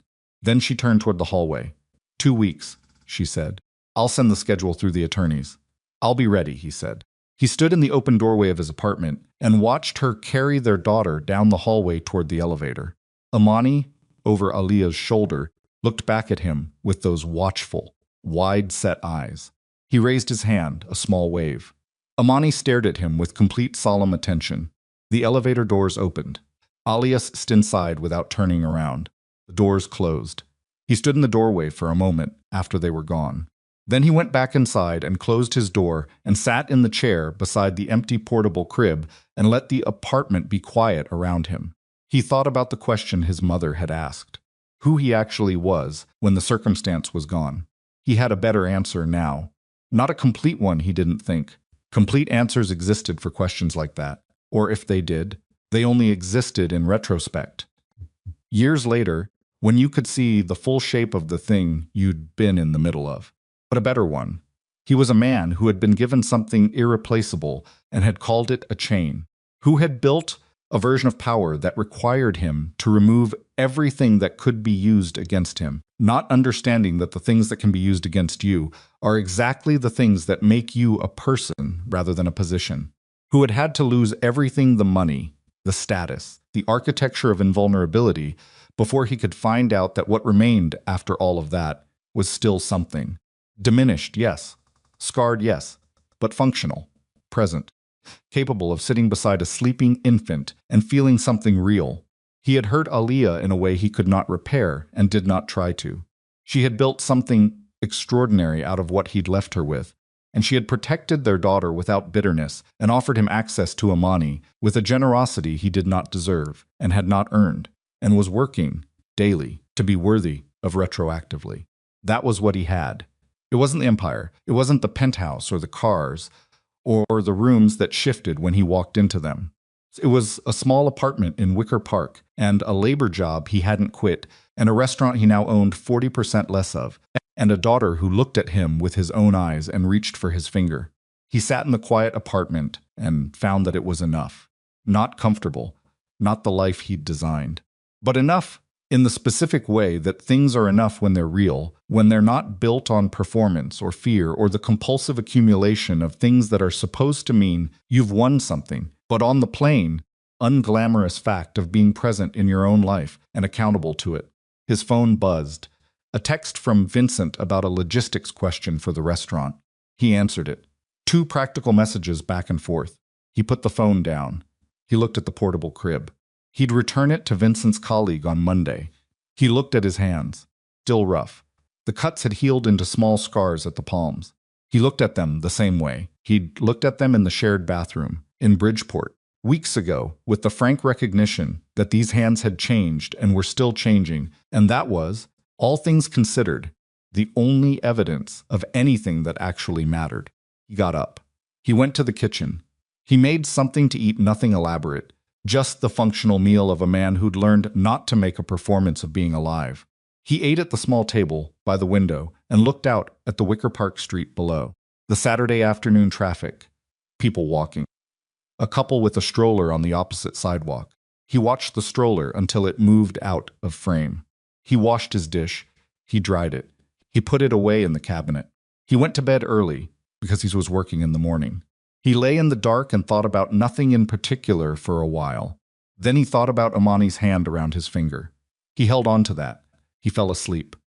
Then she turned toward the hallway. 2 weeks, she said. I'll send the schedule through the attorneys. I'll be ready, he said. He stood in the open doorway of his apartment and watched her carry their daughter down the hallway toward the elevator. Amani, over Aliyah's shoulder, looked back at him with those watchful, wide-set eyes. He raised his hand, a small wave. Amani stared at him with complete solemn attention. The elevator doors opened. Aliyah stepped inside without turning around. The doors closed. He stood in the doorway for a moment after they were gone. Then he went back inside and closed his door and sat in the chair beside the empty portable crib and let the apartment be quiet around him. He thought about the question his mother had asked. Who he actually was when the circumstance was gone. He had a better answer now. Not a complete one, he didn't think. Complete answers existed for questions like that. Or if they did, they only existed in retrospect. Years later, when you could see the full shape of the thing you'd been in the middle of. But a better one. He was a man who had been given something irreplaceable and had called it a chain. Who had built a version of power that required him to remove everything that could be used against him, not understanding that the things that can be used against you are exactly the things that make you a person rather than a position. Who had had to lose everything, the money, the status, the architecture of invulnerability, before he could find out that what remained after all of that was still something. Diminished, yes. Scarred, yes. But functional. Present. Capable of sitting beside a sleeping infant and feeling something real. He had hurt Aliyah in a way he could not repair and did not try to. She had built something extraordinary out of what he'd left her with, and she had protected their daughter without bitterness and offered him access to Amani with a generosity he did not deserve and had not earned, and was working, daily, to be worthy of retroactively. That was what he had. It wasn't the empire, it wasn't the penthouse or the cars, or the rooms that shifted when he walked into them. It was a small apartment in Wicker Park, and a labor job he hadn't quit, and a restaurant he now owned 40% less of, and a daughter who looked at him with his own eyes and reached for his finger. He sat in the quiet apartment and found that it was enough. Not comfortable, not the life he'd designed, but enough in the specific way that things are enough when they're real, when they're not built on performance or fear or the compulsive accumulation of things that are supposed to mean you've won something, but on the plain, unglamorous fact of being present in your own life and accountable to it. His phone buzzed. A text from Vincent about a logistics question for the restaurant. He answered it. 2 practical messages back and forth. He put the phone down. He looked at the portable crib. He'd return it to Vincent's colleague on Monday. He looked at his hands. Still rough. The cuts had healed into small scars at the palms. He looked at them the same way. He'd looked at them in the shared bathroom, in Bridgeport. Weeks ago, with the frank recognition that these hands had changed and were still changing, and that was, all things considered, the only evidence of anything that actually mattered. He got up. He went to the kitchen. He made something to eat, nothing elaborate, just the functional meal of a man who'd learned not to make a performance of being alive. He ate at the small table by the window and looked out at the Wicker Park street below. The Saturday afternoon traffic. People walking. A couple with a stroller on the opposite sidewalk. He watched the stroller until it moved out of frame. He washed his dish. He dried it. He put it away in the cabinet. He went to bed early because he was working in the morning. He lay in the dark and thought about nothing in particular for a while. Then he thought about Amani's hand around his finger. He held on to that. He fell asleep.